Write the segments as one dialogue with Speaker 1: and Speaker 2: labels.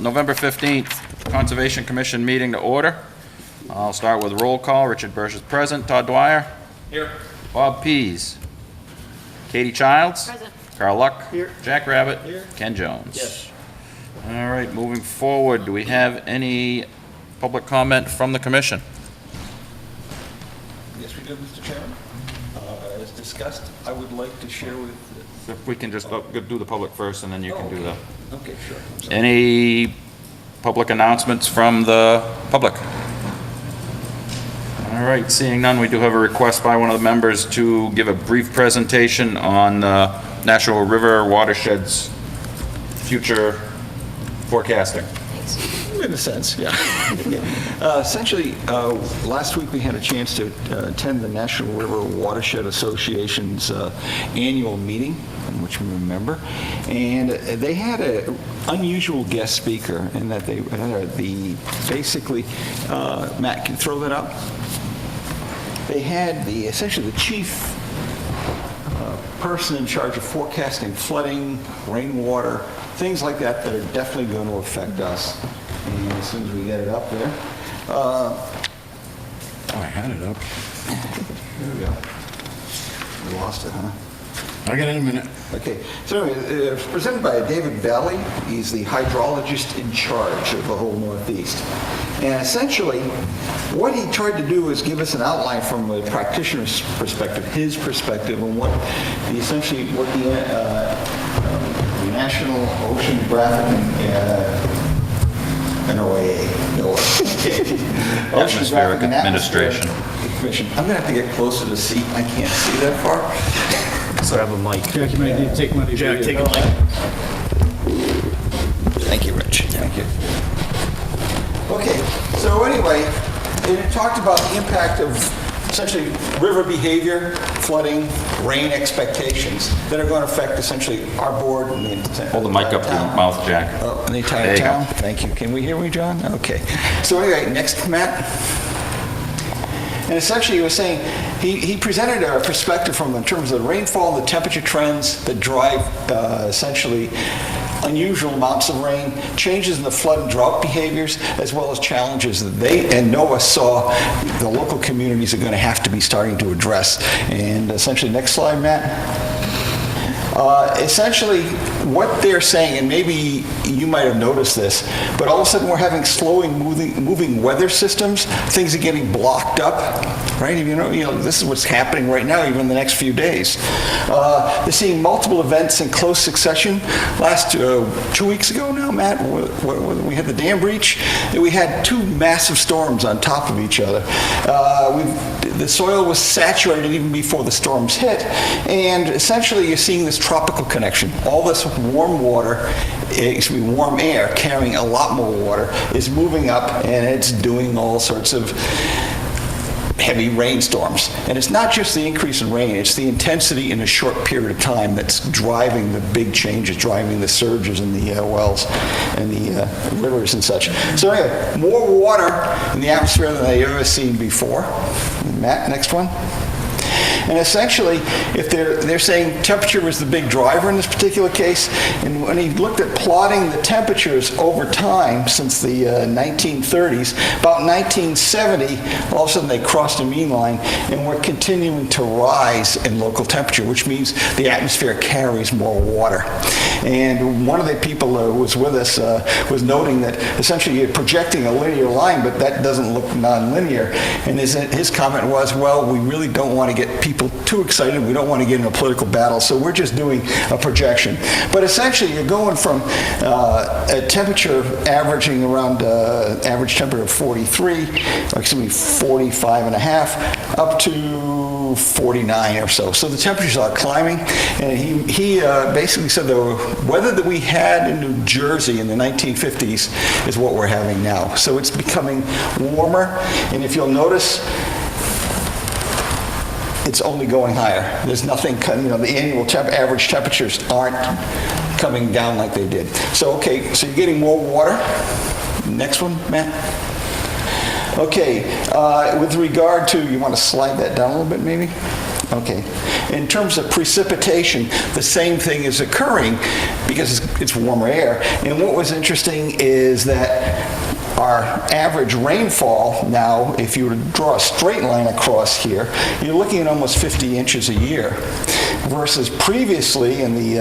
Speaker 1: November 15th, Conservation Commission meeting to order. I'll start with roll call. Richard Bursch is present. Todd Dwyer?
Speaker 2: Here.
Speaker 1: Bob Pease? Katie Childs?
Speaker 3: Present.
Speaker 1: Carl Luck?
Speaker 2: Here.
Speaker 1: Jack Rabbit?
Speaker 2: Here.
Speaker 1: Ken Jones?
Speaker 2: Yes.
Speaker 1: All right, moving forward, do we have any public comment from the commission?
Speaker 2: Yes, we do, Mr. Chairman. As discussed, I would like to share with...
Speaker 1: If we can just do the public first, and then you can do the...
Speaker 2: Okay, sure. I'm sorry.
Speaker 1: Any public announcements from the public? All right, seeing none, we do have a request by one of the members to give a brief presentation on National River watersheds future forecasting.
Speaker 2: In a sense, yeah. Essentially, last week we had a chance to attend the National River Watershed Association's annual meeting, which we remember, and they had an unusual guest speaker in that they basically, Matt, can you throw that up? They had essentially the chief person in charge of forecasting flooding, rainwater, things like that are definitely going to affect us. And as soon as we get it up there.
Speaker 4: Oh, I had it up.
Speaker 2: There we go. We lost it, huh?
Speaker 4: I'll get it in a minute.
Speaker 2: Okay. So anyway, it's presented by David Valley. He's the hydrologist in charge of the whole Northeast. And essentially, what he tried to do is give us an outline from a practitioner's perspective, his perspective, on what the National Oceanographic NOAA,
Speaker 1: Atmospheric Administration.
Speaker 2: Commission. I'm going to have to get closer to the seat. I can't see that far.
Speaker 5: Grab a mic.
Speaker 4: Jack, you might need to take one of these.
Speaker 5: Jack, take a mic.
Speaker 2: Thank you, Rich. Thank you. Okay, so anyway, it talked about the impact of essentially river behavior, flooding, rain expectations that are going to affect essentially our board and the entire
Speaker 1: Hold the mic up to your
Speaker 2: town.
Speaker 1: mouth, Jack.
Speaker 2: Oh, and the
Speaker 1: There
Speaker 2: entire
Speaker 1: you go.
Speaker 2: town? Thank you. Can we hear me, John? Okay. So anyway, next, Matt. And essentially, he was saying, he presented a perspective from in terms of the rainfall, the temperature trends that drive essentially unusual amounts of rain, changes in the flood and drought behaviors, as well as challenges that they and NOAA saw the local communities are going to have to be starting to address. And essentially, next slide, Matt. Essentially, what they're saying, and maybe you might have noticed this, but all of a sudden we're having slowing moving weather systems. Things are getting blocked up, right? You know, this is what's happening right now, even in the next few days. They're seeing multiple events in close succession. Last 2 weeks ago now, Matt, we had the dam breach. We had two massive storms on top of each other. The soil was saturated even before the storms hit, and essentially you're seeing this tropical connection. All this warm water, warm air carrying a lot more water is moving up, and it's doing all sorts of heavy rainstorms. And it's not just the increase in rain, it's the intensity in a short period of time that's driving the big changes, driving the surges in the wells and the rivers and such. So anyway, more water in the atmosphere than they've ever seen before. Matt, next one. And essentially, if they're saying temperature was the big driver in this particular case, and when he looked at plotting the temperatures over time since the 1930s, about 1970, all of a sudden they crossed a mean line, and we're continuing to rise in local temperature, which means the atmosphere carries more water. And one of the people who was with us was noting that essentially you're projecting a linear line, but that doesn't look nonlinear. And his comment was, well, we really don't want to get people too excited. We don't want to get in a political battle, so we're just doing a projection. But essentially, you're going from a temperature averaging around average temperature of 45 and a half, up to 49 or so. So the temperatures are climbing, and he basically said the weather that we had in New Jersey in the 1950s is what we're having now. So it's becoming warmer, and if you'll notice, it's only going higher. There's nothing, the annual average temperatures aren't coming down like they did. So, okay, so you're getting more water. Next one, Matt. Okay, with regard to, you want to slide that down a little bit maybe? Okay. In terms of precipitation, the same thing is occurring because it's warmer air. And what was interesting is that our average rainfall now, if you were to draw a straight line across here, you're looking at almost 50 inches a year, versus previously in the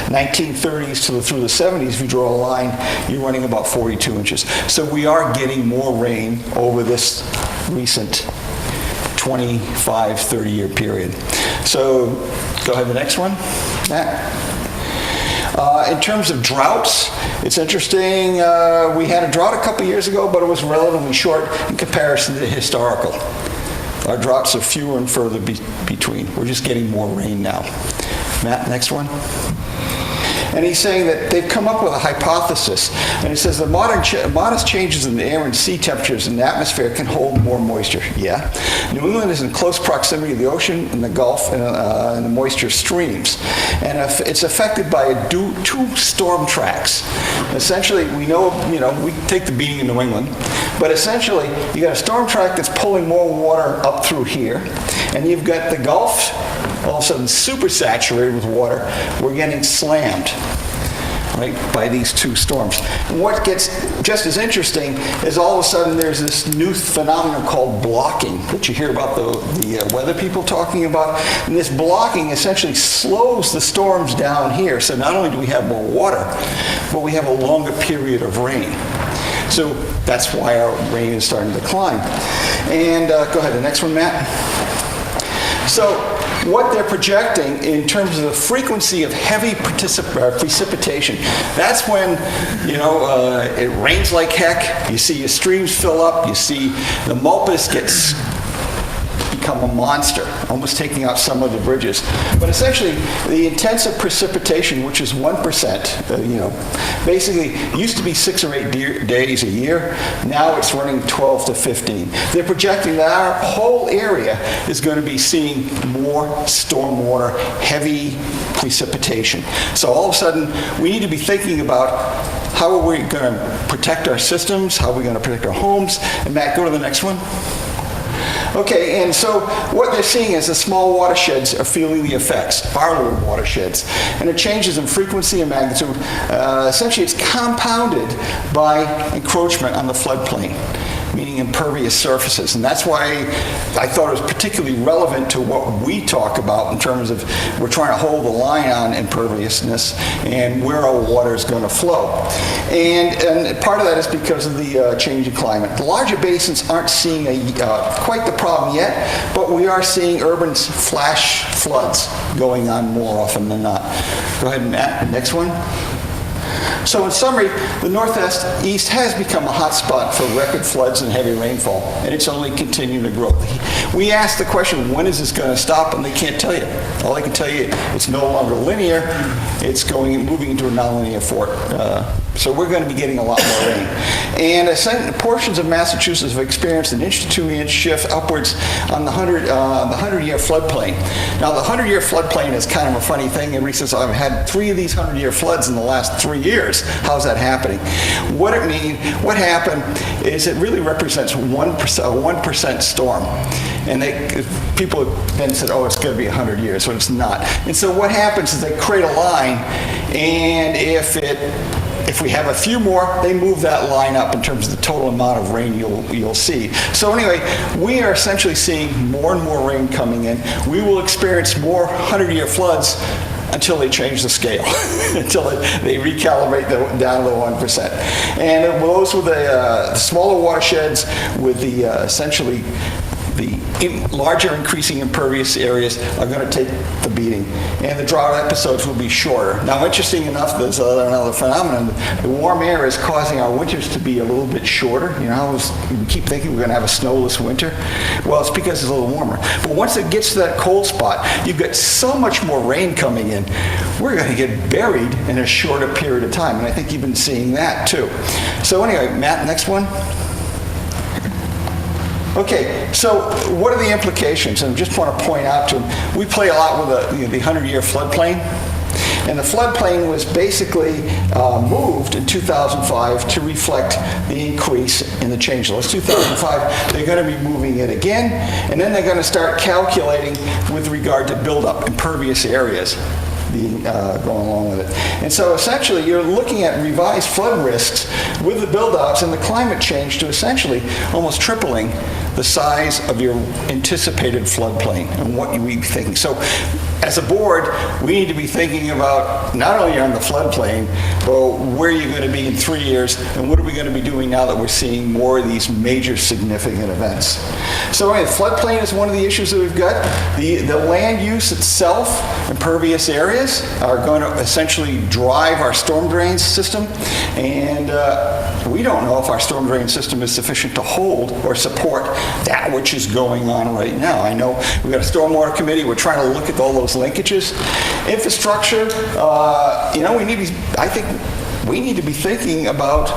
Speaker 2: 1930s through the 70s, if you draw a line, you're running about 42 inches. So we are getting more rain over this recent 25, 30-year period. So go ahead, the next one, Matt. In terms of droughts, it's interesting. We had a drought a couple years ago, but it was relatively short in comparison to the historical. Our droughts are fewer and further between. We're just getting more rain now. Matt, next one. And he's saying that they've come up with a hypothesis. And he says the modest changes in the air and sea temperatures in the atmosphere can hold more moisture. Yeah. New England is in close proximity to the ocean and the Gulf and the moisture streams. And it's affected by two storm tracks. Essentially, we know, we take the beating in New England, but essentially, you got a storm track that's pulling more water up through here, and you've got the Gulf all of a sudden super saturated with water. We're getting slammed, right, by these two storms. And what gets just as interesting is all of a sudden there's this new phenomenon called blocking that you hear about the weather people talking about. And this blocking essentially slows the storms down here. So not only do we have more water, but we have a longer period of rain. So that's why our rain is starting to decline. And go ahead, the next one, Matt. So what they're projecting in terms of the frequency of heavy precipitation, that's when, it rains like heck, you see your streams fill up, you see the Mulpus become a monster, almost taking out some of the bridges. But essentially, the intensive precipitation, which is 1%, basically used to be 6 or 8 days a year. Now it's running 12 to 15. They're projecting that our whole area is going to be seeing more stormwater, heavy precipitation. So all of a sudden, we need to be thinking about how are we going to protect our systems, how are we going to protect our homes. And Matt, go to the next one. Okay, and so what they're seeing is the small watersheds are feeling the effects, our little watersheds, and it changes in frequency and magnitude. Essentially, it's compounded by encroachment on the floodplain, meaning impervious surfaces. And that's why I thought it was particularly relevant to what we talk about in terms of we're trying to hold the line on imperviousness and where our water is going to flow. And part of that is because of the change in climate. The larger basins aren't seeing quite the problem yet, but we are seeing urban flash floods going on more often than not. Go ahead, Matt, next one. So in summary, the Northeast has become a hot spot for record floods and heavy rainfall, and it's only continuing to grow. We asked the question, when is this going to stop? And they can't tell you. All they can tell you, it's no longer linear. It's moving into a nonlinear fork. So we're going to be getting a lot more rain. And portions of Massachusetts have experienced an inch to 2 inch shift upwards on the 100-year floodplain. Now, the 100-year floodplain is kind of a funny thing. Everybody says, I've had 3 of these 100-year floods in the last 3 years. How's that happening? What happened is it really represents 1% storm. And people then said, oh, it's going to be 100 years, but it's not. And so what happens is they create a line, and if we have a few more, they move that line up in terms of the total amount of rain you'll see. So anyway, we are essentially seeing more and more rain coming in. We will experience more 100-year floods until they change the scale, until they recalibrate down to the 1%. And those with the smaller watersheds with the essentially the larger increasing impervious areas are going to take the beating, and the drought episodes will be shorter. Now, interesting enough, there's another phenomenon. The warm air is causing our winters to be a little bit shorter. You know how we keep thinking we're going to have a snowless winter? Well, it's because it's a little warmer. But once it gets to that cold spot, you've got so much more rain coming in, we're going to get buried in a shorter period of time, and I think you've been seeing that too. So anyway, Matt, next one. Okay, so what are the implications? And I just want to point out to them, we play a lot with the 100-year floodplain. And the floodplain was basically moved in 2005 to reflect the increase in the change. So it's 2005, they're going to be moving it again, and then they're going to start calculating with regard to buildup, impervious areas going along with it. And so essentially you're looking at revised flood risks with the build-outs and the climate change to essentially almost tripling the size of your anticipated floodplain and what you would be thinking. So as a board, we need to be thinking about not only on the floodplain, but where you're going to be in 3 years and what are we going to be doing now that we're seeing more of these major significant events. So anyway, floodplain is one of the issues that we've got. The land use itself, impervious areas, are going to essentially drive our storm drain system, and we don't know if our storm drain system is sufficient to hold or support that which is going on right now. I know we've got a stormwater committee, we're trying to look at all those linkages. Infrastructure, I think we need to be thinking about,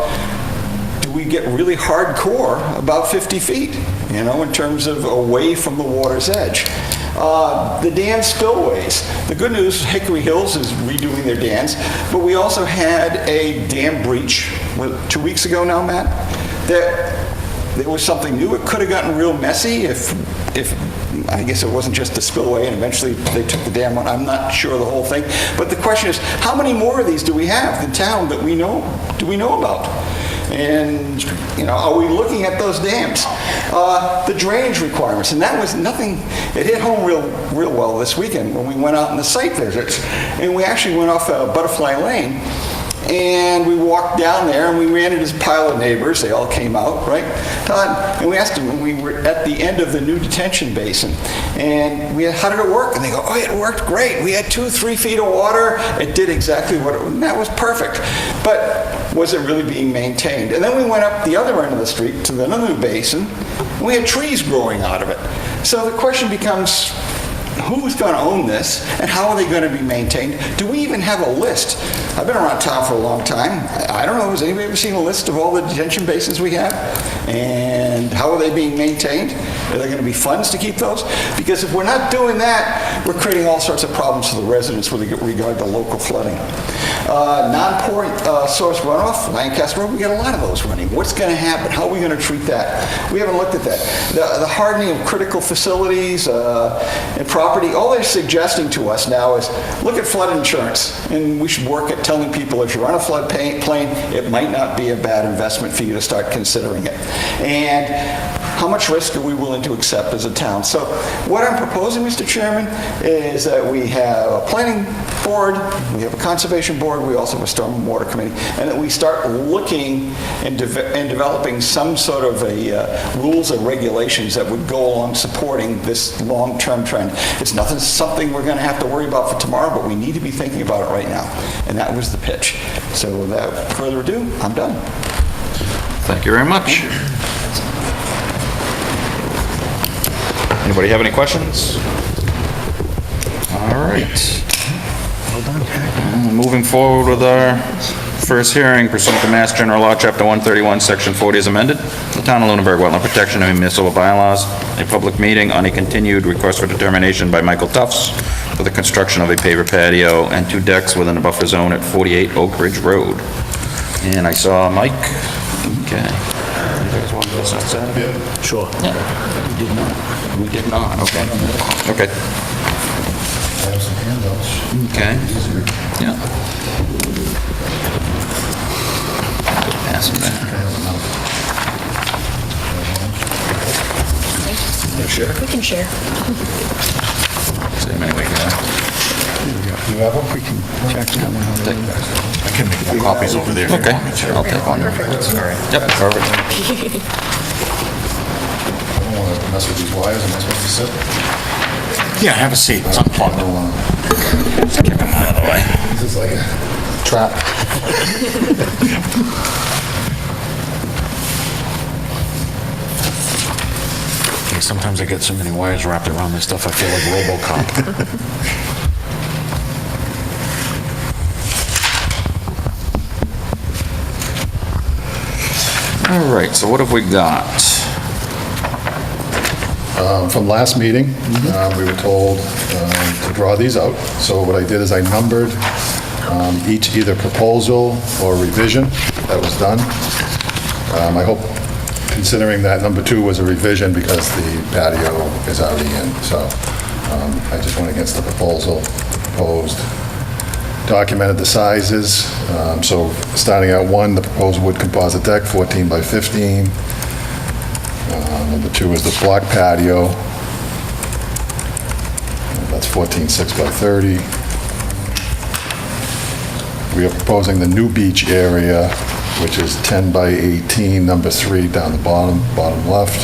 Speaker 2: do we get really hardcore about 50 feet, in terms of away from the water's edge? The dam spillways. The good news, Hickory Hills is redoing their dams, but we also had a dam breach 2 weeks ago now, Matt, that there was something new. It could have gotten real messy if I guess it wasn't just a spillway and eventually they took the dam on. I'm not sure of the whole thing. But the question is, how many more of these do we have in town that we know about? And, are we looking at those dams? The drainage requirements, and that was nothing, it hit home real well this weekend when we went out on the site visits. And we actually went off Butterfly Lane, and we walked down there, and we ran into this pile of neighbors. They all came out, right, Todd? And we asked them when we were at the end of the new detention basin, and we had, how did it work? And they go, oh, it worked great. We had 2-3 feet of water. It did exactly what it, and that was perfect. But was it really being maintained? And then we went up the other end of the street to the other basin, and we had trees growing out of it. So the question becomes, who's going to own this, and how are they going to be maintained? Do we even have a list? I've been around town for a long time. I don't know, has anybody ever seen a list of all the detention basins we have? And how are they being maintained? Are there going to be funds to keep those? Because if we're not doing that, we're creating all sorts of problems for the residents with regard to local flooding. Non-pouring source runoff, Lancaster Road, we got a lot of those running. What's going to happen? How are we going to treat that? We haven't looked at that. The hardening of critical facilities and property, all they're suggesting to us now is look at flood insurance, and we should work at telling people if you're on a flood plain, it might not be a bad investment for you to start considering it. And how much risk are we willing to accept as a town? So what I'm proposing, Mr. Chairman, is that we have a planning board, we have a conservation board, we also have a stormwater committee, and that we start looking and developing some sort of a rules and regulations that would go along supporting this long-term trend. It's something we're going to have to worry about for tomorrow, but we need to be thinking about it right now. And that was the pitch. So without further ado, I'm done.
Speaker 1: Thank you very much. Anybody have any questions? All right. Moving forward with our first hearing pursuant to Mass General Law, Chapter 131, Section 40 is amended. The Town of Lunenburg Wetland Protection and Municipal Bylaws, a public meeting on a continued request for determination by Michael Tufts for the construction of a paver patio and 2 decks within a buffer zone at 48 Oak Ridge Road. And I saw Mike. Okay. You guys want this outside?
Speaker 5: Yeah. Sure.
Speaker 1: Yeah. We did not. Okay. Okay.
Speaker 4: I have some handouts.
Speaker 1: Okay. Yeah. Pass them back.
Speaker 3: We can share.
Speaker 1: Same anyway,
Speaker 4: You have them? We can check that one out. I can make more copies over there.
Speaker 1: Okay, I'll take one. Yep, perfect.
Speaker 4: I don't want to mess with these wires. Am I supposed to sit? Yeah, have a seat. It's unplugged.
Speaker 1: Just kick them out of the way.
Speaker 4: This is like a trap. Okay, sometimes I get so many wires wrapped around this stuff, I feel like RoboCop.
Speaker 1: All right, so what have we got?
Speaker 4: From last meeting, we were told to draw these out. So what I did is I numbered each either proposal or revision that was done. I hope, considering that number 2 was a revision because the patio is already in. So I just went against the proposal, proposed, documented the sizes. So starting at 1, the proposed wood composite deck, 14 by 15. Number 2 is the block patio. That's 14.6 by 30. We are proposing the new beach area, which is 10 by 18, number 3 down the bottom left.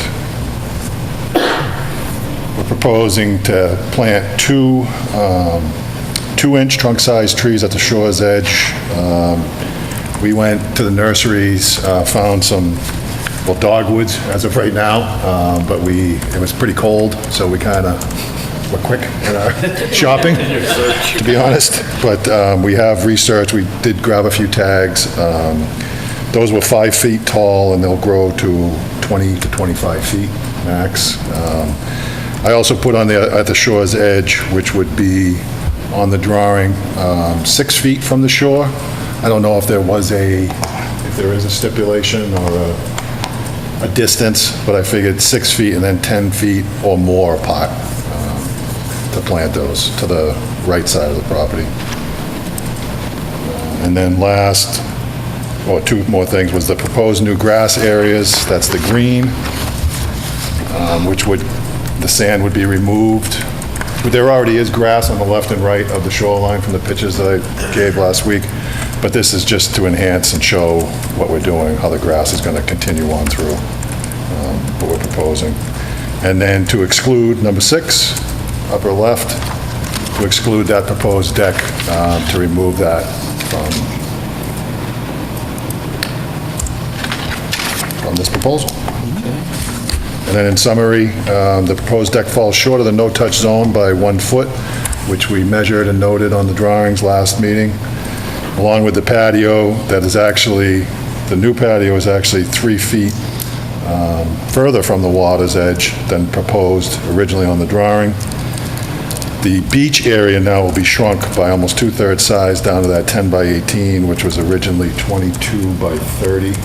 Speaker 4: We're proposing to plant 2 2-inch trunk-sized trees at the shore's edge. We went to the nurseries, found some, well, dogwoods as of right now, but it was pretty cold, so we kind of were quick in our shopping, to be honest. But we have researched, we did grab a few tags. Those were 5 feet tall, and they'll grow to 20 to 25 feet max. I also put on at the shore's edge, which would be on the drawing, 6 feet from the shore. I don't know if there is a stipulation or a distance, but I figured 6 feet and then 10 feet or more apart to plant those to the right side of the property. And then last, or 2 more things, was the proposed new grass areas. That's the green, which the sand would be removed. But there already is grass on the left and right of the shoreline from the pictures that I gave last week. But this is just to enhance and show what we're doing, how the grass is going to continue on through what we're proposing. And then to exclude number 6, upper left, to exclude that proposed deck, to remove that from this proposal. And then in summary, the proposed deck falls short of the no-touch zone by 1 foot, which we measured and noted on the drawings last meeting, along with the patio that is actually, the new patio is actually 3 feet further from the water's edge than proposed originally on the drawing. The beach area now will be shrunk by almost 2/3 size down to that 10 by 18, which was originally 22 by 30.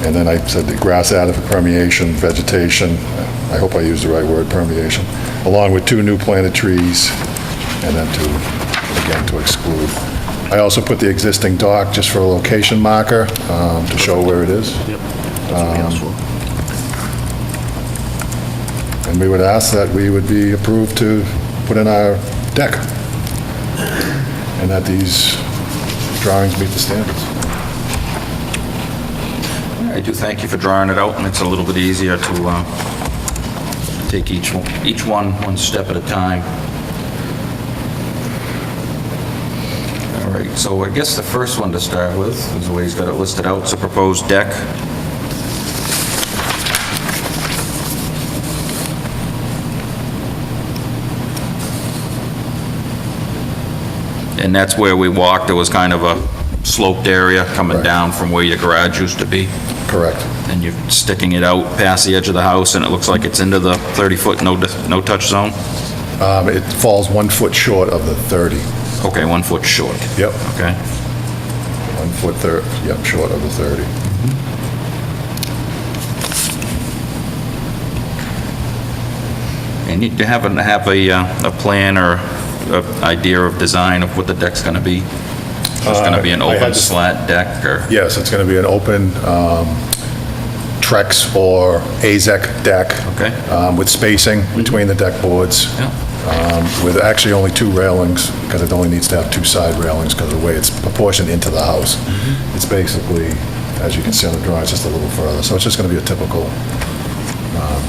Speaker 4: And then I said the grass added for permeation, vegetation, I hope I used the right word, permeation, along with 2 new planted trees, and then to exclude. I also put the existing dock just for a location marker to show where it is.
Speaker 5: Yep. That's what we asked for.
Speaker 4: And we would ask that we would be approved to put in our deck, and that these drawings meet the standards.
Speaker 1: I do thank you for drawing it out, and it's a little bit easier to take each one step at a time. All right, so I guess the first one to start with is the way he's got it listed out. It's a proposed deck. And that's where we walked. There was kind of a sloped area coming
Speaker 4: Right.
Speaker 1: down from where your garage used to be.
Speaker 4: Correct.
Speaker 1: And you're sticking it out past the edge of the house, and it looks like it's into the 30-foot no-touch zone?
Speaker 4: It falls 1 foot short of the 30.
Speaker 1: Okay, 1 foot short.
Speaker 4: Yep.
Speaker 1: Okay.
Speaker 4: 1 foot, short of the 30.
Speaker 1: And you have a plan or a idea of design of what the deck's going to be? It's going to be an
Speaker 4: I had
Speaker 1: open
Speaker 4: to-
Speaker 1: slat deck, or?
Speaker 4: Yes, it's going to be an open Trex or AZEC deck.
Speaker 1: Okay.
Speaker 4: With spacing between the deck boards.
Speaker 1: Yeah.
Speaker 4: With actually only 2 railings, because it only needs to have 2 side railings because of the way it's proportioned into the house. It's basically, as you can see on the drawing, it's just a little further. So it's just going to be a typical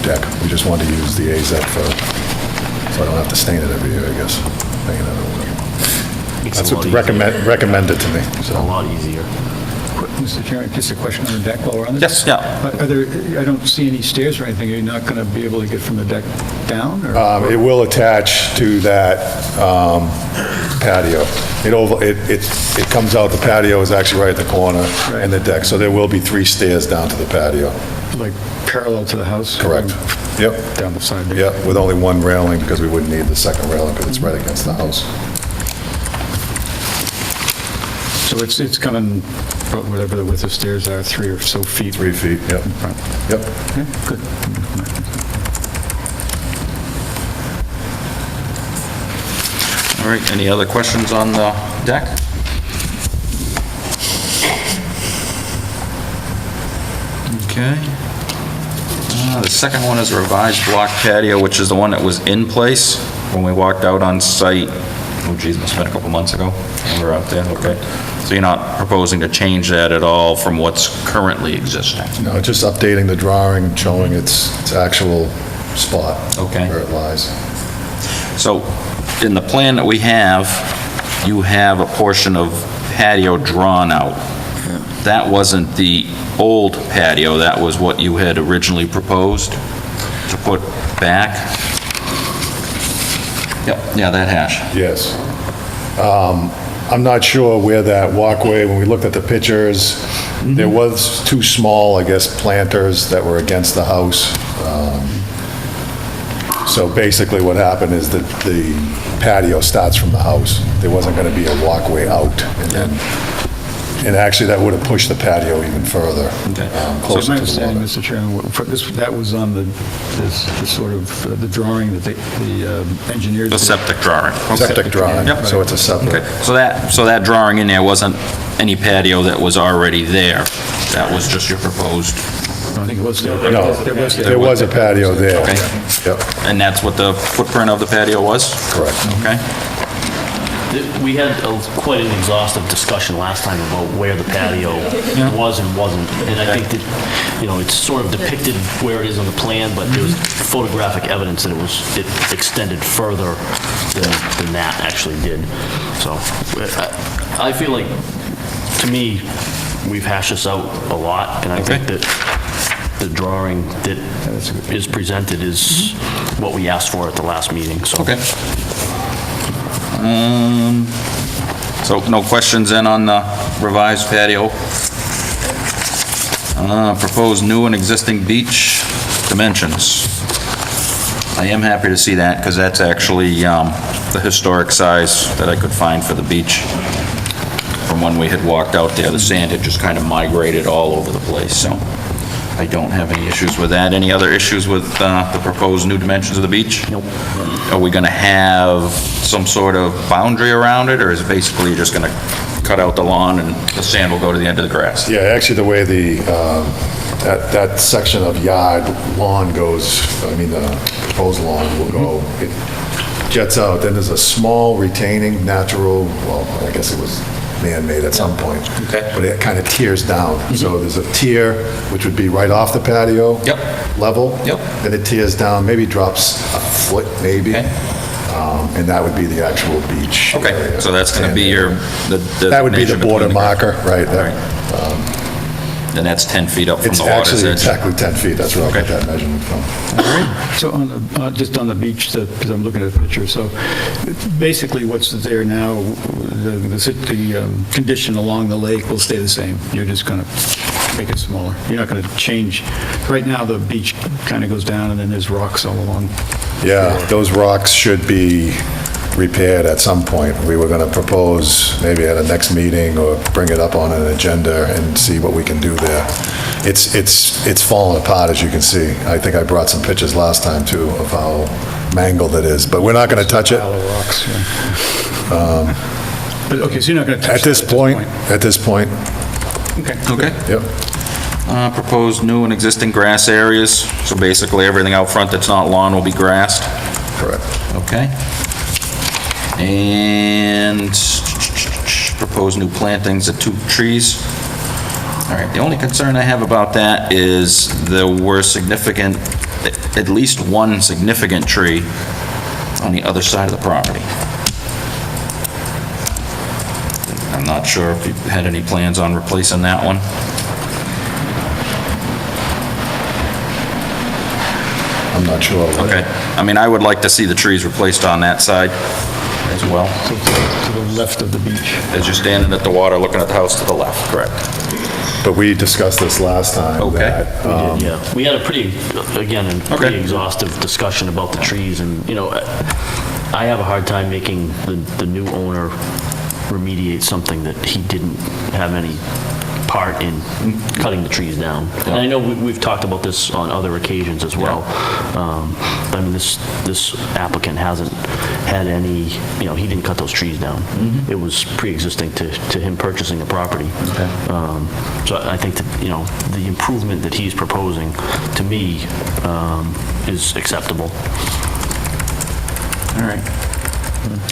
Speaker 4: deck. We just wanted to use the AZEC so I don't have to stain it every year, I guess. Paint it or whatever.
Speaker 5: Makes
Speaker 4: That's
Speaker 5: it a
Speaker 4: what
Speaker 5: lot
Speaker 4: recommended to me.
Speaker 5: easier. A
Speaker 4: So
Speaker 5: lot easier.
Speaker 3: Mr. Chairman, just a question on the deck while we're on this.
Speaker 1: Yes, yeah.
Speaker 3: Are there, I don't see any stairs or anything. Are you not going to be able to get from the deck down? Or?
Speaker 4: It will attach to that patio. It comes out, the patio is actually right at the corner and the deck, so there will be 3 stairs down to the patio.
Speaker 3: Like parallel to the house?
Speaker 4: Correct. Yep.
Speaker 3: Down the side there?
Speaker 4: Yep, with only 1 railing, because we wouldn't need the second railing, because it's right against the house.
Speaker 3: So it's coming, whatever the width of stairs are, 3 or so feet?
Speaker 4: 3 feet, yep.
Speaker 3: In front.
Speaker 4: Yep.
Speaker 3: Okay, good.
Speaker 1: All right, any other questions on the deck? Okay. The second one is a revised block patio, which is the one that was in place when we walked out on site. Oh geez, must have been a couple months ago when we were out there, okay. So you're not proposing to change that at all from what's currently existing?
Speaker 4: No, just updating the drawing, showing its actual spot.
Speaker 1: Okay.
Speaker 4: Where it lies.
Speaker 1: So in the plan that we have, you have a portion of patio drawn out. That wasn't the old patio, that was what you had originally proposed to put back? Yep, yeah, that hash.
Speaker 4: Yes. I'm not sure where that walkway, when we looked at the pictures, there was 2 small, I guess, planters that were against the house. So basically what happened is that the patio starts from the house. There wasn't going to be a walkway out. And actually, that would have pushed the patio even further,
Speaker 1: Okay.
Speaker 3: So
Speaker 4: closer
Speaker 3: my
Speaker 4: to the
Speaker 3: understanding,
Speaker 4: water.
Speaker 3: Mr. Chairman, that was on the sort of, the drawing that the engineers...
Speaker 1: The septic drawing. Okay.
Speaker 4: Septic drawing,
Speaker 1: Yep.
Speaker 4: so it's a separate.
Speaker 1: Okay, so that drawing in there wasn't any patio that was already there? That was just your proposed,
Speaker 3: I think it was there.
Speaker 4: No, there was a patio there.
Speaker 1: Okay.
Speaker 4: Yep,
Speaker 1: and that's what the footprint of the patio was?
Speaker 4: correct.
Speaker 1: Okay?
Speaker 5: We had quite an exhaustive discussion last time about where the patio was and wasn't. And I think that, it's sort of depicted where it is on the plan, but there's photographic evidence that it extended further than that actually did. So I feel like, to me, we've hashed this out a lot, and I think that the drawing that is presented is what we asked for at the last meeting, so.
Speaker 1: Okay. So no questions then on the revised patio? Proposed new and existing beach dimensions. I am happy to see that, because that's actually the historic size that I could find for the beach. From when we had walked out there, the sand had just kind of migrated all over the place, so I don't have any issues with that. Any other issues with the proposed new dimensions of the beach?
Speaker 5: Nope.
Speaker 1: Are we going to have some sort of boundary around it, or is it basically just going to cut out the lawn and the sand will go to the end of the grass?
Speaker 4: Yeah, actually, the way that section of yard lawn goes, the proposed lawn will go, it jets out, then there's a small retaining natural, well, I guess it was man-made at some point.
Speaker 1: Okay.
Speaker 4: But it kind of tears down. So there's a tier, which would be right off the patio.
Speaker 1: Yep.
Speaker 4: Level.
Speaker 1: Yep.
Speaker 4: Then it tears down, maybe drops a foot, maybe.
Speaker 1: Okay.
Speaker 4: And that would be the actual beach.
Speaker 1: Okay,
Speaker 4: area.
Speaker 1: so that's going to be your...
Speaker 4: That would be the border marker, right.
Speaker 1: And that's 10 feet up from
Speaker 4: It's
Speaker 1: the water's
Speaker 4: actually
Speaker 1: edge?
Speaker 4: exactly 10 feet, that's where I got
Speaker 1: Okay.
Speaker 4: that measurement from.
Speaker 3: So just on the beach, because I'm looking at the picture, so basically what's there now, the condition along the lake will stay the same. You're just going to make it smaller. You're not going to change. Right now, the beach kind of goes down, and then there's rocks all along.
Speaker 4: Yeah, those rocks should be repaired at some point. We were going to propose maybe at a next meeting or bring it up on an agenda and see what we can do there. It's falling apart, as you can see. I think I brought some pictures last time too of how mangled it is, but we're not going to touch it.
Speaker 3: Pile of rocks, yeah. But, okay, so you're not going to touch
Speaker 4: At this
Speaker 3: that
Speaker 4: point,
Speaker 3: Okay.
Speaker 1: Okay.
Speaker 4: yep.
Speaker 1: Proposed new and existing grass areas, so basically everything out front that's not lawn will be grassed.
Speaker 4: Correct.
Speaker 1: Okay. And proposed new plantings of 2 trees. All right, the only concern I have about that is there were at least one significant tree on the other side of the property. I'm not sure if you had any plans on replacing that one.
Speaker 4: I'm not sure.
Speaker 1: Okay. I mean, I would like to see the trees replaced on that side as well.
Speaker 3: So to the left of the beach.
Speaker 1: As you're standing at the water, looking at the house to the left, correct?
Speaker 4: But we discussed this last time.
Speaker 1: Okay.
Speaker 4: that,
Speaker 5: Yeah, we had a pretty
Speaker 1: Okay.
Speaker 5: exhaustive discussion about the trees, and, you know, I have a hard time making the new owner remediate something that he didn't have any part in cutting the trees down. And I know we've talked about this on other occasions as well. But I mean, this applicant hasn't had any, you know, he didn't cut those trees down. It was pre-existing to him purchasing the property. So I think that, you know, the improvement that he's proposing, to me, is acceptable.
Speaker 1: All right.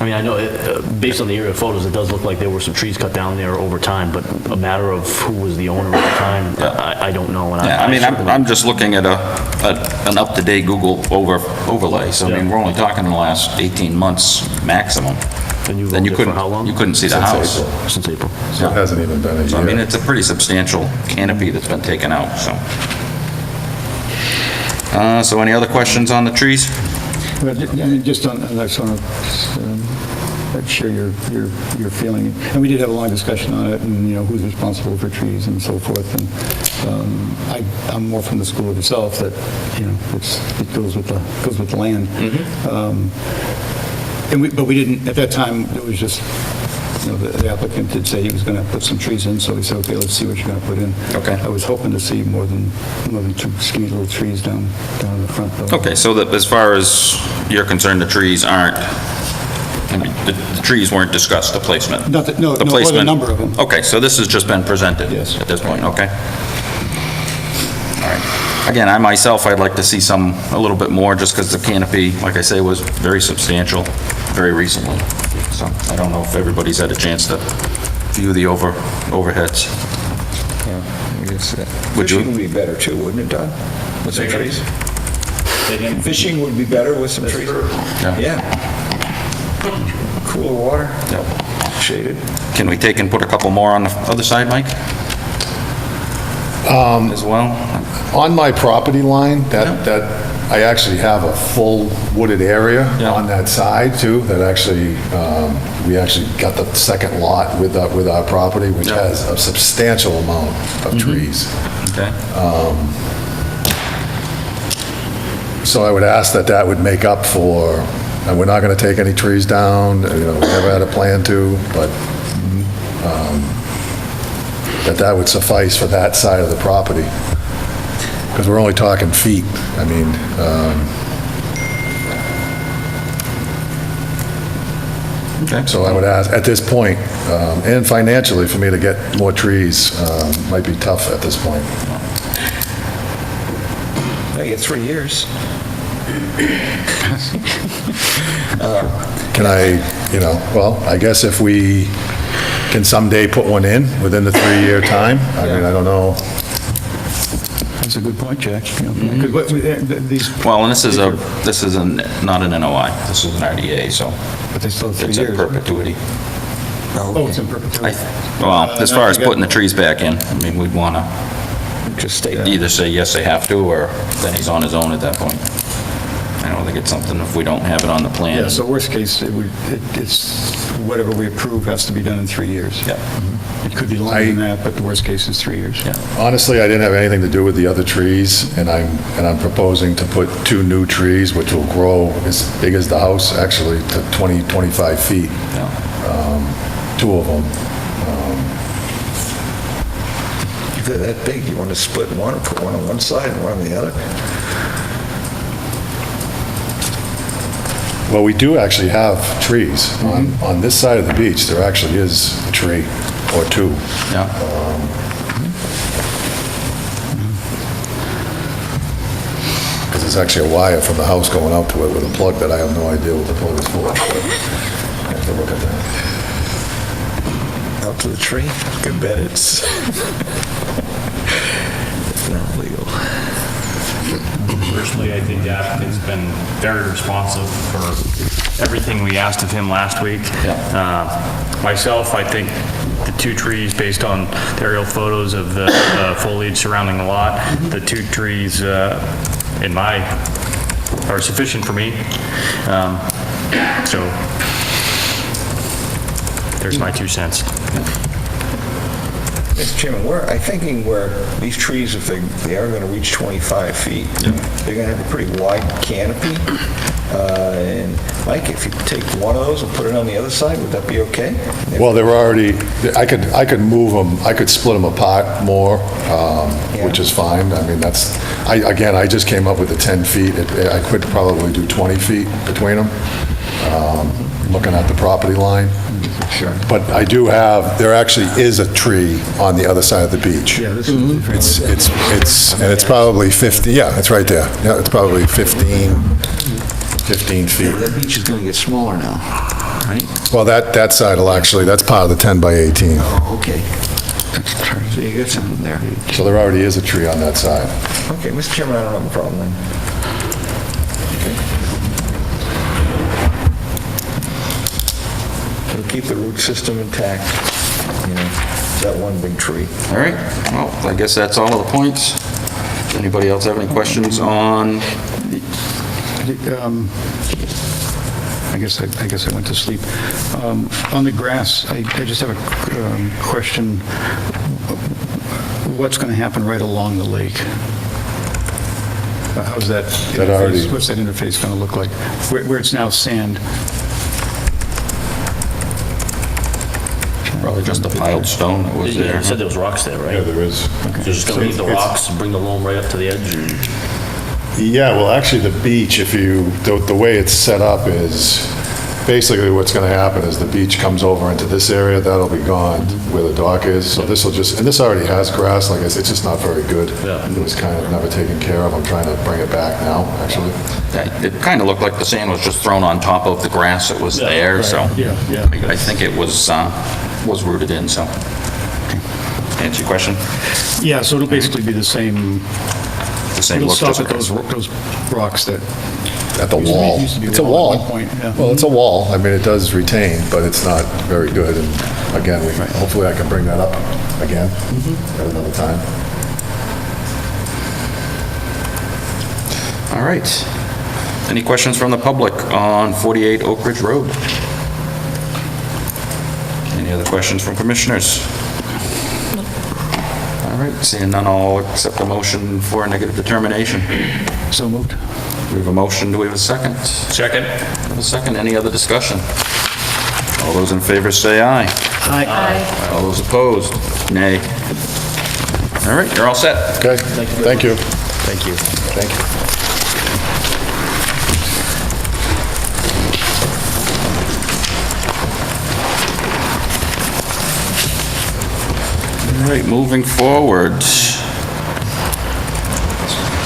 Speaker 5: I mean, I know, based on the aerial photos, it does look like there were some trees cut down there over time, but a matter of who was the owner at the time, I don't know. And
Speaker 1: Yeah, I mean,
Speaker 5: certainly-
Speaker 1: I'm just looking at an up-to-date Google overlay, so I mean,
Speaker 5: Yeah.
Speaker 1: we're only talking in the last 18 months maximum.
Speaker 5: And you've
Speaker 1: Then
Speaker 5: owned
Speaker 1: you
Speaker 5: it for
Speaker 1: couldn't,
Speaker 5: how long?
Speaker 1: you couldn't see the
Speaker 4: Since
Speaker 1: house.
Speaker 4: April.
Speaker 5: Since April.
Speaker 4: So it hasn't even been a
Speaker 1: So I mean,
Speaker 4: year.
Speaker 1: it's a pretty substantial canopy that's been taken out, so. So any other questions on the trees?
Speaker 3: But, I mean, just on, I just want to share your feeling. And we did have a long discussion on it, and, you know, who's responsible for trees and so forth. And I'm more from the school of yourself that, you know, it goes with the land. But we didn't, at that time, it was just, you know, the applicant did say he was going to put some trees in, so we said, okay, let's see what you're going to put in.
Speaker 1: Okay.
Speaker 3: I was hoping to see more than two skinny little trees down in the front, though.
Speaker 1: Okay, so that as far as you're concerned, the trees aren't, I mean, the trees weren't discussed, the placement?
Speaker 3: Not that- no,
Speaker 1: The
Speaker 3: or the
Speaker 1: placement-
Speaker 3: number of them.
Speaker 1: Okay, so this has just been presented?
Speaker 3: Yes.
Speaker 1: At this point, okay. All right. Again, I myself, I'd like to see a little bit more, just because the canopy, like I say, was very substantial very recently. So I don't know if everybody's had a chance to view the overheads. Would you?
Speaker 2: Fishing would be better too, wouldn't it, Don? With some trees? Fishing would be better with some trees? Yeah. Cooler water, shaded.
Speaker 1: Can we take and put a couple more on the other side, Mike? As well?
Speaker 4: On my property line, that I actually have a full wooded area
Speaker 1: Yeah.
Speaker 4: on that side too, that actually, we actually got the second lot with our property, which
Speaker 1: Yeah.
Speaker 4: has a substantial amount of trees.
Speaker 1: Okay.
Speaker 4: So I would ask that would make up for, and we're not going to take any trees down, you know, we never had a plan to, but that would suffice for that side of the property. Because we're only talking feet. I mean,
Speaker 1: Okay.
Speaker 4: so I would ask, at this point, and financially, for me to get more trees, might be tough at this point.
Speaker 2: I get 3 years.
Speaker 4: Can I, you know, well, I guess if we can someday put one in within the 3-year time, I mean, I don't know.
Speaker 3: That's a good point, Jack. You know, 'cause these,
Speaker 1: Well, and this is not an NOI, this is an RDA, so
Speaker 3: but they still have 3
Speaker 1: it's
Speaker 3: years.
Speaker 1: a perpetuity.
Speaker 3: Oh, it's in perpetuity.
Speaker 1: Well, as far as putting the trees back in, I mean, we'd want to
Speaker 2: Just stay.
Speaker 1: either say, yes, they have to, or then he's on his own at that point. I don't think it's something, if we don't have it on the plan.
Speaker 3: Yeah, so worst case, it's, whatever we approve has to be done in 3 years.
Speaker 1: Yeah.
Speaker 3: It could be longer than that, but the worst case is 3 years.
Speaker 1: Yeah.
Speaker 4: Honestly, I didn't have anything to do with the other trees, and I'm proposing to put 2 new trees, which will grow as big as the house, actually, to 20, 25 feet.
Speaker 1: Yeah.
Speaker 4: 2 of them.
Speaker 2: If they're that big, you want to split one, put one on one side and one on the other?
Speaker 4: Well, we do actually have trees. On this side of the beach, there actually is a tree or 2.
Speaker 1: Yeah.
Speaker 4: Because there's actually a wire from the house going out to it with a plug that I have no idea what the plug is for. But I have to look at that.
Speaker 2: Out to the tree? Good bet it's it's not legal.
Speaker 6: Personally, I think the applicant's been very responsive for everything we asked of him last week. Myself, I think the two trees, based on the aerial photos of the foliage surrounding the lot, the two trees, are sufficient for me. So there's my 2 cents.
Speaker 2: Mr. Chairman, I'm thinking where these trees, if they are going to reach 25 feet, they're going to have a pretty wide canopy. And Mike, if you take one of those and put it on the other side, would that be okay?
Speaker 4: Well, they're already, I could move them, I could split them apart more, which is fine. I mean, I just came up with the 10 feet. I could probably do 20 feet between them, looking at the property line.
Speaker 3: Sure.
Speaker 4: But I do have, there actually is a tree on the other side of the beach.
Speaker 3: Yeah, this is...
Speaker 4: And it's probably 50, yeah, it's right there. Yeah, it's probably 15 feet.
Speaker 2: That beach is going to get smaller now, right?
Speaker 4: Well, that side will actually, that's part of the 10 by 18.
Speaker 2: Oh, okay. So you got something there.
Speaker 4: So there already is a tree on that side.
Speaker 2: Okay, Mr. Chairman, I don't have a problem then. It'll keep the root system intact, that one big tree.
Speaker 1: All right, well, I guess that's all of the points. Does anybody else have any questions on?
Speaker 3: I guess I went to sleep. On the grass, I just have a question. What's going to happen right along the lake? How's that?
Speaker 4: That already-
Speaker 3: What's that interface going to look like? Where it's now sand?
Speaker 1: Probably just a piled stone that was
Speaker 5: You
Speaker 1: there.
Speaker 5: said there was rocks there, right?
Speaker 4: Yeah, there is.
Speaker 5: You're just gonna leave the rocks and bring the loam right up to the edge?
Speaker 4: Yeah, well, actually, the beach, the way it's set up is, basically what's going to happen is the beach comes over into this area, that'll be gone where the dock is, so this will just, and this already has grass, like I said, it's just not very good.
Speaker 5: Yeah.
Speaker 4: It was kind of never taken care of, I'm trying to bring it back now, actually.
Speaker 1: It kind of looked like the sand was just thrown on top of the grass that was there, so.
Speaker 3: Yeah.
Speaker 1: I think it was rooted in, so. Answer your question?
Speaker 3: Yeah, so it'll basically be the same...
Speaker 1: The same
Speaker 3: It'll
Speaker 1: look,
Speaker 3: stop
Speaker 1: just
Speaker 3: at those rocks that...
Speaker 4: At the
Speaker 3: Used to be-
Speaker 4: wall.
Speaker 3: used to be
Speaker 4: It's a
Speaker 3: wall
Speaker 4: wall.
Speaker 3: at one point, yeah.
Speaker 4: Well, it's a wall, I mean, it does retain, but it's not very good, and again, hopefully I can bring that up again at another time.
Speaker 1: All right. Any questions from the public on 48 Oak Ridge Road? Any other questions from commissioners? All right, seeing none, I'll accept a motion for a negative determination.
Speaker 3: So moved.
Speaker 1: We have a motion, do we have a second?
Speaker 6: Second.
Speaker 1: We have a second, any other discussion? All those in favor say aye.
Speaker 3: Aye.
Speaker 1: All those opposed, nay. All right, you're all set.
Speaker 4: Okay, thank you.
Speaker 5: Thank you.
Speaker 4: Thank you.
Speaker 1: All right, moving forward.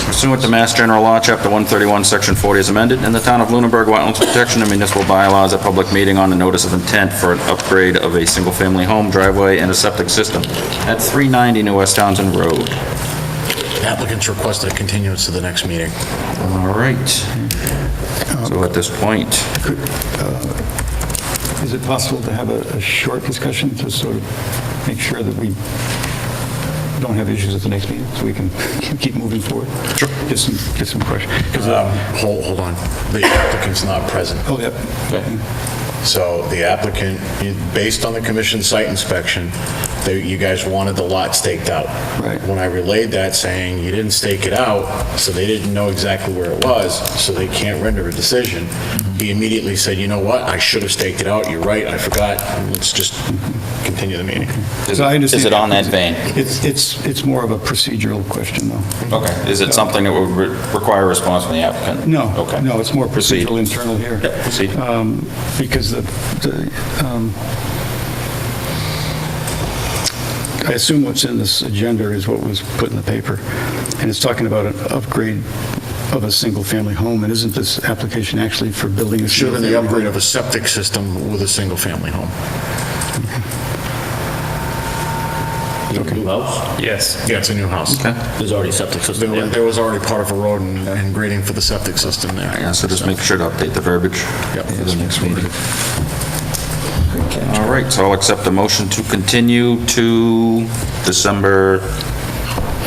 Speaker 1: Pursuant to Mass General Law, Chapter 131, Section 40 is amended, in the Town of Lunenburg Wetlands Protection and Municipal Bylaws, a public meeting on the notice of intent for an upgrade of a single-family home driveway and a septic system at 390 New West Townsend Road.
Speaker 7: Applicants requested a continuance to the next meeting.
Speaker 1: All right. So at this point,
Speaker 3: Is it possible to have a short discussion to sort of make sure that we don't have issues at the next meeting, so we can keep moving forward? Sure. Get some questions.
Speaker 7: Hold on. The applicant's not present.
Speaker 3: Oh, yep.
Speaker 7: So the applicant, based on the commission site inspection, you guys wanted the lot staked out.
Speaker 3: Right.
Speaker 7: When I relayed that saying you didn't stake it out, so they didn't know exactly where it was, so they can't render a decision, he immediately said, you know what, I should have staked it out, you're right, I forgot, let's just continue the meeting.
Speaker 1: is
Speaker 3: So I understand-
Speaker 1: it on that vein?
Speaker 3: It's more of a procedural question, though.
Speaker 1: Okay. Is it something that would require a response from the applicant?
Speaker 3: No.
Speaker 1: Okay.
Speaker 3: No, it's more
Speaker 1: Proceed.
Speaker 3: procedural internal here.
Speaker 1: Yep, proceed.
Speaker 3: Because I assume what's in this agenda is what was put in the paper, and it's talking about an upgrade of a single-family home, and isn't this application actually for building a
Speaker 7: Should have been the
Speaker 3: single-family
Speaker 7: upgrade
Speaker 3: home?
Speaker 7: of a septic system with a single-family home.
Speaker 5: New house?
Speaker 6: Yes.
Speaker 7: Yeah, it's a new house.
Speaker 1: Okay.
Speaker 5: There's already septic system there.
Speaker 7: There was already part of a road and grading for the septic system there.
Speaker 1: Yeah, so just make sure to update the verbiage
Speaker 7: Yep.
Speaker 1: for the next meeting. All right, so I'll accept a motion to continue to December,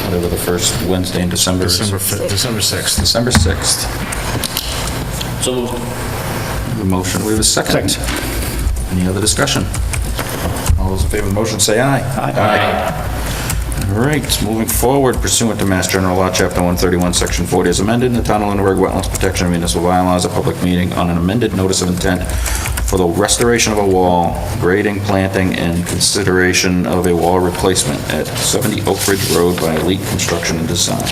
Speaker 1: whatever the first Wednesday in December is.
Speaker 7: December 6th.
Speaker 1: December 6th.
Speaker 5: So moved.
Speaker 1: We have a motion, we have a second. Any other discussion? All those in favor of the motion say aye. Aye. All right, moving forward, pursuant to Mass General Law, Chapter 131, Section 40, as amended, in the Town of Lunenburg Wetlands Protection and Municipal Bylaws, a public meeting on an amended notice of intent for the restoration of a wall, grading, planting, and consideration of a wall replacement at 70 Oak Ridge Road by Elite Construction and Design.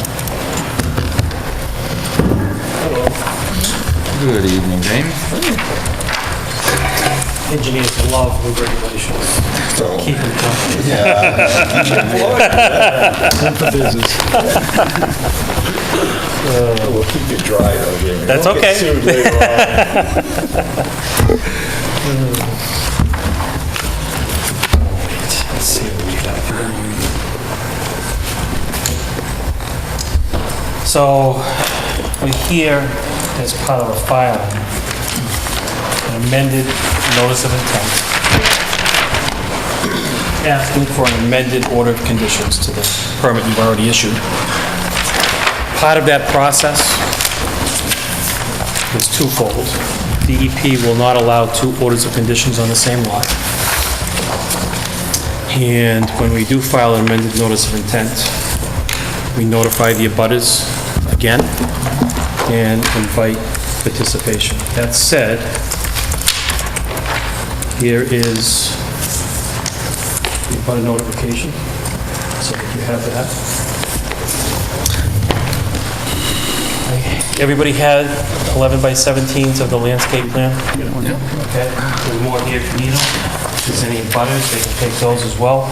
Speaker 1: Good evening, Jamie.
Speaker 8: Engineers love the regulations. Keep them coming.
Speaker 3: Good for business.
Speaker 2: We'll keep you dry, though, Jamie.
Speaker 8: That's
Speaker 2: Don't get
Speaker 8: okay.
Speaker 2: sued later on.
Speaker 8: Let's see what we got here. So, we're here as part of a filing, an amended notice of intent, asking for an amended order of conditions to the permit you've already issued. Part of that process is twofold. DEP will not allow two orders of conditions on the same lot. And when we do file an amended notice of intent, we notify the abutters again and invite participation. That said, here is the abutter notification, so that you have that. Everybody had 11 by 17s of the landscape plan? Okay, there's more here if you need them. If there's any abutters, they can take those as well.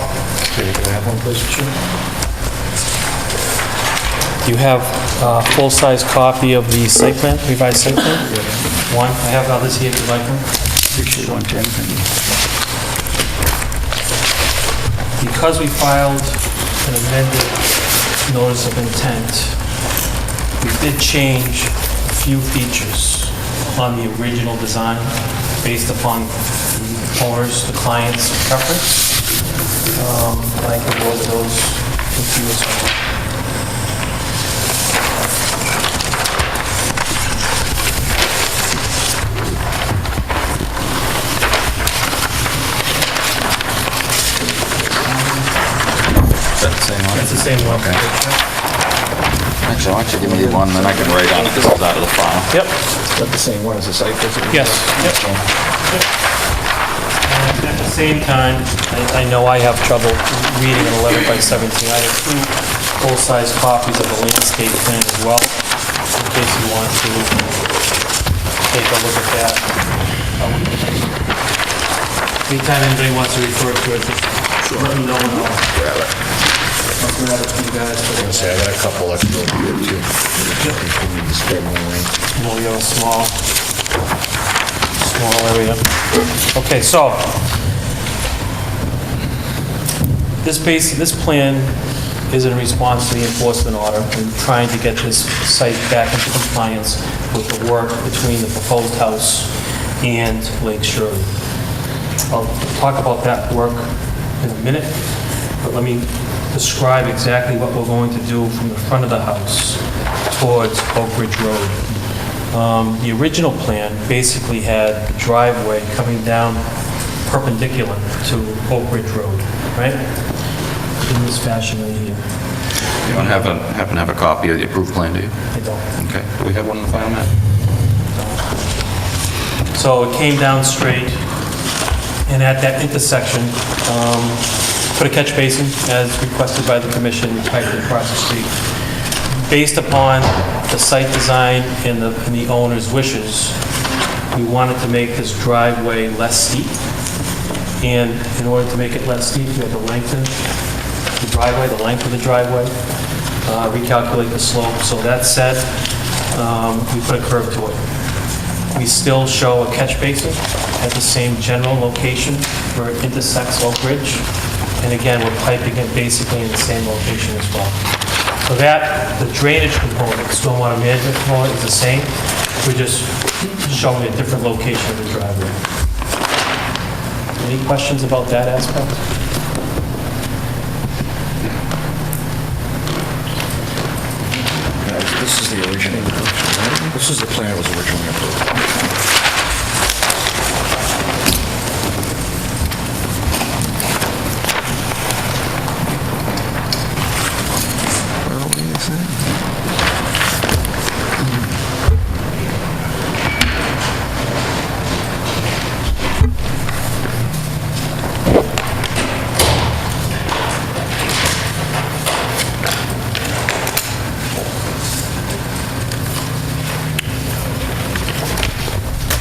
Speaker 8: Here, can I have one, please, Richard? You have a full-size copy of the site plan, revised site plan? One, I have others here if you'd like them.
Speaker 3: Appreciate one, Jen. Thank you.
Speaker 8: Because we filed an amended notice of intent, we did change a few features on the original design based upon the owner's, the client's preference. I can go over those with you as well. That's the same one.
Speaker 1: Okay. Actually, why don't you give me one, then I can write on it, this is out of the file.
Speaker 8: Yep.
Speaker 2: Is that the same one as the site visit?
Speaker 8: Yes. Yep. And at the same time, I know I have trouble reading an 11 by 17. I have two full-size copies of the landscape plan as well, in case you want to take a look at that. Anytime anybody wants to refer to it, just let me know and I'll grab it for you guys.
Speaker 7: Say, I got a couple extra over here, too. Continue to spread my wings.
Speaker 8: You know, we have a small area. Okay, so, this plan is in response to the enforcement order and trying to get this site back into compliance with the work between the proposed house and Lake Shirley. I'll talk about that work in a minute, but let me describe exactly what we're going to do from the front of the house towards Oak Ridge Road. The original plan basically had the driveway coming down perpendicular to Oak Ridge Road, right? In this fashion right here.
Speaker 1: You don't happen to have a copy of the approved plan, do you?
Speaker 8: I don't.
Speaker 1: Okay, do we have one in the file, Matt?
Speaker 8: So it came down straight, and at that intersection, put a catch basin as requested by the commission, piped it across the street. Based upon the site design and the owner's wishes, we wanted to make this driveway less steep. And in order to make it less steep, we had to lengthen the driveway, the length of the driveway, recalculate the slope. So that said, we put a curb to it. We still show a catch basin at the same general location where it intersects Oak Ridge. And again, we're piping it basically in the same location as well. So that, the drainage component, stormwater management component is the same. We're just showing a different location of the driveway. Any questions about that aspect?
Speaker 7: This is the original. This is the plan that was originally approved.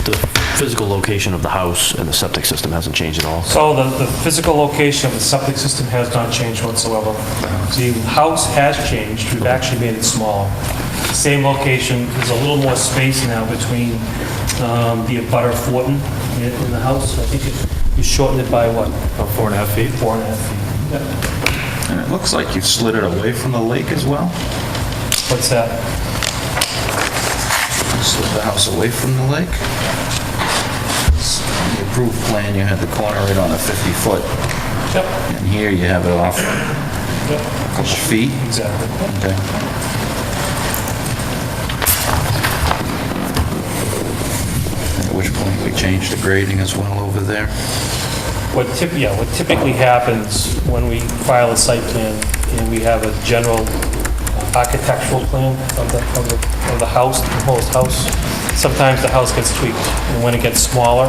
Speaker 5: The physical location of the house and the septic system hasn't changed at all?
Speaker 8: So the physical location of the septic system has not changed whatsoever. The house has changed, we've actually made it smaller. Same location, there's a little more space now between the abutter Fortin in the house. I think you shortened it by what?
Speaker 6: About 4.5 feet.
Speaker 8: 4.5 feet. Yep.
Speaker 1: And it looks like you've slid it away from the lake as well.
Speaker 8: What's that?
Speaker 1: Slid the house away from the lake. On the approved plan, you had the corner right on a 50-foot,
Speaker 8: Yep.
Speaker 1: and here you have it off a
Speaker 8: Yep.
Speaker 1: couple feet.
Speaker 8: Exactly.
Speaker 1: Okay. At which point we changed the grading as well over there.
Speaker 8: What typically happens when we file a site plan and we have a general architectural plan of the house, the proposed house, sometimes the house gets tweaked, and when it gets smaller,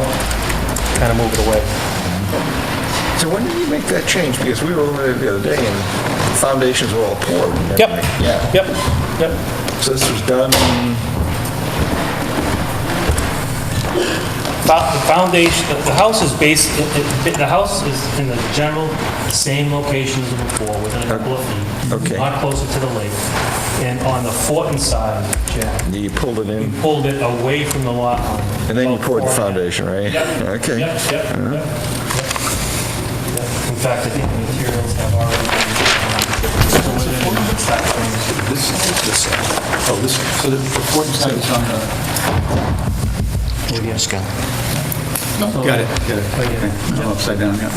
Speaker 8: kind of move it away.
Speaker 2: So when did you make that change? Because we were over there the other day and the foundations were all poured. and
Speaker 8: Yep.
Speaker 2: everything. Yeah.
Speaker 8: Yep.
Speaker 2: So this was done,
Speaker 8: The foundation, the house is the house is in the general same location as before, within a couple of feet.
Speaker 2: Okay.
Speaker 8: Not closer to the lake. And on the Fortin side, Jack,
Speaker 2: you pulled it
Speaker 8: we
Speaker 2: in,
Speaker 8: pulled it away from the lot line.
Speaker 2: and then you
Speaker 8: About
Speaker 2: poured the
Speaker 8: 4.5.
Speaker 2: foundation, right?
Speaker 8: Yep.
Speaker 2: Okay.
Speaker 8: Yep. In fact, I think the materials have already been delivered and start things.
Speaker 3: Oh, this, so the Fortin side is on the...
Speaker 7: Let's go.
Speaker 3: Got it. Okay. No, upside down, yeah.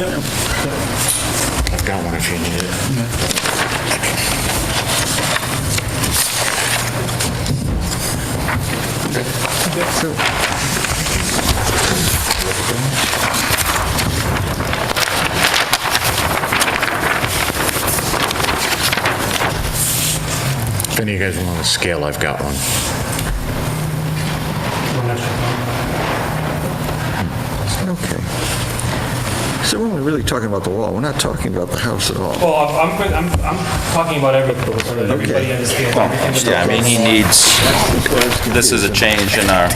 Speaker 7: I've got one if you need it. If any of you guys want a scale, I've got one.
Speaker 2: Okay. So when we're really talking about the wall, we're not talking about the house at all.
Speaker 8: Well, I'm talking about everything, so that everybody understands everything.
Speaker 1: Yeah, I mean, he needs, this is a change in our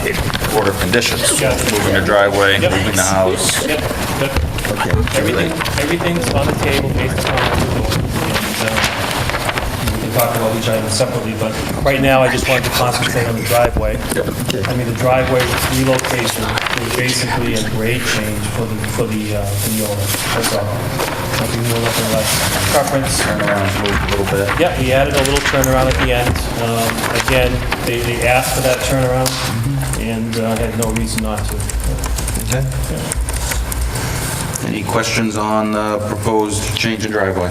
Speaker 1: order of conditions.
Speaker 8: Yeah.
Speaker 1: Moving the driveway,
Speaker 8: Yep.
Speaker 1: moving the house.
Speaker 8: Yep, yep.
Speaker 2: Okay.
Speaker 8: Everything's on the table based upon what we're doing. And we can talk about each item separately, but right now, I just wanted to concentrate on the driveway.
Speaker 2: Okay.
Speaker 8: I mean, the driveway relocation is basically a grade change for the owner, that's all. Nothing more, nothing less. Preference.
Speaker 1: Turnaround, moved a little bit.
Speaker 8: Yep, we added a little turnaround at the end. Again, they asked for that turnaround, and had no reason not to.
Speaker 1: Okay. Any questions on the proposed change in driveway?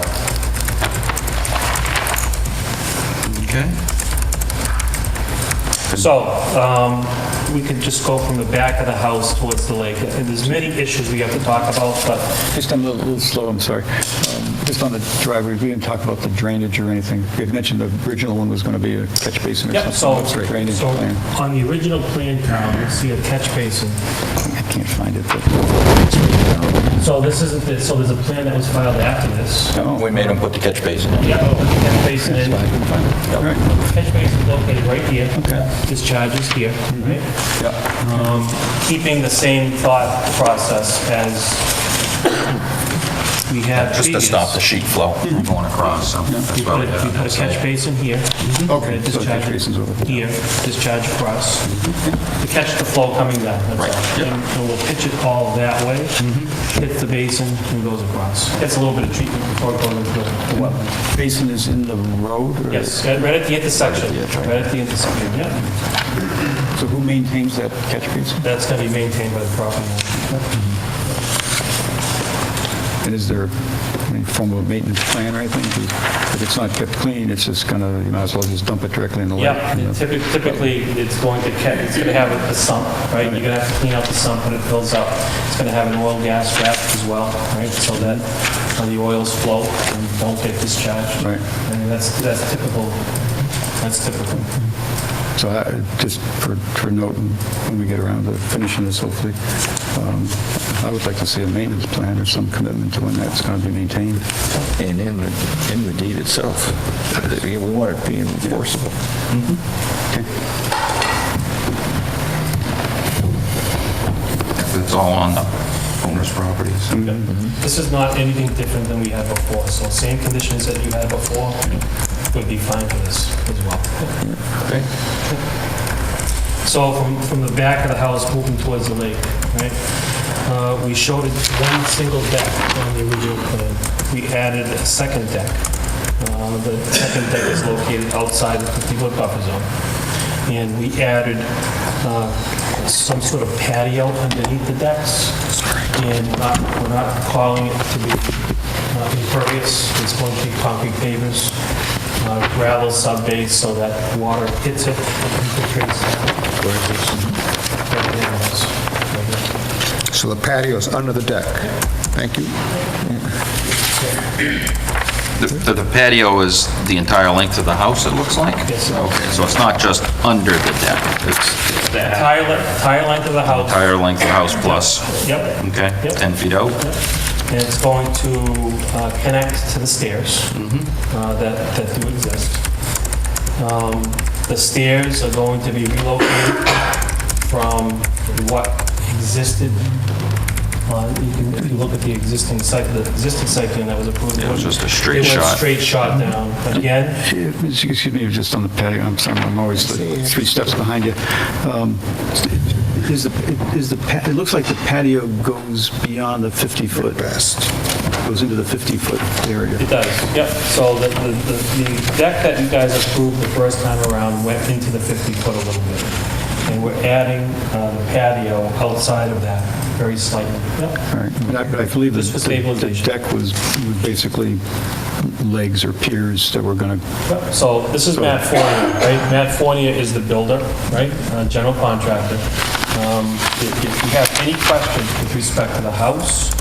Speaker 1: Okay.
Speaker 8: So, we can just go from the back of the house towards the lake. And there's many issues we have to talk about, but
Speaker 3: Just a little slow, I'm sorry. Just on the driveway, we didn't talk about the drainage or anything. You had mentioned the original one was going to be a catch basin or
Speaker 8: Yep,
Speaker 3: something.
Speaker 8: so,
Speaker 3: What's the drainage
Speaker 8: so
Speaker 3: plan?
Speaker 8: on the original plan, Carl, you see a catch basin.
Speaker 3: I can't find it, but...
Speaker 8: So this isn't, so there's a plan that was filed after this.
Speaker 1: We made him put the catch basin in.
Speaker 8: Yeah, put the catch basin in.
Speaker 3: All right.
Speaker 8: Catch basin is located right here. Discharges here, right? Keeping the same thought process as we had
Speaker 1: Just to
Speaker 8: previous.
Speaker 1: stop the sheet flow from going across, so that's
Speaker 8: We
Speaker 1: why
Speaker 8: put
Speaker 1: we have
Speaker 8: a
Speaker 1: it.
Speaker 8: catch basin here.
Speaker 3: Okay,
Speaker 8: And
Speaker 3: so the catch basin's over
Speaker 8: Here, discharge across. To catch the flow coming down, that's all. And we'll pitch it all that way, hits the basin and goes across. Gets a little bit of treatment before it goes into the wetland.
Speaker 3: Basin is in the road? Or
Speaker 8: Yes, right at the intersection, right at the intersection, yeah.
Speaker 3: So who maintains that catch basin?
Speaker 8: That's gonna be maintained by the property owner.
Speaker 3: And is there any form of maintenance plan or anything? If it's not kept clean, it's just gonna, you might as well just dump it directly in the lake.
Speaker 8: Yeah,
Speaker 3: you know?
Speaker 8: typically, it's going to have a sump, right? You're gonna have to clean out the sump when it fills up. It's gonna have an oil gas trap as well, right? So that the oils flow and don't get discharged.
Speaker 3: Right.
Speaker 8: I mean, that's typical. That's typical.
Speaker 3: So just for note, when we get around to finishing this, hopefully, I would like to see a maintenance plan or some commitment to when that's going to be maintained.
Speaker 2: And in the deed itself, we want it being enforceable.
Speaker 1: It's all on the owner's properties.
Speaker 8: This is not anything different than we had before, so same conditions that you had before would be fine for this as well.
Speaker 1: Okay.
Speaker 8: So from the back of the house moving towards the lake, right? We showed it one single deck on the original plan. We added a second deck. The second deck is located outside the 50-foot buffer zone. And we added some sort of patio underneath the decks. And we're not calling it to be impervious. It's going to be concrete pavers, gravel sub-base so that water hits it, infiltrates.
Speaker 2: So the patio's under the deck. Thank you.
Speaker 1: The patio is the entire length of the house, it looks like?
Speaker 8: Yes, sir.
Speaker 1: Okay, so it's not just under the deck, it's
Speaker 8: The entire length of the house.
Speaker 1: entire length of the house plus,
Speaker 8: Yep.
Speaker 1: okay,
Speaker 8: Yep.
Speaker 1: 10 feet out?
Speaker 8: And it's going to connect to the stairs that do exist. The stairs are going to be relocated from what existed. If you look at the existing site plan that was approved.
Speaker 1: It was just a straight
Speaker 8: It went
Speaker 1: shot.
Speaker 8: straight shot down. Again,
Speaker 3: Excuse me, just on the patio, I'm sorry, I'm always 3 steps behind you. It looks like the patio goes beyond the 50-foot. Goes into the 50-foot area.
Speaker 8: it does, yep. So the deck that you guys approved the first time around went into the 50-foot a little bit. And we're adding the patio outside of that very slightly. Yep.
Speaker 3: All right. But I believe
Speaker 8: Just for
Speaker 3: the
Speaker 8: stabilization.
Speaker 3: deck was basically legs or piers that were going to,
Speaker 8: Yep. So this is Matt Fournier, right? Matt Fournier is the builder, right? General contractor. If you have any questions with respect to the house,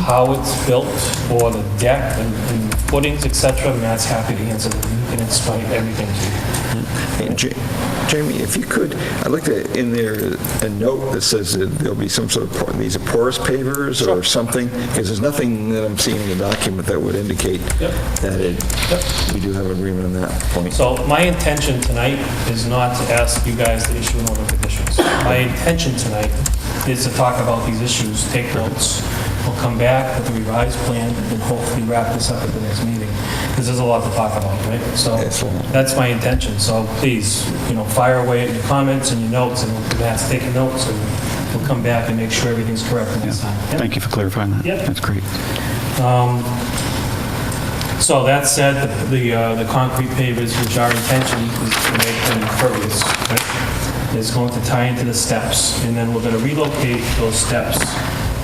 Speaker 8: how it's built, or the deck and footings, et cetera, Matt's happy to answer them. He can explain everything to you.
Speaker 2: And Jamie, if you could, I'd like to, in there, a note that says that there'll be some sort of, these are porous pavers or something, because there's nothing that I'm seeing in the document that would indicate that we do have agreement on that point.
Speaker 8: So my intention tonight is not to ask you guys to issue an order of conditions. My intention tonight is to talk about these issues, take notes. We'll come back with a revised plan and hopefully wrap this up at the next meeting, because there's a lot to talk about, right? So that's my intention. So please, fire away at your comments and your notes, and Matt's taking notes, and we'll come back and make sure everything's correct next time. Yep.
Speaker 3: thank you for clarifying that.
Speaker 8: Yep.
Speaker 3: That's great.
Speaker 8: So that said, the concrete pavers, which our intention is to make them impervious, right, is going to tie into the steps, and then we're going to relocate those steps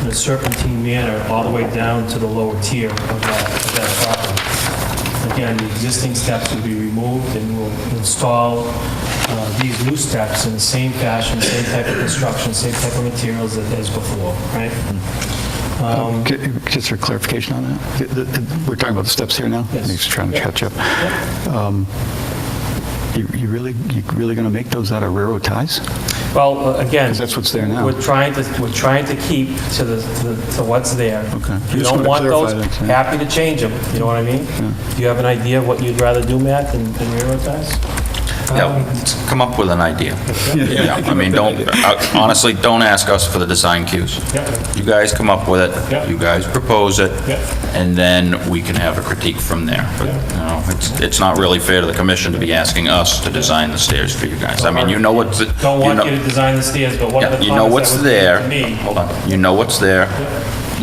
Speaker 8: in a serpentine manner all the way down to the lower tier of that property. Again, the existing steps will be removed, and we'll install these new steps in the same fashion, same type of construction, same type of materials as before, right?
Speaker 3: Just for clarification on that, we're talking about the steps here now?
Speaker 8: Yes.
Speaker 3: Just trying to catch up. You really going to make those out of railroad ties?
Speaker 8: Well, again,
Speaker 3: 'Cause that's what's there now.
Speaker 8: We're trying to keep to what's there.
Speaker 3: Okay.
Speaker 8: If you
Speaker 3: Just
Speaker 8: don't
Speaker 3: wanna
Speaker 8: want
Speaker 3: clarify
Speaker 8: those,
Speaker 3: that, yeah.
Speaker 8: happy to change them. You know what I mean? Do you have an idea of what you'd rather do, Matt, than railroad ties?
Speaker 1: Yeah, come up with an idea. Yeah, I mean, honestly, don't ask us for the design cues.
Speaker 8: Yep.
Speaker 1: You guys come up with it,
Speaker 8: Yep.
Speaker 1: you guys propose it,
Speaker 8: Yep.
Speaker 1: and then we can have a critique from there. But, it's not really fair to the commission to be asking us to design the stairs for you guys. I mean, you know what's...
Speaker 8: Don't want you to design the stairs, but one of
Speaker 1: Yeah,
Speaker 8: the
Speaker 1: you know what's
Speaker 8: comments that
Speaker 1: there.
Speaker 8: was made to me.
Speaker 1: Hold on. You know what's there.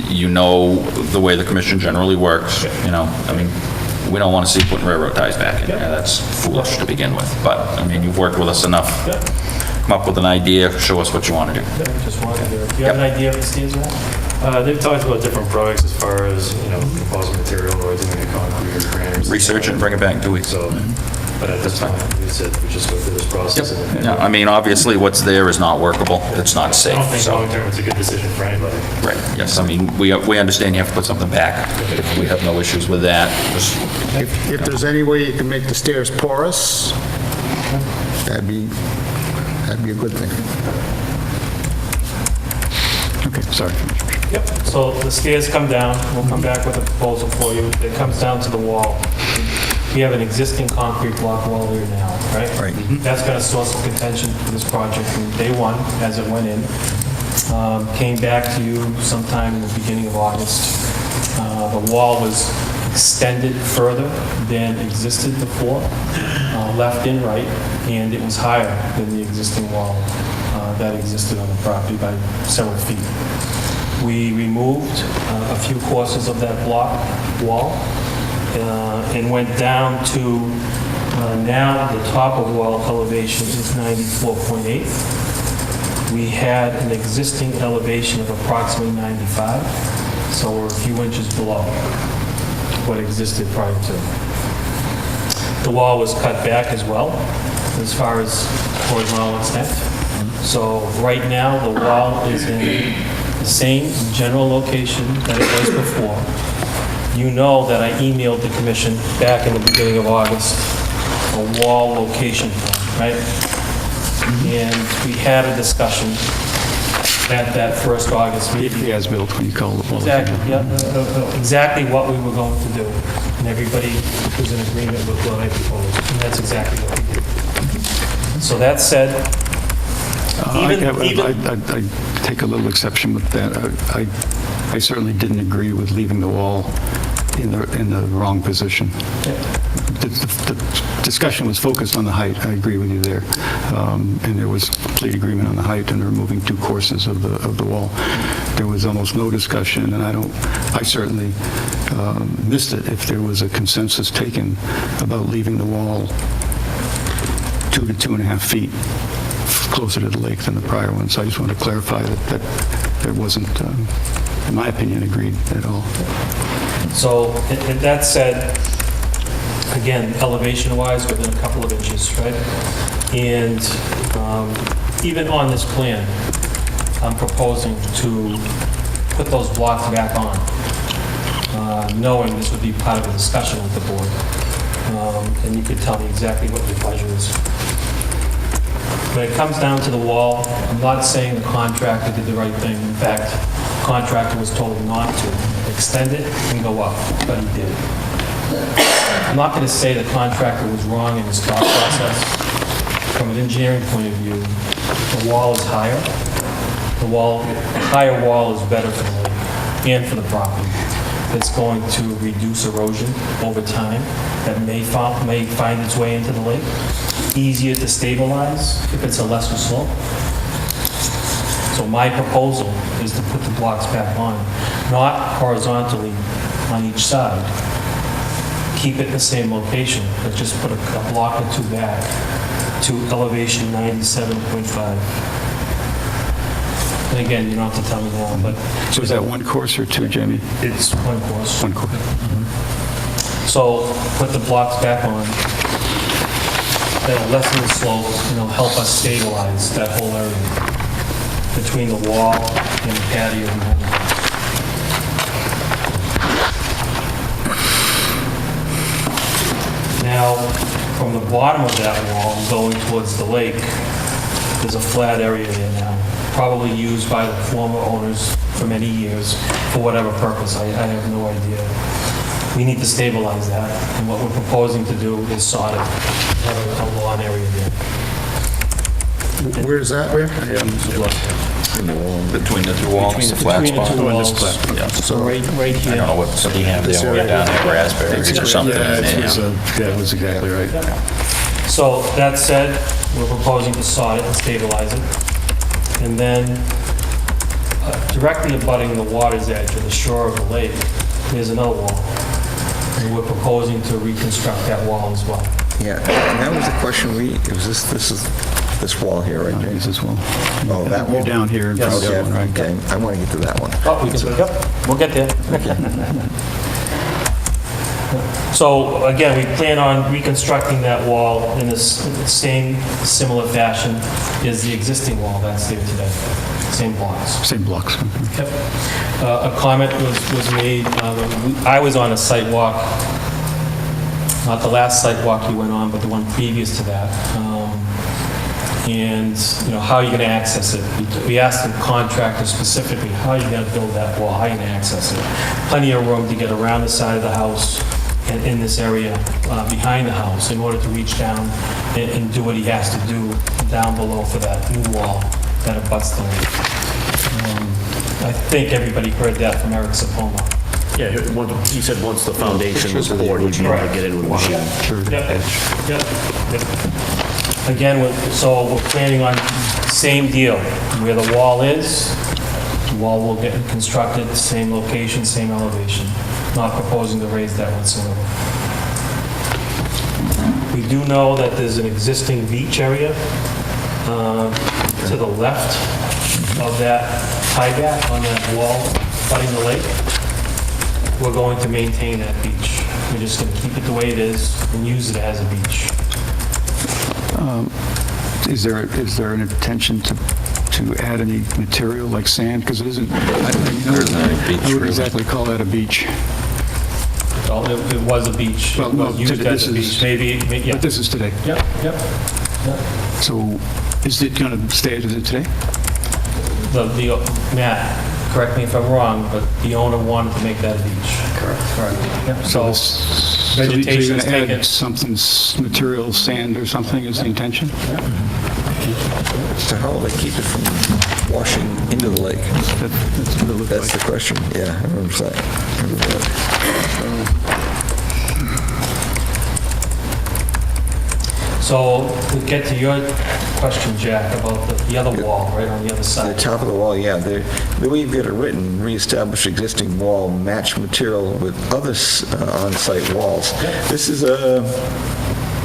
Speaker 1: You know the way the commission generally works, I mean, we don't want to see putting railroad ties back in there. That's foolish to begin with. But, I mean, you've worked with us enough. Come up with an idea, show us what you want to do.
Speaker 8: Just wanted to, do you have an idea of the stairs, Matt?
Speaker 6: They've talked about different products as far as, composite material or doing a concrete or granite.
Speaker 1: Research it and bring it back in 2 weeks.
Speaker 6: So, but at this point, we said we just go through this process. and-
Speaker 1: Yeah, I mean, obviously, what's there is not workable, it's not
Speaker 6: I
Speaker 1: safe,
Speaker 6: don't think
Speaker 1: so.
Speaker 6: long-term it's a good decision for anybody.
Speaker 1: Right, yes, I mean, we understand you have to put something back. We have no issues with that. Just-
Speaker 9: If there's any way you can make the stairs porous, that'd be a good thing.
Speaker 3: Okay, sorry.
Speaker 8: Yep, so the stairs come down, we'll come back with a proposal for you. It comes down to the wall. We have an existing concrete block wall there now, right?
Speaker 2: Right.
Speaker 8: That's been a source of contention for this project from day one, as it went in. Came back to you sometime in the beginning of August. The wall was extended further than existed before, left and right, and it was higher than the existing wall that existed on the property by several feet. We removed a few courses of that block wall and went down to, now the top of wall elevation is 94.8. We had an existing elevation of approximately 95, so we're a few inches below what existed prior to. The wall was cut back as well, as far as horizontal extent. So right now, the wall is in the same general location that it was before. You know that I emailed the commission back in the beginning of August, a wall location plan, right? And we had a discussion at that first August meeting.
Speaker 3: The as-built, when you call it.
Speaker 8: Exactly, yeah, exactly what we were going to do. And everybody was in agreement with what I proposed, and that's exactly what we did. So that said,
Speaker 3: I take a little exception with that. I certainly didn't agree with leaving the wall in the wrong position. The discussion was focused on the height, I agree with you there. And there was complete agreement on the height and removing 2 courses of the wall. There was almost no discussion, and I certainly missed it if there was a consensus taken about leaving the wall 2 to 2.5 feet closer to the lake than the prior one. So I just want to clarify that there wasn't, in my opinion, agreed at all.
Speaker 8: so that said, again, elevation-wise, within a couple of inches, right? And even on this plan, I'm proposing to put those blocks back on, knowing this would be part of a discussion with the board. And you could tell me exactly what your pleasure is. When it comes down to the wall, I'm not saying the contractor did the right thing. In fact, the contractor was told not to extend it and go up, but he did. I'm not going to say the contractor was wrong in his thought process. From an engineering point of view, the wall is higher. A higher wall is better for the lake and for the property. It's going to reduce erosion over time that may find its way into the lake. Easier to stabilize if it's a lesser slope. So my proposal is to put the blocks back on, not horizontally on each side. Keep it in the same location, but just put a block or 2 back to elevation 97.5. And again, you don't have to tell me now, but
Speaker 3: So is that 1 course or 2, Jamie?
Speaker 8: it's 1 course.
Speaker 3: 1 course.
Speaker 8: So put the blocks back on. That'll lessen the slope and it'll help us stabilize that whole area between the wall and the patio. Now, from the bottom of that wall going towards the lake, there's a flat area there now, probably used by the former owners for many years for whatever purpose. I have no idea. We need to stabilize that, and what we're proposing to do is sod it, have a lawn area there.
Speaker 9: Where is that? Where?
Speaker 1: Between the 2 walls, the flat
Speaker 8: Between the
Speaker 1: spot.
Speaker 8: 2 walls.
Speaker 1: Yeah.
Speaker 8: So right
Speaker 1: I
Speaker 8: here.
Speaker 1: don't know what somebody have there, way down there, raspberries or something.
Speaker 3: That was exactly right.
Speaker 8: So that said, we're proposing to sod it and stabilize it. And then directly abutting the water's edge or the shore of the lake, there's another wall. And we're proposing to reconstruct that wall as well.
Speaker 2: Yeah, and that was the question this is this wall here, right?
Speaker 3: This is well.
Speaker 2: Oh, that
Speaker 3: You're
Speaker 2: wall?
Speaker 3: down here in front of
Speaker 2: Okay,
Speaker 3: that one, right?
Speaker 2: okay, I want to get to that one.
Speaker 8: Oh, we can, yep, we'll get there. So again, we plan on reconstructing that wall in this same similar fashion as the existing wall that's there today, same blocks.
Speaker 3: Same blocks.
Speaker 8: Yep. A comment was made, I was on a site walk, not the last site walk you went on, but the one previous to that. And, how are you going to access it? We asked the contractor specifically, how are you going to build that wall? How are you going to access it? Plenty of room to get around the side of the house and in this area behind the house in order to reach down and do what he has to do down below for that new wall that abuts the lake. I think everybody heard that from Eric Sapoma.
Speaker 5: Yeah, he said once the foundation was poured, he'd be able to get in with a machine.
Speaker 8: Yep. Again, so we're planning on same deal. Where the wall is, the wall will get constructed, same location, same elevation. Not proposing to raise that whatsoever. We do know that there's an existing beach area to the left of that high back on that wall abutting the lake. We're going to maintain that beach. We're just going to keep it the way it is and use it as a beach.
Speaker 3: Is there an intention to add any material like sand? Because it isn't, I wouldn't exactly call that a beach.
Speaker 8: Well, it was a beach. It was used as a beach. Maybe, yeah.
Speaker 3: But this is today.
Speaker 8: Yep.
Speaker 3: So is it going to stay as it today?
Speaker 8: Matt, correct me if I'm wrong, but the owner wanted to make that a beach. Correct. Yep. So vegetation's
Speaker 3: you're going to
Speaker 8: taken.
Speaker 3: add something, material, sand or something is the intention?
Speaker 2: So how will they keep it from washing into the lake?
Speaker 3: That's what it looked
Speaker 2: That's
Speaker 3: like.
Speaker 2: the question. Yeah, I remember that.
Speaker 8: So we get to your question, Jack, about the other wall, right on the other
Speaker 2: The
Speaker 8: side.
Speaker 2: top of the wall, yeah. The way you've got it written, reestablish existing wall, match material with other on-site walls. This is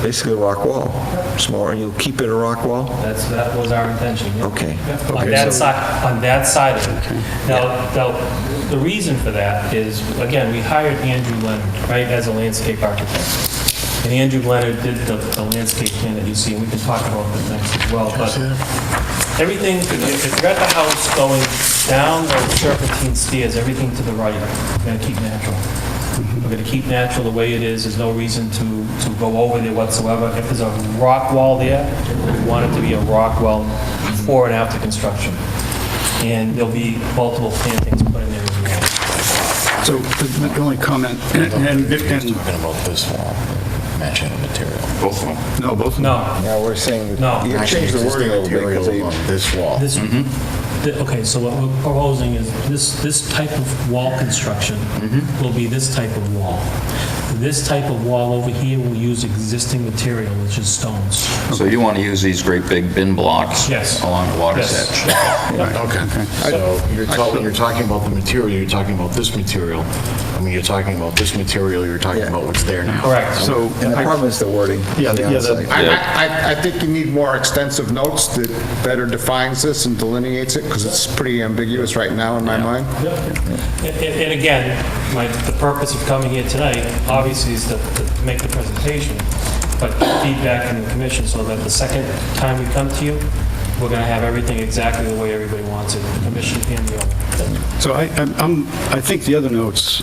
Speaker 2: basically a rock wall. Smaller, and you'll keep it a rock wall?
Speaker 8: That was our intention. Yeah.
Speaker 2: Okay.
Speaker 8: Yep. On that side of it. Now, the reason for that is, again, we hired Andrew Leonard, right, as a landscape architect. And Andrew Leonard did the landscape plan that you see, and we can talk about that next as well. But everything, if you're at the house going down those serpentine stairs, everything to the right, we're going to keep natural. We're going to keep natural the way it is. There's no reason to go over there whatsoever. If there's a rock wall there, we want it to be a rock wall before and after construction. And there'll be multiple plantings put in there as well.
Speaker 3: So the only comment, and
Speaker 7: Talking about this wall, matching the material.
Speaker 1: Both of them.
Speaker 3: no, both.
Speaker 8: No,
Speaker 2: Now, we're saying
Speaker 8: No.
Speaker 2: that you gotta change the wording a little bit because
Speaker 7: Material on this wall.
Speaker 8: this, okay, so what we're proposing is this type of wall construction will be this type of wall. This type of wall over here will use existing material, which is stones.
Speaker 1: So you want to use these great big bin blocks
Speaker 8: Yes.
Speaker 1: along the water's
Speaker 8: Yes.
Speaker 1: edge?
Speaker 7: Okay, so when you're talking about the material, you're talking about this material. I mean, you're talking about this material, you're talking about what's there now.
Speaker 8: Correct.
Speaker 3: So,
Speaker 2: And the problem is the wording.
Speaker 3: Yeah,
Speaker 2: on the
Speaker 3: yeah, the-
Speaker 2: outside.
Speaker 9: I think you need more extensive notes that better defines this and delineates it, because it's pretty ambiguous right now in my mind.
Speaker 8: And again, the purpose of coming here tonight, obviously, is to make the presentation, but get feedback from the commission so that the second time we come to you, we're going to have everything exactly the way everybody wants it, the commission and the owner.
Speaker 3: so I think the other notes,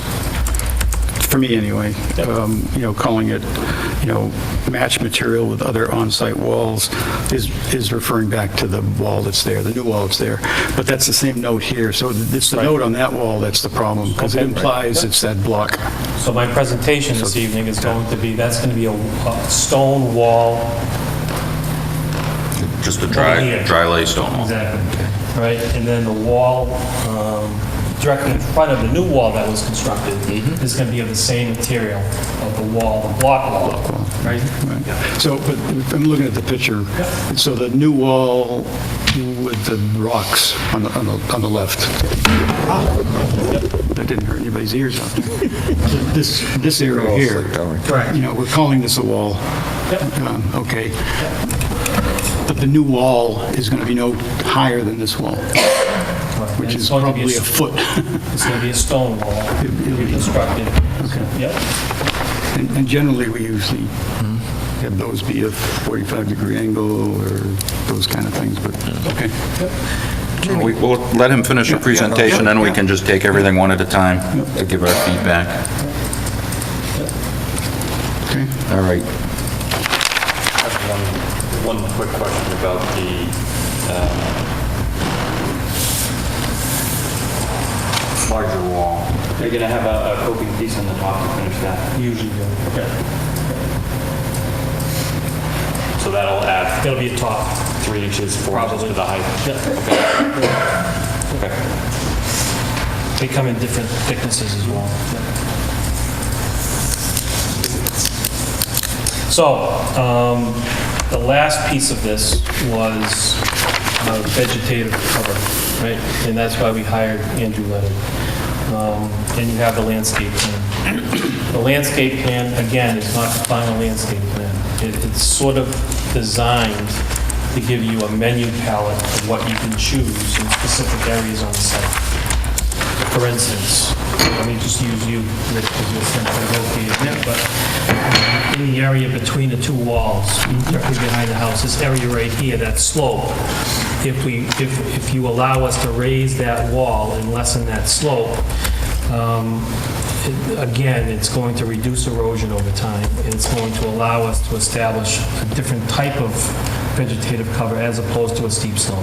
Speaker 3: for me anyway, calling it, match material with other on-site walls is referring back to the wall that's there, the new wall that's there. But that's the same note here. So it's the note on that wall that's the problem, because it
Speaker 8: Okay.
Speaker 3: implies it's that block.
Speaker 8: So my presentation this evening is going to be, that's going to be a stone wall.
Speaker 1: Just a
Speaker 8: Over here.
Speaker 1: dry lay stone wall.
Speaker 8: Exactly. Right, and then the wall directly in front of the new wall that was constructed is going to be of the same material of the wall, the block wall, right?
Speaker 3: So, but I'm looking at the picture. So the new wall with the rocks on the left. That didn't hurt anybody's ears out there. This area here,
Speaker 8: Correct.
Speaker 3: we're calling this a wall. Okay. But the new wall is going to be no higher than this wall, which is probably a foot.
Speaker 8: It's going to be a stone wall, reconstructed.
Speaker 3: Okay.
Speaker 8: Yep.
Speaker 3: And generally, we usually have those be a 45-degree angle or those kind of things, but, okay.
Speaker 1: We'll let him finish the presentation, then we can just take everything one at a time to give our feedback.
Speaker 3: Okay.
Speaker 1: All right.
Speaker 10: One quick question about the larger wall. They're going to have a coping piece on the top to finish that?
Speaker 8: Usually,
Speaker 10: Okay. So that'll add
Speaker 8: it'll be a top.
Speaker 10: 3 inches, 4 inches to the height? Okay.
Speaker 8: They come in different thicknesses as well. So, the last piece of this was vegetative cover, right? And that's why we hired Andrew Leonard. And you have the landscape plan. The landscape plan, again, is not the final landscape plan. It's sort of designed to give you a menu palette of what you can choose in specific areas on the site. For instance, let me just use you, Rick, because you're centrally located here, but in the area between the two walls, directly behind the house, this area right here, that slope, if you allow us to raise that wall and lessen that slope, again, it's going to reduce erosion over time, and it's going to allow us to establish a different type of vegetative cover as opposed to a steep slope.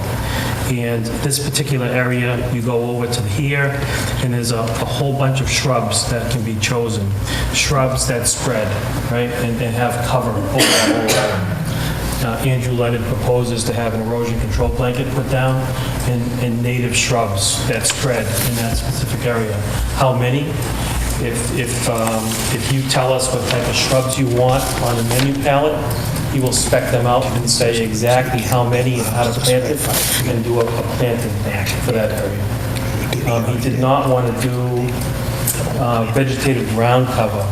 Speaker 8: And this particular area, you go over to here, and there's a whole bunch of shrubs that can be chosen. Shrubs that spread, right, and have cover over the whole area. Andrew Leonard proposes to have an erosion control blanket put down and native shrubs that spread in that specific area. How many? If you tell us what type of shrubs you want on the menu palette, he will spec them out and say exactly how many and how to plant it, and do a planting plan for that area. He did not want to do vegetative ground cover,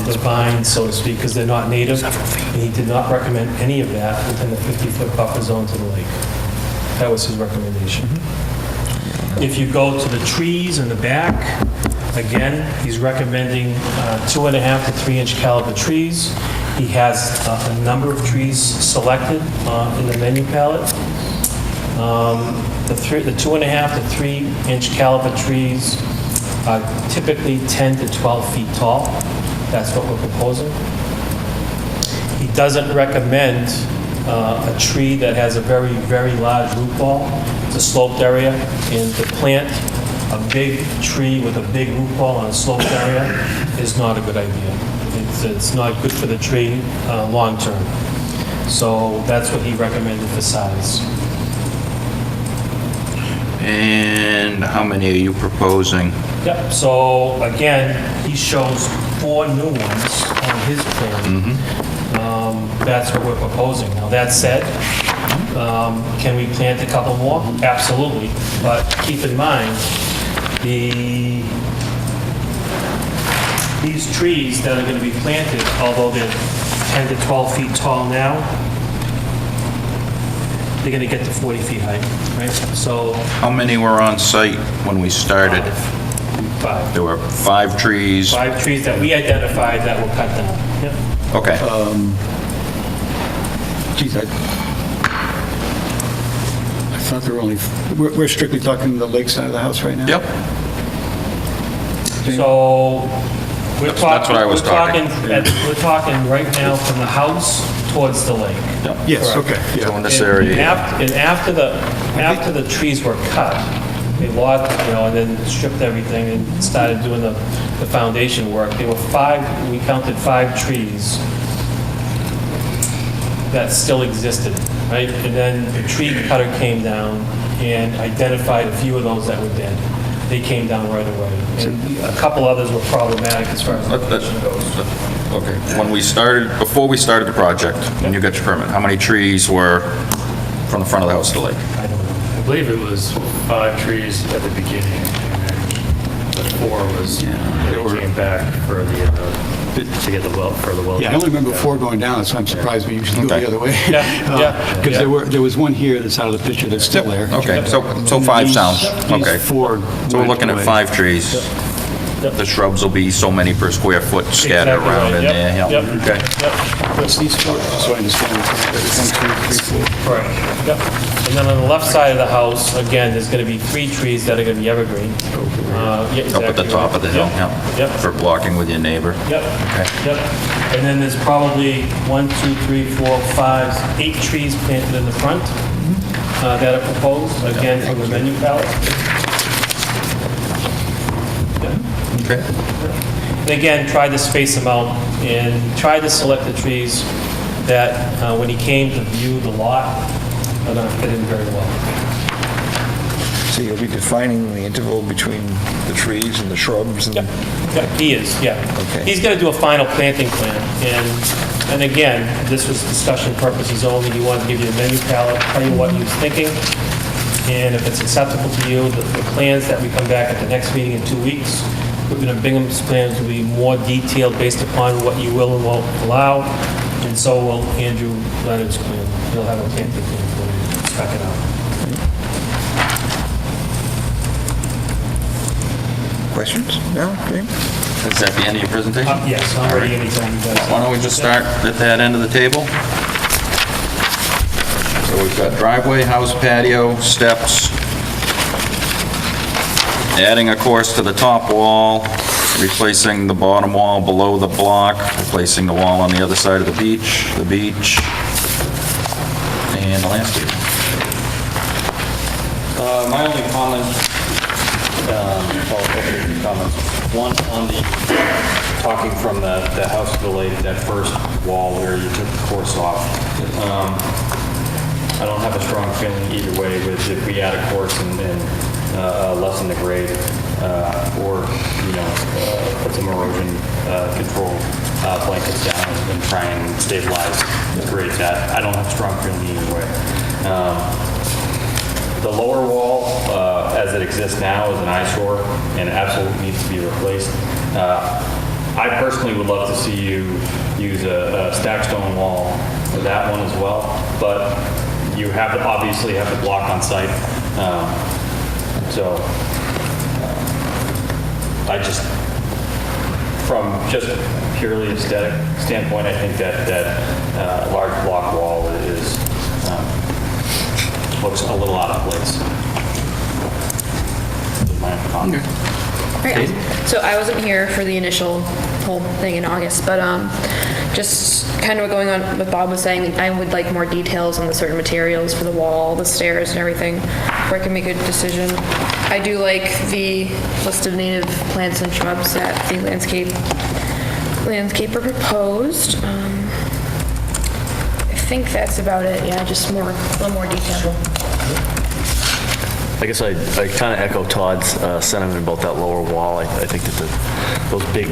Speaker 8: the vines, so to speak, because they're not native, and he did not recommend any of that within the 50-foot buffer zone to the lake. That was his recommendation. If you go to the trees in the back, again, he's recommending 2.5 to 3 inch caliber trees. He has a number of trees selected in the menu palette. The 2.5 to 3 inch caliber trees are typically 10 to 12 feet tall. That's what we're proposing. He doesn't recommend a tree that has a very, very large root ball. It's a sloped area, and to plant a big tree with a big root ball on a sloped area is not a good idea. It's not good for the tree long-term. So that's what he recommended for size.
Speaker 1: And how many are you proposing?
Speaker 8: Yep, so again, he shows 4 new ones on his plan. That's what we're proposing. Now, that said, can we plant a couple more? Absolutely, but keep in mind, these trees that are going to be planted, although they're 10 to 12 feet tall now, they're going to get to 40 feet high, right? So
Speaker 1: How many were on site when we started?
Speaker 8: 5.
Speaker 1: There were 5 trees.
Speaker 8: 5 trees that we identified that were cut down. Yep.
Speaker 1: Okay.
Speaker 3: Geez, I thought there were only, we're strictly talking the lake side of the house right now?
Speaker 1: Yep.
Speaker 8: So we're
Speaker 1: That's what I was talking.
Speaker 8: We're talking right now from the house towards the lake.
Speaker 3: Yes, okay,
Speaker 1: So
Speaker 3: yeah.
Speaker 1: in this area,
Speaker 8: And after the trees were cut, they logged, and then stripped everything and started doing the foundation work. There were 5, we counted 5 trees that still existed, right? And then the tree cutter came down and identified a few of those that were dead. They came down right away. And a couple others were problematic as far as location goes.
Speaker 1: okay. Before we started the project, when you got your permit, how many trees were from the front of the house to the lake?
Speaker 8: I don't know.
Speaker 6: I believe it was 5 trees at the beginning, and then Before was, they came back for the, to get the well, for the well.
Speaker 3: Yeah, I only remember 4 going down, so I'm surprised we usually go
Speaker 1: Okay.
Speaker 3: the other way.
Speaker 8: Yeah.
Speaker 3: Because there was one here that's out of the picture that's still there.
Speaker 1: Okay, so 5 sounds, okay.
Speaker 3: These 4
Speaker 1: So we're looking at
Speaker 3: went
Speaker 1: 5 trees.
Speaker 8: Yep.
Speaker 1: The shrubs will be so many per square foot scattered
Speaker 8: Exactly
Speaker 1: around
Speaker 8: right.
Speaker 1: in there.
Speaker 8: Yep,
Speaker 1: yeah.
Speaker 8: yep.
Speaker 1: Okay.
Speaker 8: Yep.
Speaker 3: What's these 4? So I understand. 1, 2, 3, 4.
Speaker 8: Right. Yep. And then on the left side of the house, again, there's going to be 3 trees that are going to be evergreen. Yeah,
Speaker 1: Up at the
Speaker 8: exactly
Speaker 1: top
Speaker 8: right.
Speaker 1: of the hill,
Speaker 8: Yep.
Speaker 1: yeah.
Speaker 8: Yep.
Speaker 1: For blocking with your neighbor.
Speaker 8: Yep. Yep. And then there's probably 1, 2, 3, 4, 5, 8 trees planted in the front that are proposed, again, from the menu palette.
Speaker 1: Okay.
Speaker 8: And again, tried to space them out and tried to select the trees that, when he came to view the lot, are going to fit in very well.
Speaker 2: So you'll be defining the interval between the trees and the shrubs and...
Speaker 8: Yeah, he is, yeah.
Speaker 2: Okay.
Speaker 8: He's going to do a final planting plan, and again, this was discussion purposes only. He wanted to give you a menu palette, tell you what he was thinking, and if it's acceptable to you, the plans that we come back at the next meeting in 2 weeks, we're going to Bingham's plans will be more detailed based upon what you will and won't allow, and so will Andrew Leonard's plan. He'll have a planting plan for you, spec it out.
Speaker 2: Questions? No? Okay.
Speaker 1: Is that the end of your presentation?
Speaker 8: Yes, I'm ready anytime you guys.
Speaker 1: Why don't we just start at that end of the table? So we've got driveway, house, patio, steps, adding a course to the top wall, replacing the bottom wall below the block, replacing the wall on the other side of the beach, and the landscape.
Speaker 10: My only comment, well, a few comments. One, on the, talking from the house to the lake, that first wall where you took the course off. I don't have a strong feeling either way with if we add a course and lessen the grade, or, put some erosion control blankets down and try and stabilize the grade. That I don't have a strong feeling either way. The lower wall, as it exists now, is an eyesore and it absolutely needs to be replaced. I personally would love to see you use a stack stone wall for that one as well, but you have to obviously have the block on site. So I just, from just purely aesthetic standpoint, I think that large block wall is looks a little out of place. That's my comment.
Speaker 11: Right. So I wasn't here for the initial whole thing in August, but just kind of going on what Bob was saying, I would like more details on the certain materials for the wall, the stairs and everything, where I can make a decision. I do like the list of native plants and shrubs that the landscaper proposed. I think that's about it. Yeah, just a little more detail.
Speaker 5: I guess I kind of echo Todd's sentiment about that lower wall. I think that those big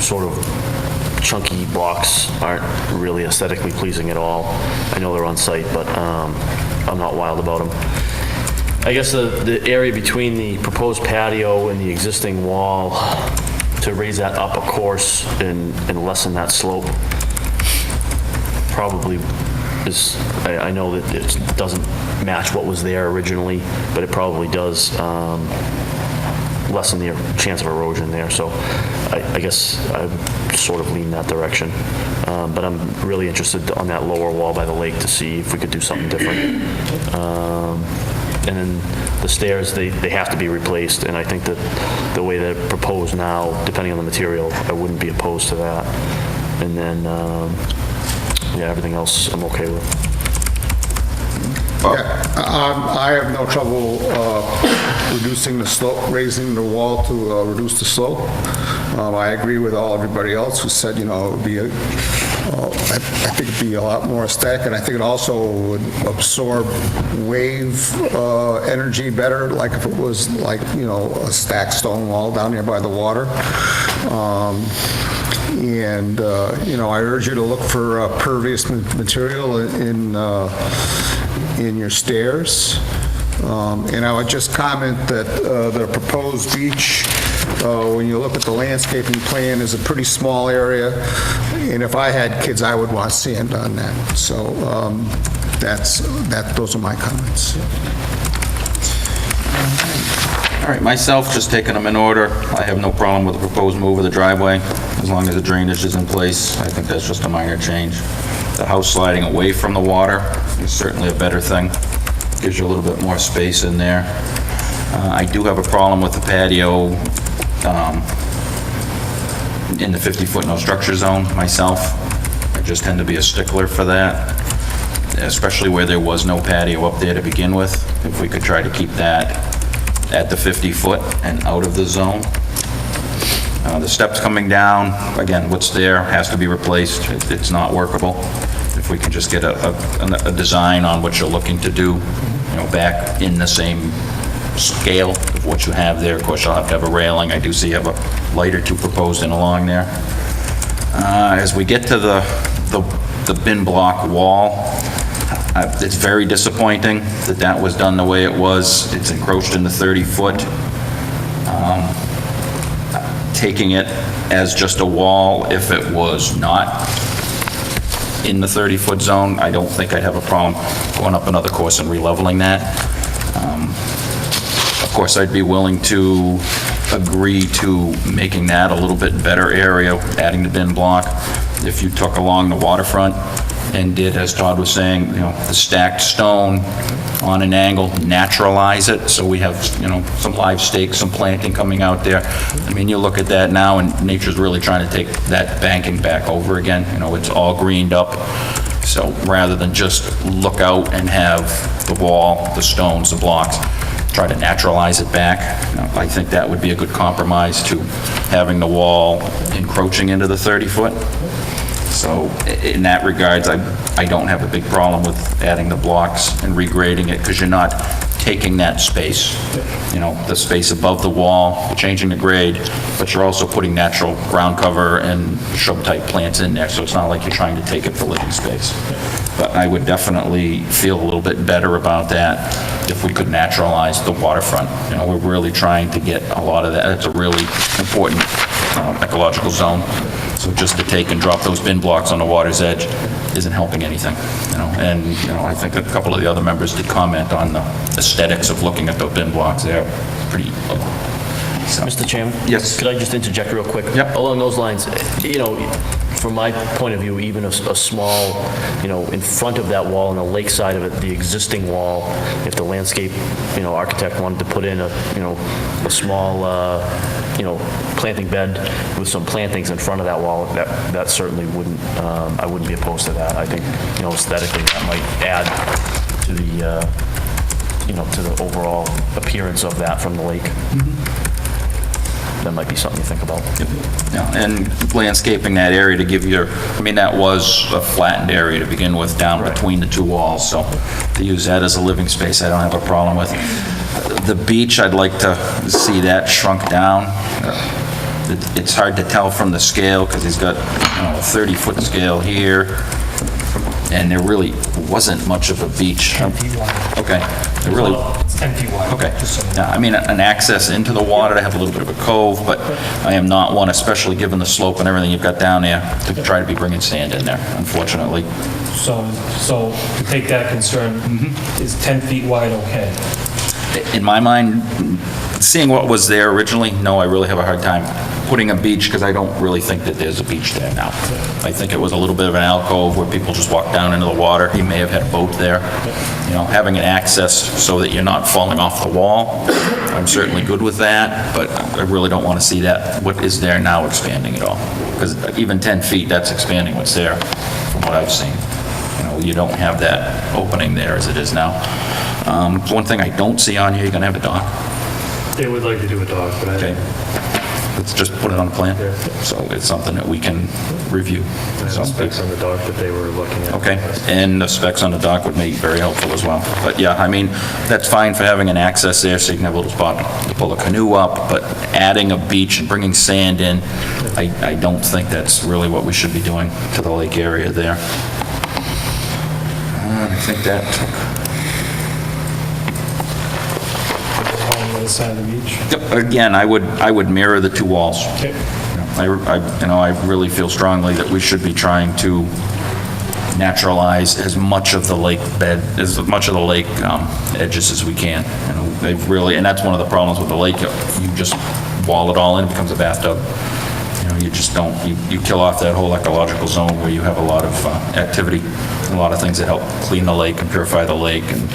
Speaker 5: sort of chunky blocks aren't really aesthetically pleasing at all. I know they're on site, but I'm not wild about them. I guess the area between the proposed patio and the existing wall, to raise that up a course and lessen that slope, probably is, I know that it doesn't match what was there originally, but it probably does lessen the chance of erosion there. So I guess I would sort of lean that direction. But I'm really interested on that lower wall by the lake to see if we could do something different. And then the stairs, they have to be replaced, and I think that the way they're proposed now, depending on the material, I wouldn't be opposed to that. And then, yeah, everything else I'm okay with.
Speaker 9: Yeah, I have no trouble reducing the slope, raising the wall to reduce the slope. I agree with everybody else who said, it would be, I think it'd be a lot more aesthetic, and I think it also would absorb wave energy better, like if it was like, a stacked stone wall down here by the water. And, I urge you to look for pervious material in your stairs. And I would just comment that the proposed beach when you look at the landscaping plan, is a pretty small area, and if I had kids, I would want sand on that. So those are my comments.
Speaker 1: All right, myself, just taking them in order, I have no problem with the proposed move of the driveway, as long as the drainage is in place. I think that's just a minor change. The house sliding away from the water is certainly a better thing. Gives you a little bit more space in there. I do have a problem with the patio in the 50-foot no structure zone myself. I just tend to be a stickler for that, especially where there was no patio up there to begin with. If we could try to keep that at the 50-foot and out of the zone. The steps coming down, again, what's there has to be replaced. It's not workable. If we can just get a design on what you're looking to do, back in the same scale of what you have there. Of course, you'll have to have a railing. I do see you have a light or two proposed in along there. As we get to the bin block wall, it's very disappointing that was done the way it was. It's encroached in the 30-foot. Taking it as just a wall, if it was not in the 30-foot zone, I don't think I'd have a problem going up another course and releveling that. Of course, I'd be willing to agree to making that a little bit better area, adding the bin block. If you took along the waterfront and did, as Todd was saying, the stacked stone on an angle, naturalize it, so we have, some live stakes, some planting coming out there. I mean, you look at that now, and nature's really trying to take that banking back over again. It's all greened up. So rather than just look out and have the wall, the stones, the blocks, try to naturalize it back, I think that would be a good compromise to having the wall encroaching into the 30-foot. So in that regards, I don't have a big problem with adding the blocks and regrading it, because you're not taking that space, the space above the wall, changing the grade, but you're also putting natural ground cover and shrub-type plants in there, so it's not like you're trying to take it for living space. But I would definitely feel a little bit better about that if we could naturalize the waterfront. We're really trying to get a lot of that. It's a really important ecological zone. So just to take and drop those bin blocks on the water's edge isn't helping anything, And, I think a couple of the other members did comment on the aesthetics of looking at those bin blocks. They're pretty ugly. So.
Speaker 5: Mr. Chairman?
Speaker 1: Yes.
Speaker 5: Could I just interject real quick?
Speaker 1: Yep.
Speaker 5: Along those lines, from my point of view, even a small, in front of that wall, on the lake side of it, the existing wall, if the landscape, architect wanted to put in a small, planting bed with some plantings in front of that wall, that certainly wouldn't, I wouldn't be opposed to that. I think, aesthetically, that might add to the, to the overall appearance of that from the lake. That might be something to think about.
Speaker 1: Yeah, and landscaping that area to give that was a flattened area to begin with down between the two walls, so to use that as a living space, I don't have a problem with. The beach, I'd like to see that shrunk down. It's hard to tell from the scale, because he's got a 30-foot scale here, and there really wasn't much of a beach.
Speaker 8: 10 feet wide.
Speaker 1: Okay. There really,
Speaker 8: It's 10 feet wide.
Speaker 1: okay. Yeah, an access into the water to have a little bit of a cove, but I am not one, especially given the slope and everything you've got down there, to try to be bringing sand in there, unfortunately.
Speaker 8: So to take that concern, is 10 feet wide okay?
Speaker 1: In my mind, seeing what was there originally, no, I really have a hard time putting a beach, because I don't really think that there's a beach there now. I think it was a little bit of an alcove where people just walk down into the water. He may have had a boat there. Having an access so that you're not falling off the wall, I'm certainly good with that, but I really don't want to see that, what is there now, expanding at all. Because even 10 feet, that's expanding what's there, from what I've seen. You don't have that opening there as it is now. One thing I don't see on here, you're going to have a dock.
Speaker 10: They would like to do a dock, but
Speaker 1: Okay. Let's just put it on the plan. So it's something that we can review. So-
Speaker 10: specs on the dock that they were looking at.
Speaker 1: Okay, and the specs on the dock would be very helpful as well. But yeah, that's fine for having an access there, so you can have a little spot to pull a canoe up, but adding a beach and bringing sand in, I don't think that's really what we should be doing to the lake area there. I think that took
Speaker 8: other side of the beach.
Speaker 1: Yep, again, I would mirror the two walls.
Speaker 8: Okay.
Speaker 1: I really feel strongly that we should be trying to naturalize as much of the lake bed, as much of the lake edges as we can. You know, they've really, and that's one of the problems with the lake. You just wall it all in, it becomes a bathtub. You know, you just don't, you kill off that whole ecological zone where you have a lot of activity, a lot of things that help clean the lake and purify the lake, and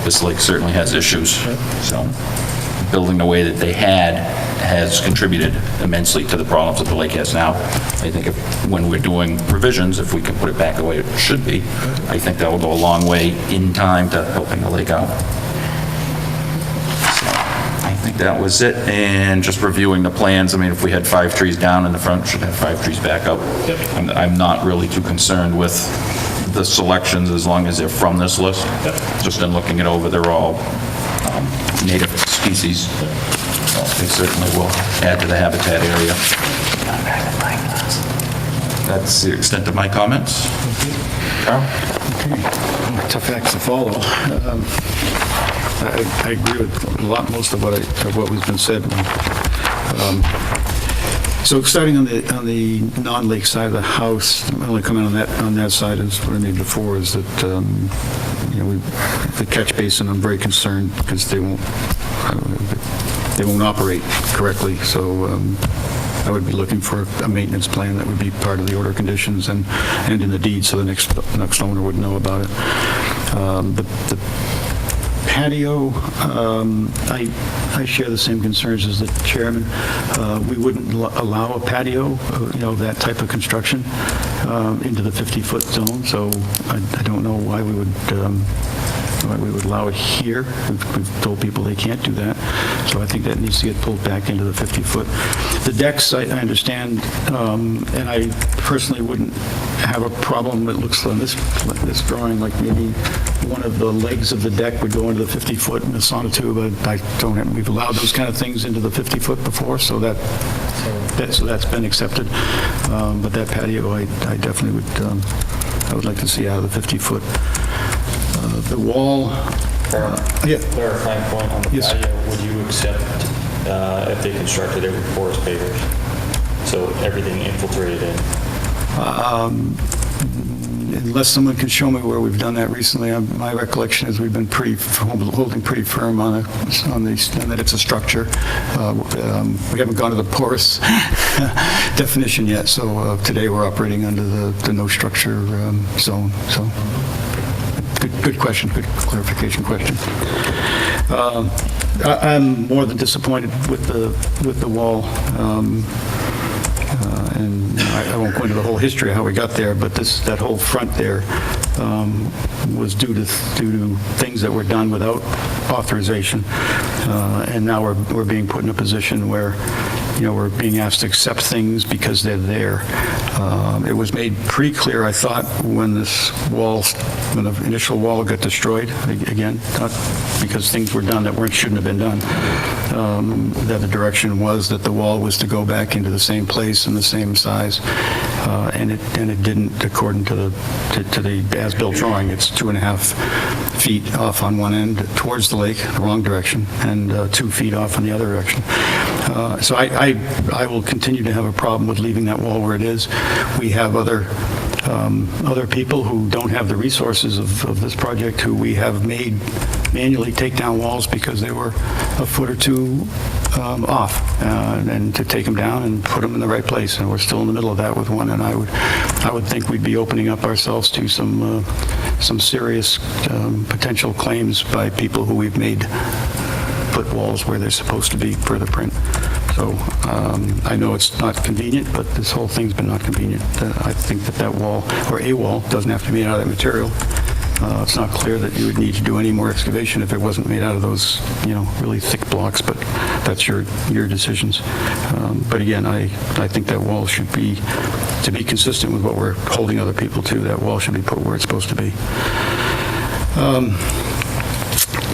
Speaker 1: this lake certainly has issues. So building the way that they had has contributed immensely to the problems that the lake has now. I think when we're doing revisions, if we can put it back the way it should be, I think that will go a long way in time to helping the lake out. So I think that was it. And just reviewing the plans, I mean, if we had 5 trees down in the front, should have 5 trees back up. I'm not really too concerned with the selections as long as they're from this list. Just in looking it over, they're all native species. So they certainly will add to the habitat area. That's the extent of my comments. Carl?
Speaker 3: Okay. Tough acts to follow. I agree with most of what has been said. So starting on the non-lake side of the house, my only comment on that side is what I made before, is that the catch basin, I'm very concerned because they won't operate correctly. So I would be looking for a maintenance plan that would be part of the order conditions and in the deed, so the next owner would know about it. The patio, I share the same concerns as the chairman. We wouldn't allow a patio, that type of construction into the 50-foot zone, so I don't know why we would allow it here. We've told people they can't do that, so I think that needs to get pulled back into the 50-foot. The decks, I understand, and I personally wouldn't have a problem. It looks on this drawing like maybe one of the legs of the deck would go into the 50-foot in the sonotube. We've allowed those kind of things into the 50-foot before, so that's been accepted. But that patio, I definitely would like to see out of the 50-foot. The wall.
Speaker 10: Clarifying point on the
Speaker 3: Yes.
Speaker 10: patio, would you accept if they constructed it with porous pavers? So everything infiltrated in?
Speaker 3: Unless someone can show me where we've done that recently, my recollection is we've been holding pretty firm on that it's a structure. We haven't gone to the porous definition yet, so today we're operating under the no structure zone. So. Good question, good clarification question. I'm more than disappointed with the wall, and I won't go into the whole history of how we got there, but that whole front there was due to things that were done without authorization, and now we're being put in a position where we're being asked to accept things because they're there. It was made pretty clear, I thought, when the initial wall got destroyed, again, not because things were done that shouldn't have been done, that the direction was that the wall was to go back into the same place and the same size, and it didn't, according to the as-built drawing. It's 2.5 feet off on one end towards the lake, the wrong direction, and 2 feet off in the other direction. So I will continue to have a problem with leaving that wall where it is. We have other people who don't have the resources of this project who we have made manually take down walls because they were a foot or two off, and to take them down and put them in the right place. And we're still in the middle of that with one, and I would think we'd be opening up ourselves to some serious potential claims by people who we've made put walls where they're supposed to be per the print. So I know it's not convenient, but this whole thing's been not convenient. I think that wall, or a wall, doesn't have to be made out of that material. It's not clear that you would need to do any more excavation if it wasn't made out of those, really thick blocks, but that's your decisions. But again, I think that wall should be, to be consistent with what we're holding other people to, that wall should be put where it's supposed to be.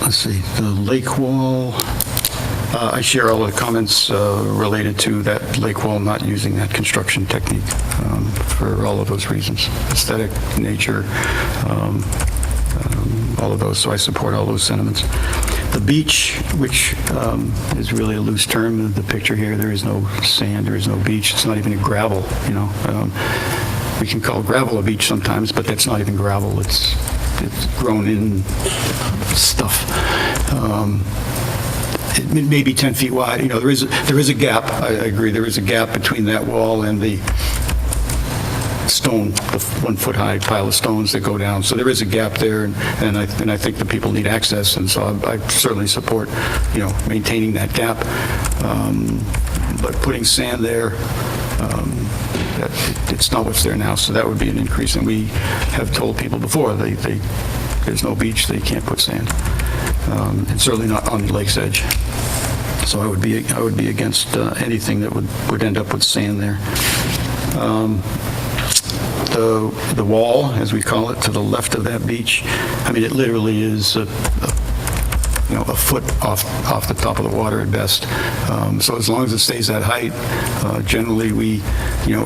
Speaker 3: Let's see, the lake wall. I share all the comments related to that lake wall not using that construction technique for all of those reasons. Aesthetic, nature, all of those, so I support all those sentiments. The beach, which is really a loose term in the picture here, there is no sand, there is no beach, it's not even a gravel, you know. We can call gravel a beach sometimes, but that's not even gravel, it's grown in stuff. It may be 10 feet wide, you know, there is a gap, I agree, there is a gap between that wall and the stone, the 1-foot-high pile of stones that go down. So there is a gap there, and I think the people need access, and so I certainly support, you know, maintaining that gap. But putting sand there, it's not what's there now, so that would be an increase. And we have told people before, there's no beach, they can't put sand, and certainly not on the lake's edge. So I would be against anything that would end up with sand there. The wall, as we call it, to the left of that beach, I mean, it literally is a foot off the top of the water at best. So as long as it stays that height, generally we,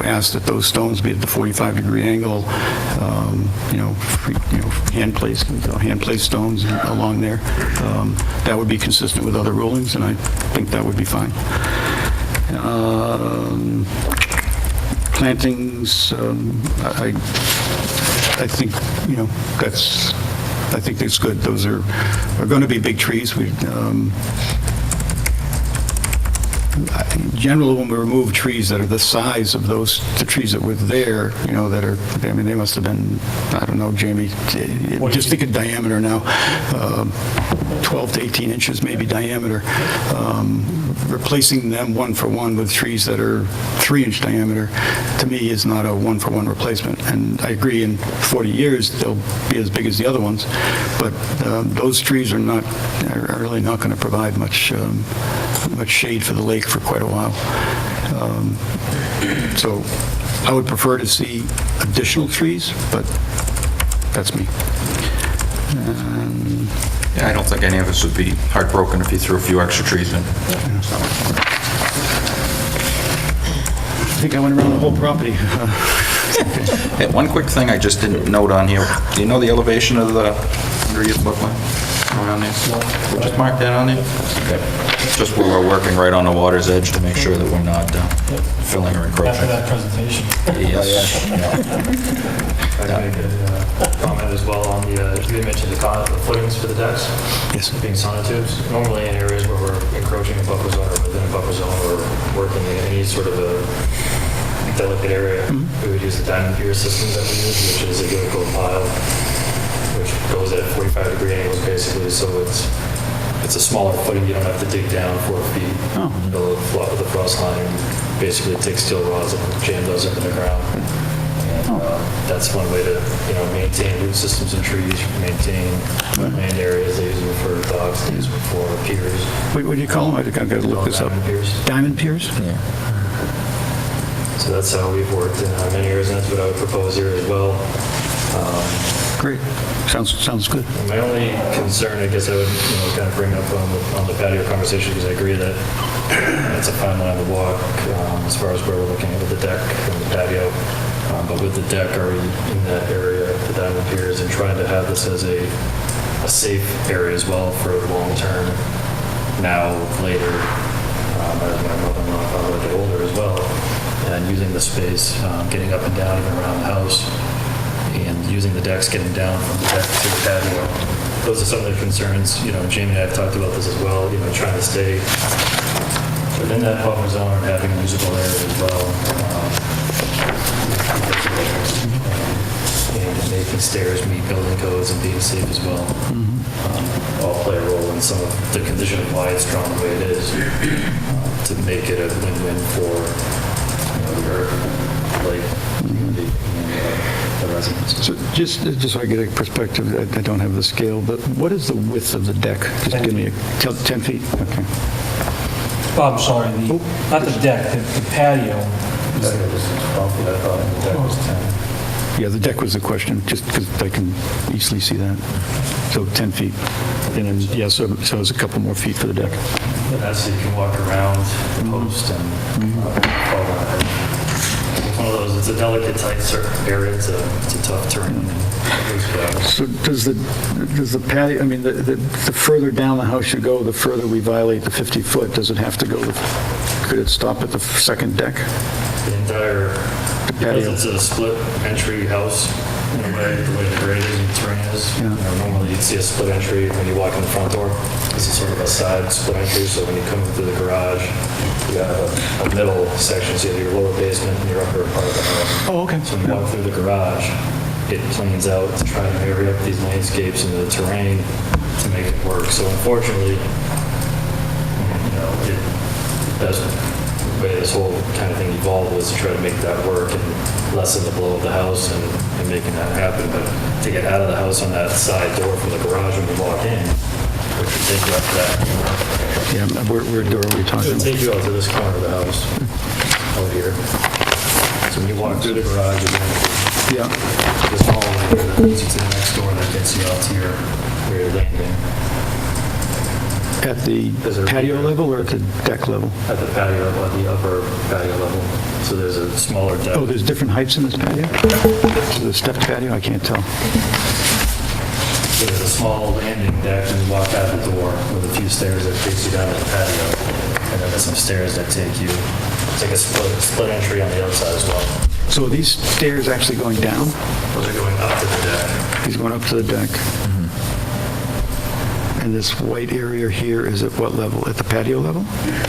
Speaker 3: ask that those stones be at the 45-degree angle, hand-placed stones along there. That would be consistent with other rulings, and I think that would be fine. Plantings, I think, I think that's good. Those are going to be big trees. Generally, when we remove trees that are the size of the trees that were there, they must have been, I don't know, Jamie, just think of diameter now, 12 to 18 inches maybe diameter. Replacing them one for one with trees that are 3-inch diameter, to me, is not a one-for-one replacement. And I agree, in 40 years, they'll be as big as the other ones, but those trees are really not going to provide much shade for the lake for quite a while. So I would prefer to see additional trees, but that's me.
Speaker 1: Yeah, I don't think any of us would be heartbroken if you threw a few extra trees in.
Speaker 3: I think I went around the whole property.
Speaker 1: Hey, one quick thing I just didn't note on here. Do you know the elevation of the underneath booklet around there? We'll just mark that on there? Okay. Just where we're working right on the water's edge to make sure that we're not filling or encroaching.
Speaker 10: After that presentation.
Speaker 1: Yes.
Speaker 10: I can make a comment as well on you had mentioned the footings for the decks.
Speaker 3: Yes.
Speaker 10: Being sonotubes. Normally in areas where we're encroaching a buffer zone or within a buffer zone or working in any sort of a delicate area, we would use the diamond pier system that we use, which is a helical pile, which goes at 45-degree angles basically, so it's a smaller footing. You don't have to dig down 4 feet below the frost line. Basically, take steel rods and jam those into the ground. And that's one way to maintain root systems in trees, maintain land areas. They use them for docks, they use them for piers.
Speaker 3: What do you call them? I've got to look this up.
Speaker 10: Diamond piers.
Speaker 3: Diamond piers?
Speaker 10: Yeah. So that's how we've worked in many areas, and that's what I would propose here as well.
Speaker 3: Great. Sounds good.
Speaker 10: My only concern, I guess I would kind of bring up on the patio conversation, because I agree that it's a fine line to walk as far as where we're looking at with the deck and the patio. But with the deck already in that area, the diamond piers, and trying to have this as a safe area as well for long term, now, later, as my mother-in-law and father get older as well, and using the space, getting up and down even around the house, and using the decks, getting down from the deck to the patio. Those are some of the concerns. Jamie and I have talked about this as well, trying to stay within that buffer zone and having usable areas as well. And making stairs meet building codes and being safe as well. All play a role in some of the condition of why it's drawn the way it is, to make it a win-win for the lake community and the residents.
Speaker 3: So just so I get a perspective, I don't have the scale, but what is the width of the deck? Just give me 10 feet? Okay.
Speaker 8: Bob, I'm sorry, not the deck, the patio.
Speaker 10: I thought the deck was 10.
Speaker 3: Yeah, the deck was the question, just because I can easily see that. So 10 feet. And then, so it's a couple more feet for the deck.
Speaker 10: And that's so you can walk around the post and fall down. one of those, it's a delicate, tight area, it's a tough terrain.
Speaker 3: So does the patio, I mean, the further down the house you go, the further we violate the 50-foot, does it have to go, could it stop at the second deck?
Speaker 10: The entire, because
Speaker 3: patio.
Speaker 10: it's a split entry house, in a way, the way the grade is and the terrain is.
Speaker 3: Yeah.
Speaker 10: Normally you'd see a split entry when you walk in the front door. This is sort of a side split entry, so when you come through the garage, you have a middle section, so you have your lower basement and your upper part of the house.
Speaker 3: Oh, okay.
Speaker 10: So when you walk through the garage, it planes out to try and marry up these landscapes and the terrain to make it work. So unfortunately, that's the way this whole kind of thing evolved, was to try to make that work and lessen the blow of the house and making that happen. But to get out of the house on that side door from the garage when you walk in, which would take you up to that.
Speaker 3: Yeah, where door are we
Speaker 10: It
Speaker 3: talking
Speaker 10: would
Speaker 3: about?
Speaker 10: take you out to this corner of the house, out here. So when you walk through the garage, you're going to
Speaker 3: Yeah,
Speaker 10: this hallway here that leads you to the next door that gets you out to your rear landing.
Speaker 3: at the patio level or at the deck level?
Speaker 10: At the patio, at the upper patio level. So there's a smaller deck.
Speaker 3: Oh, there's different heights in this patio? The stepped patio? I can't tell.
Speaker 10: There's a small landing deck and you walk out the door with a few stairs that takes you down to the patio. And then there's some stairs that take you, it's like a split entry on the outside as well.
Speaker 3: So are these stairs actually going down?
Speaker 10: Those are going up to the deck.
Speaker 3: He's going up to the deck. And this white area here is at what level? At the patio level?
Speaker 10: It's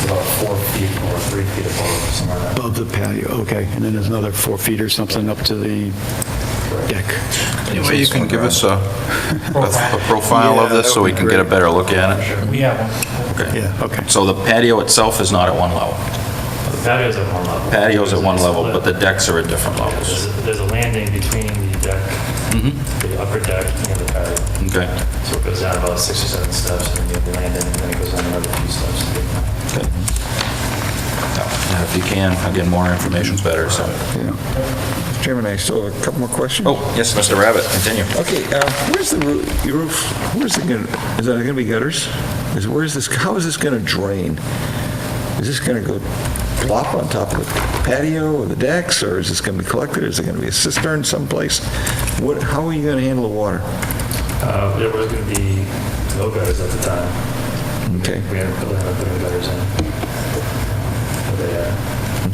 Speaker 10: about 4 feet or 3 feet above, somewhere like that.
Speaker 3: Above the patio, okay. And then there's another 4 feet or something up to the deck.
Speaker 1: Any way you can give us a profile of this so we can get a better look at it?
Speaker 8: We have one.
Speaker 1: Okay.
Speaker 3: Yeah, okay.
Speaker 1: So the patio itself is not at one level?
Speaker 10: The patio's at one level.
Speaker 1: Patio's at one level, but the decks are at different levels.
Speaker 10: There's a landing between the deck, the upper deck and the patio.
Speaker 1: Okay.
Speaker 10: So it goes down about 6 or 7 steps, and then you have the landing, and then it goes down another few steps.
Speaker 1: If you can, again, more information's better, so.
Speaker 2: Chairman, I still have a couple more questions.
Speaker 1: Oh, yes, Mr. Rabbit, continue.
Speaker 2: Okay, where's the roof, where's it gonna, is that gonna be gutters? How is this gonna drain? Is this gonna go plop on top of the patio or the decks, or is this gonna be collected? Is it gonna be a cistern someplace? How are you gonna handle the water?
Speaker 10: There was going to be no gutters at the time.
Speaker 2: Okay,
Speaker 10: We hadn't put any gutters in.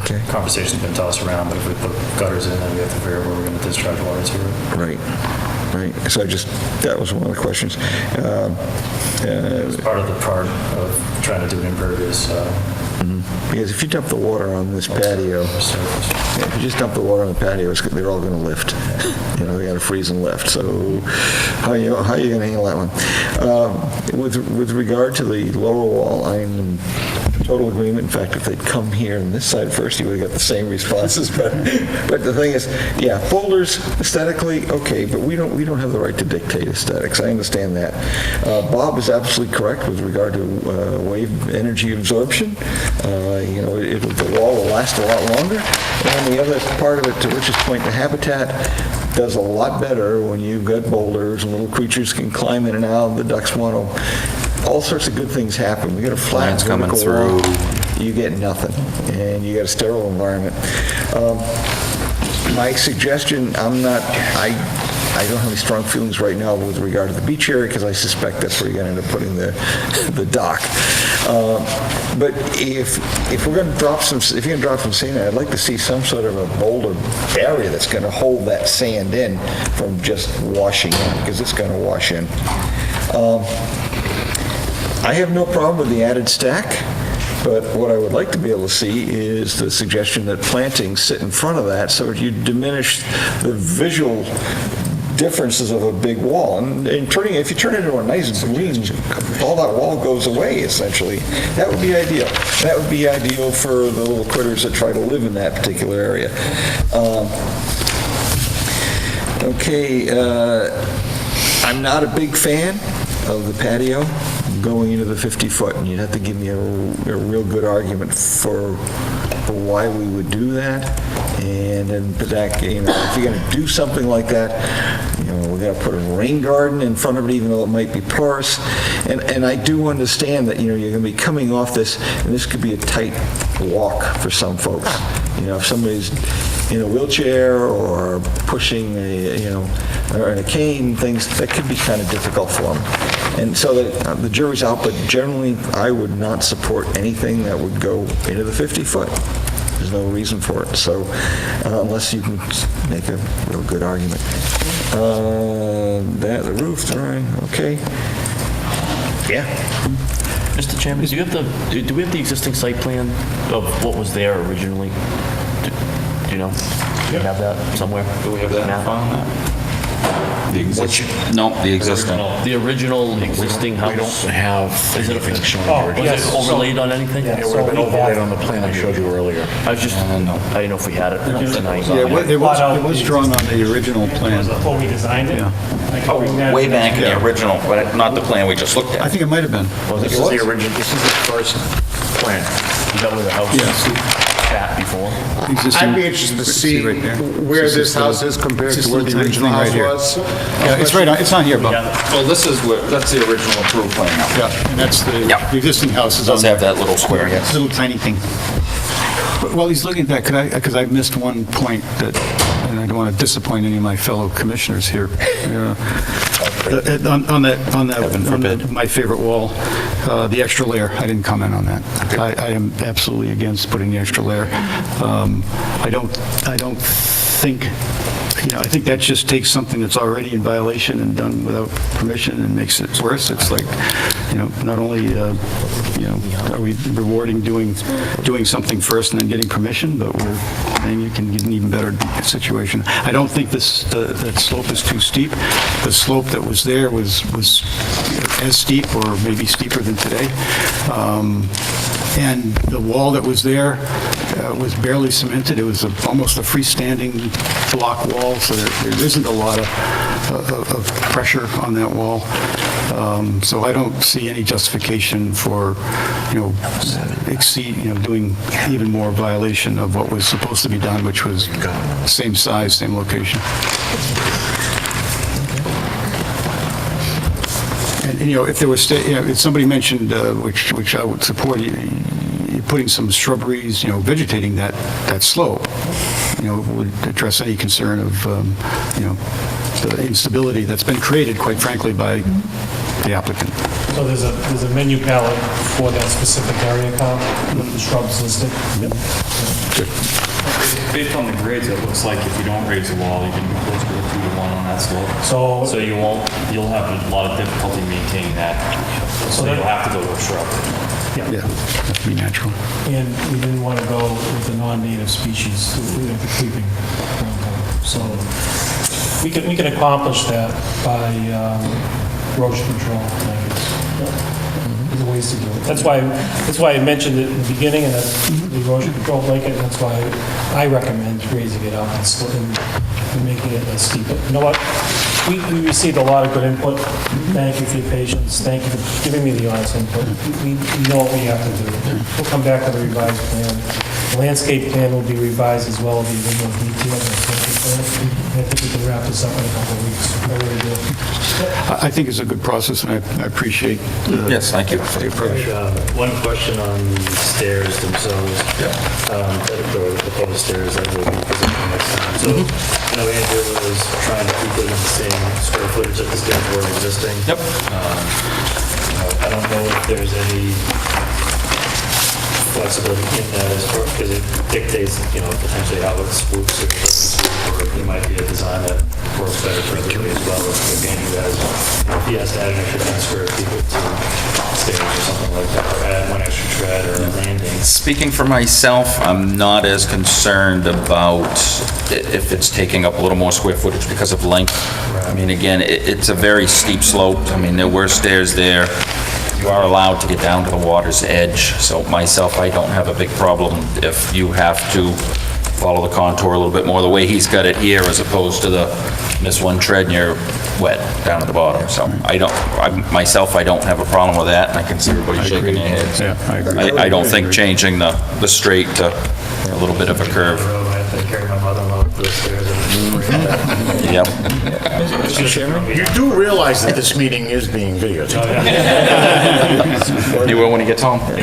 Speaker 2: okay,
Speaker 10: Conversation's been tossed around, but if we put gutters in, then we have to figure out where we're going to discharge water to.
Speaker 2: right. So that was one of the questions.
Speaker 10: It's part of trying to do an impervious
Speaker 2: Because if you dump the water on this patio,
Speaker 10: surface.
Speaker 2: if you just dump the water on the patio, they're all going to lift. They got to freeze and lift. So how are you going to handle that one? With regard to the lower wall, I'm in total agreement. In fact, if they'd come here on this side first, you would have got the same responses. But the thing is, yeah, boulders aesthetically, okay, but we don't have the right to dictate aesthetics. I understand that. Bob is absolutely correct with regard to wave energy absorption. The wall will last a lot longer. And the other part of it, to Rich's point, the habitat does a lot better when you've got boulders and little creatures can climb in and out. The ducks want to. All sorts of good things happen. We got a flat
Speaker 1: Lines coming
Speaker 2: vertical
Speaker 1: through.
Speaker 2: wall, you get nothing, and you got a sterile environment. My suggestion, I don't have any strong feelings right now with regard to the beach area, because I suspect that's where you're going to end up putting the dock. But if you're going to drop some sand, I'd like to see some sort of a boulder barrier that's going to hold that sand in from just washing in, because it's going to wash in. I have no problem with the added stack, but what I would like to be able to see is the suggestion that plantings sit in front of that, so you diminish the visual differences of a big wall. And if you turn it into a nice green, all that wall goes away, essentially. That would be ideal. That would be ideal for the little critters that try to live in that particular area. I'm not a big fan of the patio going into the 50-foot, and you'd have to give me a real good argument for for why we would do that. And then, but that, if you're going to do something like that, we're going to put a rain garden in front of it, even though it might be porous. And I do understand that, you're going to be coming off this, and this could be a tight walk for some folks. If somebody's in a wheelchair or pushing or in a cane, things, that could be kind of difficult for them. And so the jury's out, but generally, I would not support anything that would go into the 50-foot. There's no reason for it, so unless you can make a real good argument. The roof, drawing, okay. Yeah.
Speaker 5: Mr. Chairman, do we have the existing site plan of what was there originally? Do you know? Do we have that somewhere?
Speaker 1: Do we have that map on that? The existing? No, the existing.
Speaker 5: The original existing house?
Speaker 7: We don't have anything showing the
Speaker 8: Oh,
Speaker 7: original.
Speaker 8: yes.
Speaker 5: Was it overlaid on anything?
Speaker 8: Yeah.
Speaker 7: It would have been overlaid on the plan I showed you earlier.
Speaker 5: I was just, I didn't know if we had it tonight.
Speaker 3: It was drawn on the original plan.
Speaker 8: Before we designed it?
Speaker 3: Yeah.
Speaker 8: I can bring that-
Speaker 1: Way back in the original, but not the plan we just looked
Speaker 3: I
Speaker 1: at.
Speaker 3: think it might have been.
Speaker 7: This is the original, this is the first plan.
Speaker 5: Is that where the house
Speaker 3: Yes.
Speaker 5: sat before?
Speaker 9: I'd be interested to see
Speaker 3: right there.
Speaker 9: where this house is compared to where the original house was.
Speaker 3: Yeah, it's right on, it's on here, Bob.
Speaker 1: Well, that's the original approved plan now.
Speaker 3: Yeah, and that's the
Speaker 1: Yeah.
Speaker 3: existing house is
Speaker 1: It
Speaker 3: on
Speaker 1: does have that little square, yes.
Speaker 3: little tiny thing. But while he's looking at that, because I missed one point that, and I don't want to disappoint any of my fellow commissioners here. On my favorite wall, the extra layer, I didn't comment on that. I am absolutely against putting the extra layer. I don't think, I think that just takes something that's already in violation and done without permission and makes it worse. It's like, not only, are we rewarding doing something first and then getting permission, but maybe you can get an even better situation. I don't think that slope is too steep. The slope that was there was as steep or maybe steeper than today. And the wall that was there was barely cemented. It was almost a freestanding block wall, so there isn't a lot of pressure on that wall. So I don't see any justification for, doing even more violation of what was supposed to be done, which was same size, same location. And, if there was, if somebody mentioned, which I would support, putting some shrubberies, vegetating that slope, would address any concern of, the instability that's been created, quite frankly, by the applicant.
Speaker 8: So there's a menu palette for that specific area, Kyle, with the shrubs listed?
Speaker 10: Based on the grades, it looks like if you don't raise the wall, you can be close to a 2-to-1 on that slope.
Speaker 8: So-
Speaker 10: So you'll have a lot of difficulty maintaining that. So you'll have to go to a shrub.
Speaker 3: Yeah, that'd be natural.
Speaker 8: And we didn't want to go with the non-native species, the creeping ground cover. So we can accomplish that by erosion control methods. There's ways to do it. That's why I mentioned it in the beginning, and that's the erosion control blanket, and that's why I recommend raising it up and making it less steep. But you know what? We received a lot of good input. Thank you for your patience. Thank you for giving me the honest input. We know what we have to do. We'll come back with a revised plan. The landscape plan will be revised as well as the original detail. I think we can wrap this up in a couple of weeks. I really do.
Speaker 3: I think it's a good process, and I appreciate
Speaker 1: Yes, thank you.
Speaker 3: the approach.
Speaker 12: One question on the stairs themselves. The proposed stairs that will be presented next time. So, Andrew was trying to keep it in the same square footage that the stairs were existing.
Speaker 1: Yep.
Speaker 12: I don't know if there's any flexibility in that as far, because it dictates, potentially how it swoops or doesn't swoop, or it might be a design that works better for everybody as well. If Andrew has, if he has to add an extra 10 square feet to stairs or something like that, or add one extra tread or a landing.
Speaker 1: Speaking for myself, I'm not as concerned about if it's taking up a little more square footage because of length. I mean, again, it's a very steep slope. I mean, there were stairs there. You are allowed to get down to the water's edge. So myself, I don't have a big problem if you have to follow the contour a little bit more, the way he's got it here, as opposed to the, miss one tread and you're wet down at the bottom. So I don't have a problem with that, and I can see everybody shaking their heads.
Speaker 3: Yeah, I agree.
Speaker 1: I don't think changing the straight to a little bit of a curve.
Speaker 12: I have to carry my mother-in-law up the stairs.
Speaker 1: Yep.
Speaker 7: Mr. Chairman? You do realize that this meeting is being videotaped?
Speaker 1: He will when he gets home.
Speaker 12: When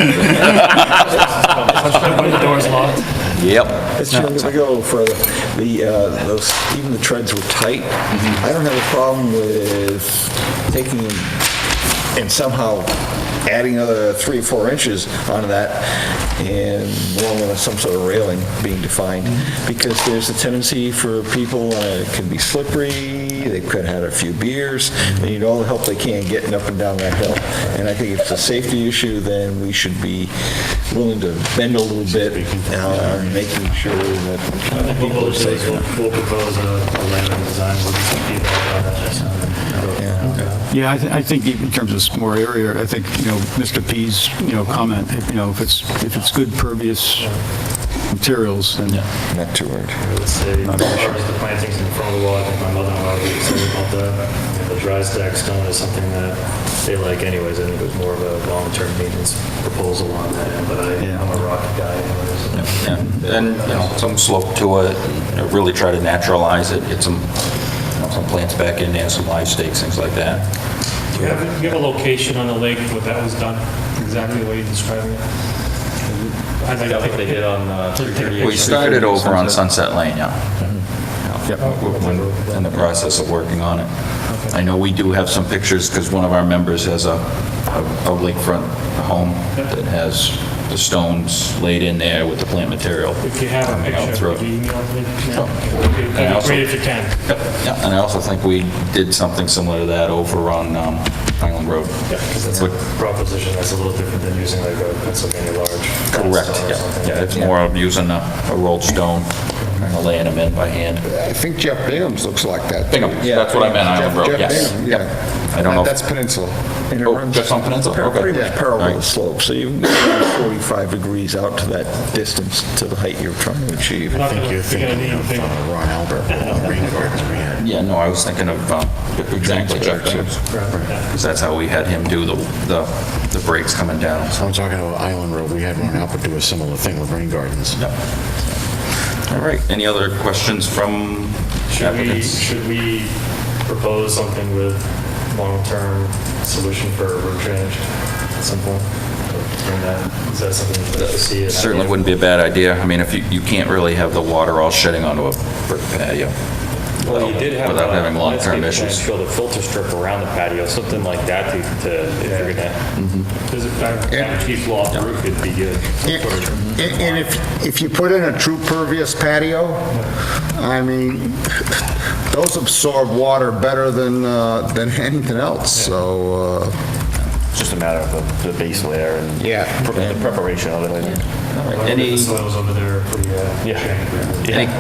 Speaker 12: the door's locked.
Speaker 1: Yep.
Speaker 2: Mr. Chairman, if I go a little further, even the treads were tight. I don't have a problem with taking and somehow adding another 3 or 4 inches onto that, and along with some sort of railing being defined, because there's a tendency for people, it can be slippery, they could have had a few beers, they need all the help they can getting up and down that hill. And I think if it's a safety issue, then we should be willing to bend a little bit, making sure that people are safe.
Speaker 12: We'll propose a landing design with some feedback on that.
Speaker 3: Yeah, I think in terms of more area, I think, Mr. P's, comment, if it's good pervious materials, then
Speaker 2: Not too hard.
Speaker 12: I would say, as far as the plantings in front of the wall, I think my mother-in-law would be excited about that. The dry stack stone is something that they like anyways. I think it was more of a long-term maintenance proposal on that end, but I'm a rock guy anyways.
Speaker 1: And, some slope to it, really try to naturalize it, get some plants back in there, some live stakes, things like that.
Speaker 8: Do you have a location on the lake where that was done, exactly the way you're describing it?
Speaker 10: I think they did on 338.
Speaker 1: We started over on Sunset Lane, yeah. We're in the process of working on it. I know we do have some pictures, because one of our members has a lakefront home that has the stones laid in there with the plant material.
Speaker 8: If you have a
Speaker 1: coming out
Speaker 8: picture,
Speaker 1: through it.
Speaker 8: could you email me?
Speaker 1: Sure.
Speaker 8: That'd be great if you can.
Speaker 1: Yeah, and I also think we did something similar to that over on Island Road.
Speaker 12: Yeah, because that's a proposition that's a little different than using like a Pennsylvania large.
Speaker 1: Correct,
Speaker 12: stone or something.
Speaker 1: yeah, it's more of using a rolled stone, kind of laying them in by hand.
Speaker 9: I think Jeff Bingham's looks like that.
Speaker 1: Bingham, that's what I meant, Island Road,
Speaker 9: Jeff
Speaker 1: yes.
Speaker 9: Bingham,
Speaker 1: Yep.
Speaker 9: yeah.
Speaker 1: I don't know.
Speaker 9: That's Peninsula.
Speaker 2: And it
Speaker 1: Oh,
Speaker 2: runs
Speaker 1: just on Peninsula? Okay.
Speaker 2: pretty much parallel
Speaker 1: All
Speaker 2: to
Speaker 1: right.
Speaker 2: slope, so you can go 45 degrees out to that distance to the height you're trying to achieve.
Speaker 7: I think you're thinking of Ron Albert, Rain Gardens we had.
Speaker 1: Yeah, no, I was thinking of exactly Jeff Bingham's, because that's how we had him do the breaks coming down.
Speaker 7: I'm talking about Island Road. We had Ron Albert do a similar thing with Rain Gardens.
Speaker 1: All right, any other questions from applicants?
Speaker 12: Should we propose something with long-term solution for road drainage at some point? Is that something you'd like to see?
Speaker 1: Certainly wouldn't be a bad idea. I mean, if you can't really have the water all shedding onto a brick patio
Speaker 10: Well, you did have
Speaker 1: without having long-term
Speaker 10: landscape plan
Speaker 1: issues.
Speaker 10: show the filter strip around the patio, something like that if you're gonna
Speaker 8: Does it,
Speaker 10: keep off the roof, it'd be good.
Speaker 9: And if you put in a true pervious patio, I mean, those absorb water better than anything else, so,
Speaker 7: It's just a matter of the base layer and
Speaker 9: yeah.
Speaker 7: the preparation of it.
Speaker 1: Any,
Speaker 12: The soils over there are pretty,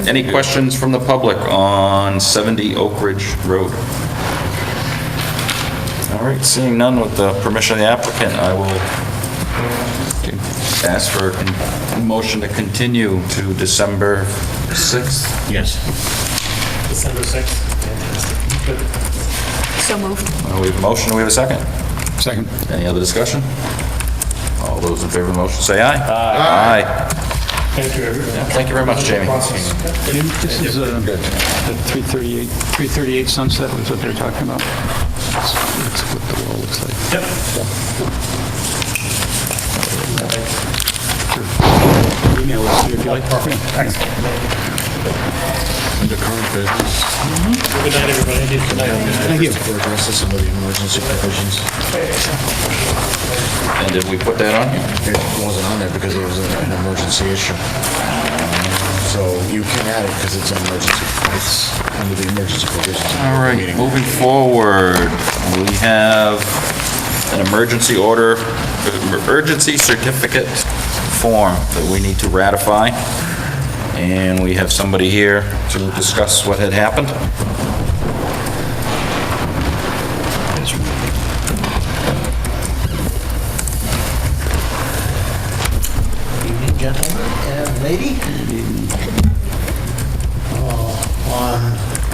Speaker 1: any questions from the public on 70 Oak Ridge Road? All right, seeing none, with the permission of the applicant, I will ask for a motion to continue to December 6th.
Speaker 7: Yes.
Speaker 8: December 6th?
Speaker 11: So moved.
Speaker 1: We have a motion, do we have a second?
Speaker 3: second.
Speaker 1: Any other discussion? All those in favor of the motion say aye. Aye.
Speaker 8: Thank you, everyone.
Speaker 1: Thank you very much, Jamie.
Speaker 3: This is the 338 Sunset was what they're talking about. That's what the wall looks like. Email us if you like. Thanks.
Speaker 7: Under current business.
Speaker 8: Good night, everybody. Good night.
Speaker 3: Thank you.
Speaker 7: For addresses some of the emergency provisions.
Speaker 1: And did we put that on here?
Speaker 7: It wasn't on there because it was an emergency issue. So you can add it because it's an emergency. It's under the emergency provisions.
Speaker 1: All right, moving forward, we have an emergency order, emergency certificate form that we need to ratify. And we have somebody here to discuss what had happened.
Speaker 13: Evening, gentlemen and lady.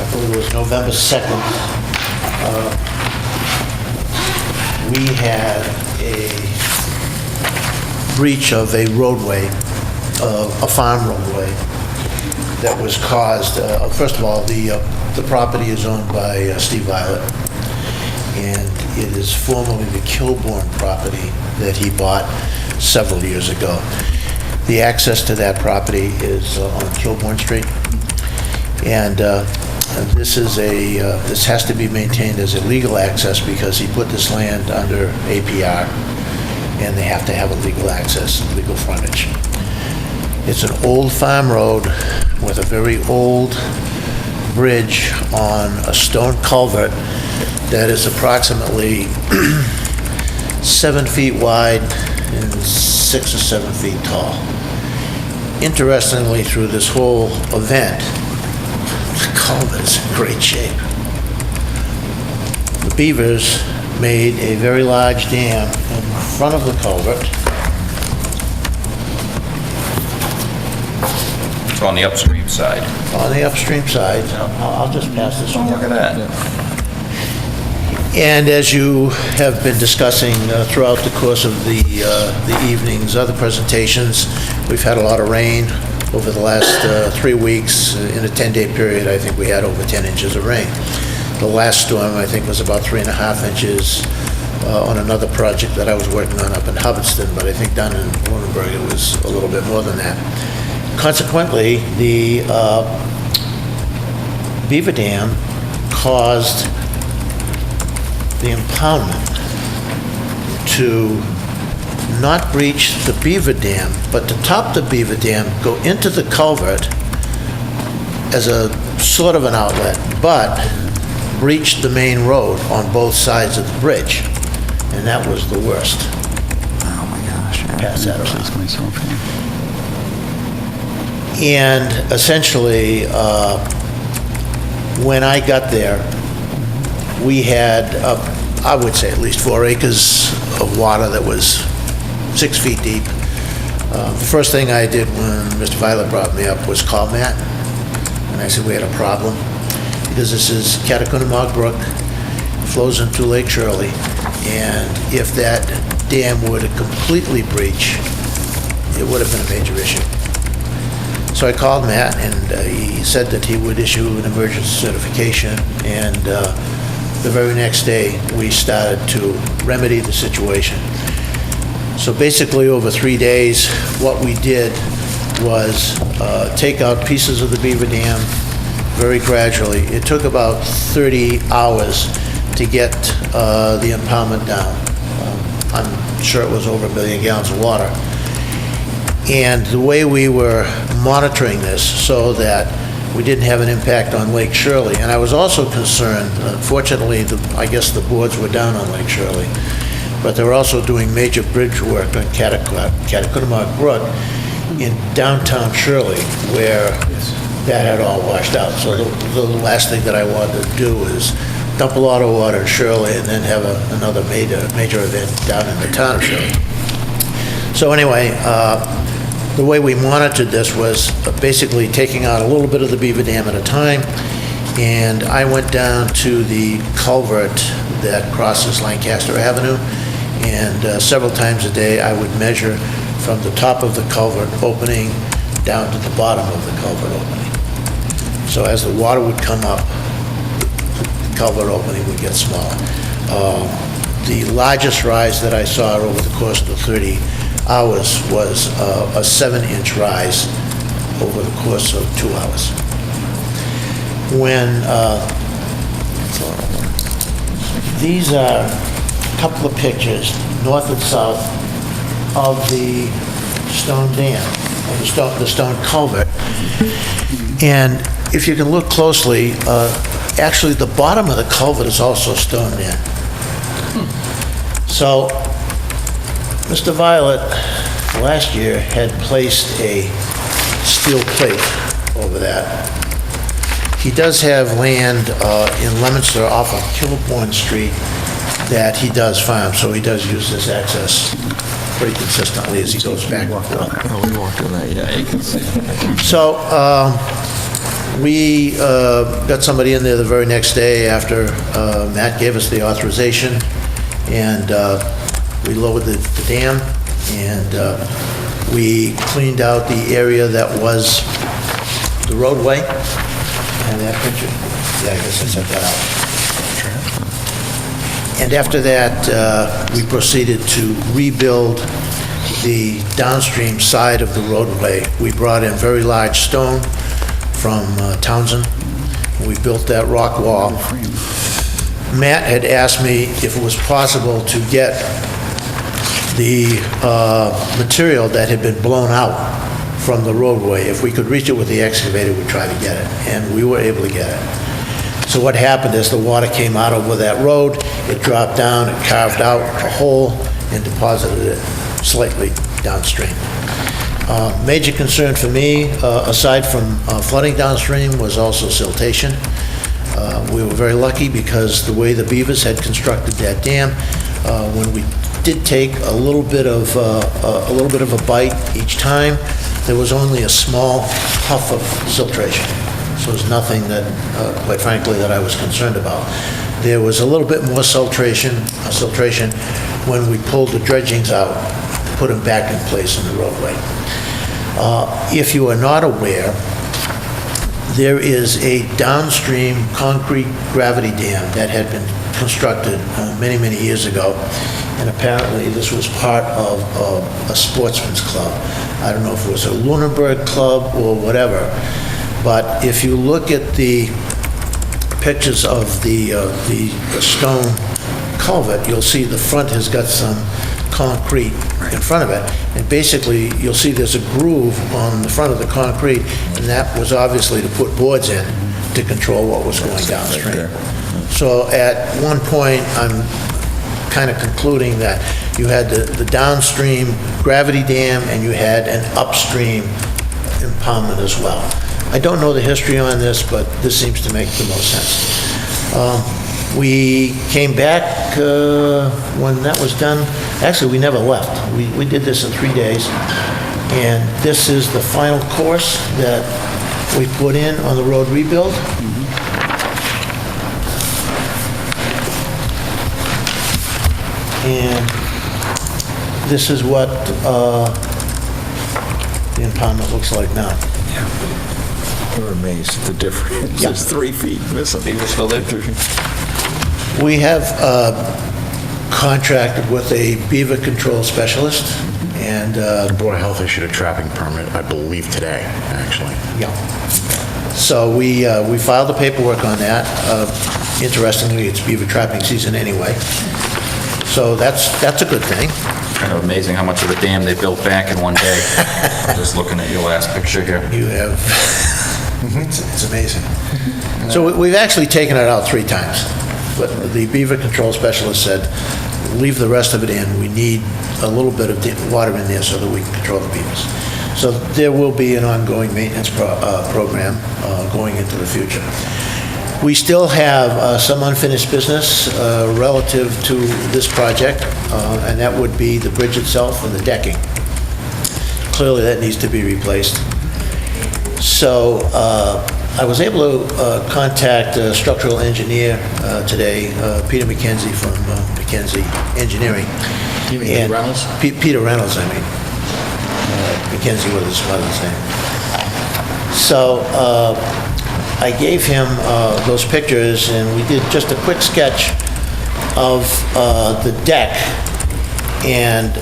Speaker 13: I believe it was November 2nd, we had a breach of a roadway, a farm roadway, that was caused, first of all, the property is owned by Steve Violet, and it is formerly the Kilbourne property that he bought several years ago. The access to that property is on Kilbourne Street, and this has to be maintained as a legal access because he put this land under APR, and they have to have a legal access, legal frontage. It's an old farm road with a very old bridge on a stone culvert that is approximately 7 feet wide and 6 or 7 feet tall. Interestingly, through this whole event, the culvert is in great shape. The beavers made a very large dam in front of the culvert.
Speaker 1: So on the upstream side.
Speaker 13: On the upstream side. I'll just pass this on.
Speaker 1: Look at that.
Speaker 13: And as you have been discussing throughout the course of the evening's other presentations, we've had a lot of rain over the last 3 weeks. In a 10-day period, I think we had over 10 inches of rain. The last storm, I think, was about 3.5 inches on another project that I was working on up in Hubbardston, but I think down in Lunenburg it was a little bit more than that. Consequently, the beaver dam caused the impoundment to not breach the beaver dam, but to top the beaver dam, go into the culvert as a sort of an outlet, but breach the main road on both sides of the bridge. And that was the worst.
Speaker 3: Oh my gosh.
Speaker 13: Pass that around.
Speaker 3: Place myself here.
Speaker 13: And essentially, when I got there, we had, I would say, at least 4 acres of water that was 6 feet deep. The first thing I did when Mr. Violet brought me up was call Matt, and I said we had a problem, because this is Catacunamog Brook, flows into Lake Shirley, and if that dam were to completely breach, it would have been a major issue. So I called Matt, and he said that he would issue an emergency certification, and the very next day, we started to remedy the situation. So basically, over 3 days, what we did was take out pieces of the beaver dam very gradually. It took about 30 hours to get the impoundment down. I'm sure it was over 1 million gallons of water. And the way we were monitoring this so that we didn't have an impact on Lake Shirley, and I was also concerned, fortunately, I guess the boards were down on Lake Shirley, but they were also doing major bridge work on Catacunamog Brook in downtown Shirley, where that had all washed out. So the last thing that I wanted to do is dump a lot of water in Shirley and then have another major event down in the town of Shirley. So anyway, the way we monitored this was basically taking out a little bit of the beaver dam at a time, and I went down to the culvert that crosses Lancaster Avenue, and several times a day I would measure from the top of the culvert opening down to the bottom of the culvert opening. So as the water would come up, the culvert opening would get smaller. The largest rise that I saw over the course of the 30 hours was a 7-inch rise over the course of 2 hours. When these are a couple of pictures, north and south, of the stone dam, of the stone culvert. And if you can look closely, actually the bottom of the culvert is also stone in. So Mr. Violet last year had placed a steel plate over that. He does have land in Leominster off of Kilbourne Street that he does farm, so he does use this access pretty consistently as he goes back and forth.
Speaker 3: Oh, we walked on that, yeah, you can see.
Speaker 13: So We got somebody in there the very next day after Matt gave us the authorization, and we lowered the dam, and we cleaned out the area that was the roadway. And that picture, yeah, I guess I sent that out. And after that, we proceeded to rebuild the downstream side of the roadway. We brought in very large stone from Townsend. We built that rock wall. Matt had asked me if it was possible to get the material that had been blown out from the roadway. If we could reach it with the excavator, we'd try to get it, and we were able to get it. So what happened is the water came out over that road, it dropped down, it carved out a hole, and deposited it slightly downstream. Major concern for me, aside from flooding downstream, was also siltation. We were very lucky because the way the beavers had constructed that dam, when we did take a little bit of a bite each time, there was only a small puff of siltation. So it was nothing that, quite frankly, that I was concerned about. There was a little bit more siltation when we pulled the dredgings out, put them back in place in the roadway. If you are not aware, there is a downstream concrete gravity dam that had been constructed many, many years ago, and apparently this was part of a sportsman's club. I don't know if it was a Lunenburg club or whatever, but if you look at the pictures of the stone culvert, you'll see the front has got some concrete in front of it, and basically you'll see there's a groove on the front of the concrete, and that was obviously to put boards in to control what was going downstream. So at one point, I'm kind of concluding that you had the downstream gravity dam and you had an upstream impoundment as well. I don't know the history on this, but this seems to make the most sense. We came back when that was done. Actually, we never left. We did this in 3 days, and this is the final course that we put in on the road rebuild. And this is what the impoundment looks like now.
Speaker 2: We're amazed at the difference.
Speaker 13: Yeah.
Speaker 2: There's 3 feet missing.
Speaker 1: Beaver still there?
Speaker 13: We have contracted with a beaver control specialist, and
Speaker 7: The Board of Health issued a trapping permit, I believe, today, actually.
Speaker 13: yeah. So we filed the paperwork on that. Interestingly, it's beaver trapping season anyway. So that's a good thing.
Speaker 1: Kind of amazing how much of the dam they built back in one day. Just looking at your last picture here.
Speaker 13: You have, it's amazing. So we've actually taken it out 3 times. But the beaver control specialist said, leave the rest of it in. We need a little bit of water in there so that we can control the beavers. So there will be an ongoing maintenance program going into the future. We still have some unfinished business relative to this project, and that would be the bridge itself and the decking. Clearly, that needs to be replaced. So I was able to contact a structural engineer today, Peter McKenzie from McKenzie Engineering.
Speaker 7: You mean Peter Reynolds?
Speaker 13: Peter Reynolds, I mean. McKenzie was his mother's name. So I gave him those pictures, and we did just a quick sketch of the deck, and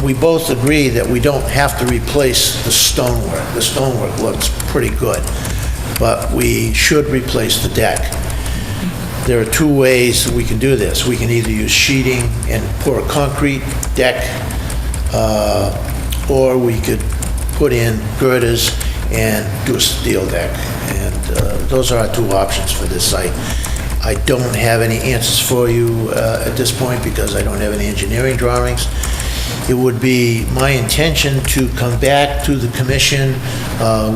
Speaker 13: we both agree that we don't have to replace the stonework. The stonework looks pretty good, but we should replace the deck. There are 2 ways we can do this. We can either use sheeting and pour a concrete deck, or we could put in girders and do a steel deck. And those are our 2 options for this site. I don't have any answers for you at this point because I don't have any engineering drawings. It would be my intention to come back to the commission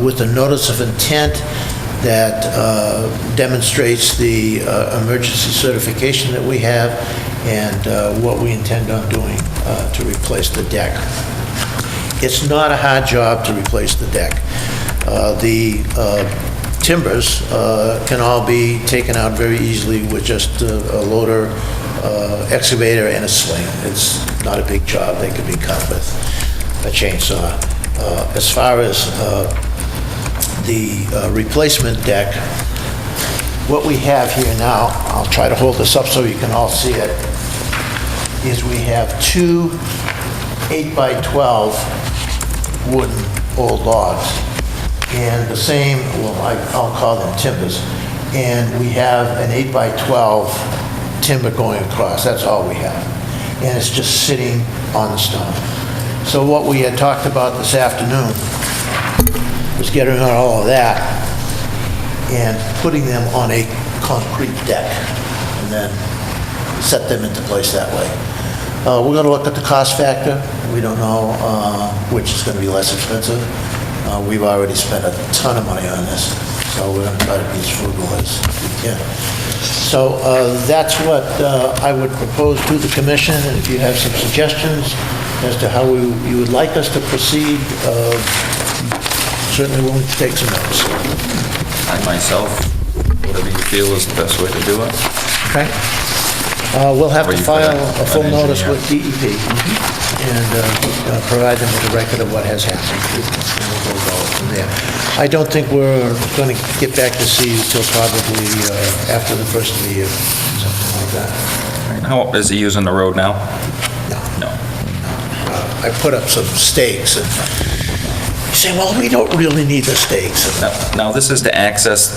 Speaker 13: with a notice of intent that demonstrates the emergency certification that we have and what we intend on doing to replace the deck. It's not a hard job to replace the deck. The timbers can all be taken out very easily with just a loader, excavator, and a sling. It's not a big job. They can be cut with a chainsaw. As far as the replacement deck, what we have here now, I'll try to hold this up so you can all see it, is we have two 8x12 wooden old logs, and the same, well, I'll call them timbers, and we have an 8x12 timber going across. That's all we have. And it's just sitting on the stone. So what we had talked about this afternoon was getting rid of all of that and putting them on a concrete deck, and then set them into place that way. We're going to look at the cost factor. We don't know which is going to be less expensive. We've already spent a ton of money on this, so we're going to try to be as frugal as we can. So that's what I would propose to the commission, and if you have some suggestions as to how you would like us to proceed, certainly willing to take some notes.
Speaker 1: I myself, whatever you feel is the best way to do it.
Speaker 13: Okay. We'll have
Speaker 1: Or
Speaker 13: to
Speaker 1: you
Speaker 13: file
Speaker 1: could
Speaker 13: a full
Speaker 1: an
Speaker 13: notice
Speaker 1: engineer.
Speaker 13: with DEP and provide them with a record of what has happened. And we'll go from there. I don't think we're going to get back to see you till probably after the first of the year, something like that.
Speaker 1: How, is he using the road now?
Speaker 13: No.
Speaker 1: No.
Speaker 13: I put up some stakes, and you say, well, we don't really need the stakes.
Speaker 1: Now, this is to access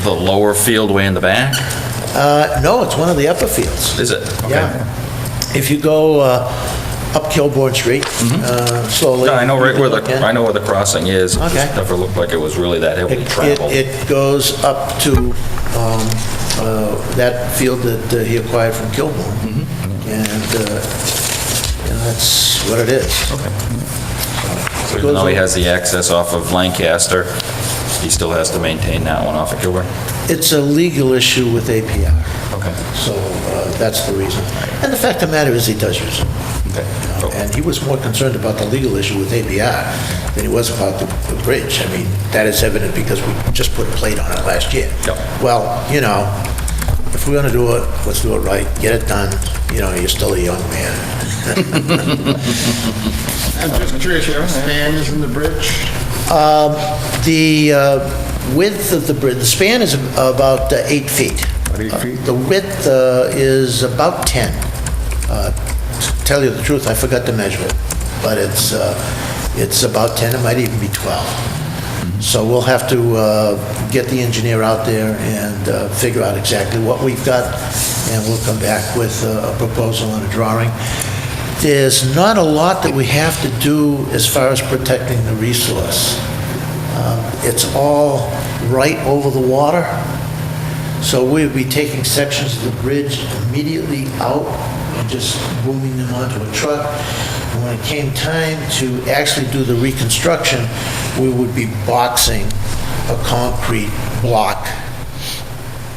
Speaker 1: the lower field way in the back?
Speaker 13: No, it's one of the upper fields.
Speaker 1: Is it? Okay.
Speaker 13: Yeah. If you go up Kilbourne Street, slowly.
Speaker 1: No, I know right
Speaker 13: you
Speaker 1: where
Speaker 13: can look in.
Speaker 1: I know where the crossing is. It
Speaker 13: Okay.
Speaker 1: just never looked like it was really that heavily traveled.
Speaker 13: It goes up to that field that he acquired from Kilbourne, and that's what it is.
Speaker 1: So even though he has the access off of Lancaster, he still has to maintain that one off of Kilburn?
Speaker 13: It's a legal issue with APR,
Speaker 1: Okay.
Speaker 13: so that's the reason. And the fact of the matter is, he does use it.
Speaker 1: Okay.
Speaker 13: You know, and he was more concerned about the legal issue with APR than he was about the bridge. I mean, that is evident because we just put a plate on it last year.
Speaker 1: Yep.
Speaker 13: Well, you know, if we're gonna do it, let's do it right, get it done. You know, you're still a young man.
Speaker 9: I'm just curious, you have span is in the bridge?
Speaker 13: The width of the bridge, the span is about 8 feet.
Speaker 9: About 8 feet?
Speaker 13: The width is about 10. To tell you the truth, I forgot to measure it, but it's about 10, it might even be 12. So we'll have to get the engineer out there and figure out exactly what we've got, and we'll come back with a proposal and a drawing. There's not a lot that we have to do as far as protecting the resource. It's all right over the water, so we'll be taking sections of the bridge immediately out and just booming them onto a truck. And when it came time to actually do the reconstruction, we would be boxing a concrete block,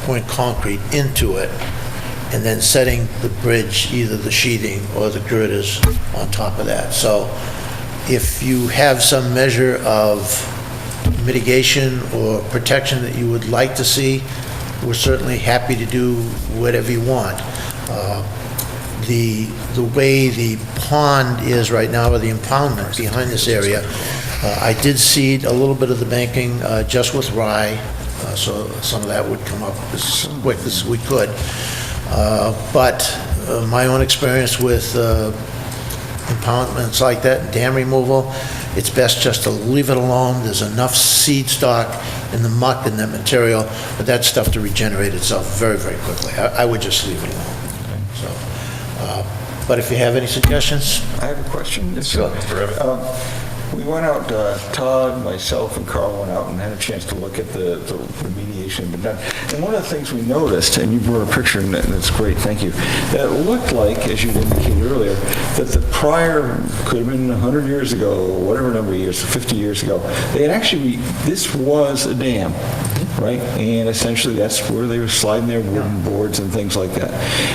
Speaker 13: pouring concrete into it, and then setting the bridge, either the sheathing or the girders on top of that. So if you have some measure of mitigation or protection that you would like to see, we're certainly happy to do whatever you want. The way the pond is right now, or the impoundment behind this area, I did seed a little bit of the banking just with rye, so some of that would come up as quick as we could. But my own experience with impoundments like that, dam removal, it's best just to leave it alone. There's enough seed stock in the muck and that material for that stuff to regenerate itself very, very quickly. I would just leave it alone. So, but if you have any suggestions?
Speaker 2: I have a question.
Speaker 13: Sure.
Speaker 2: We went out, Todd, myself, and Carl went out and had a chance to look at the remediation been done. And one of the things we noticed, and you brought a picture, and that's great, thank you, that it looked like, as you indicated earlier, that the prior, could have been 100 years ago, or whatever number of years, 50 years ago, they had actually, this was a dam, right? And essentially, that's where they were sliding their wooden boards and things like that.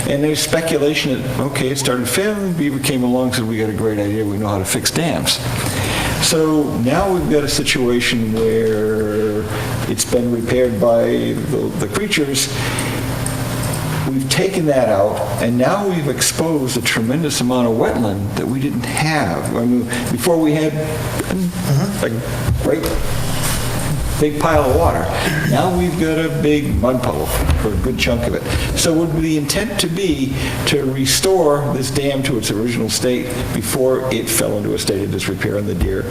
Speaker 2: And there's speculation that, okay, it started failing, Beaver came along, said, we got a great idea, we know how to fix dams. So now we've got a situation where it's been repaired by the creatures. We've taken that out, and now we've exposed a tremendous amount of wetland that we didn't have. I mean, before we had a great big pile of water. Now we've got a big mud puddle for a good chunk of it. So would the intent to be to restore this dam to its original state before it fell into a state of disrepair and the dam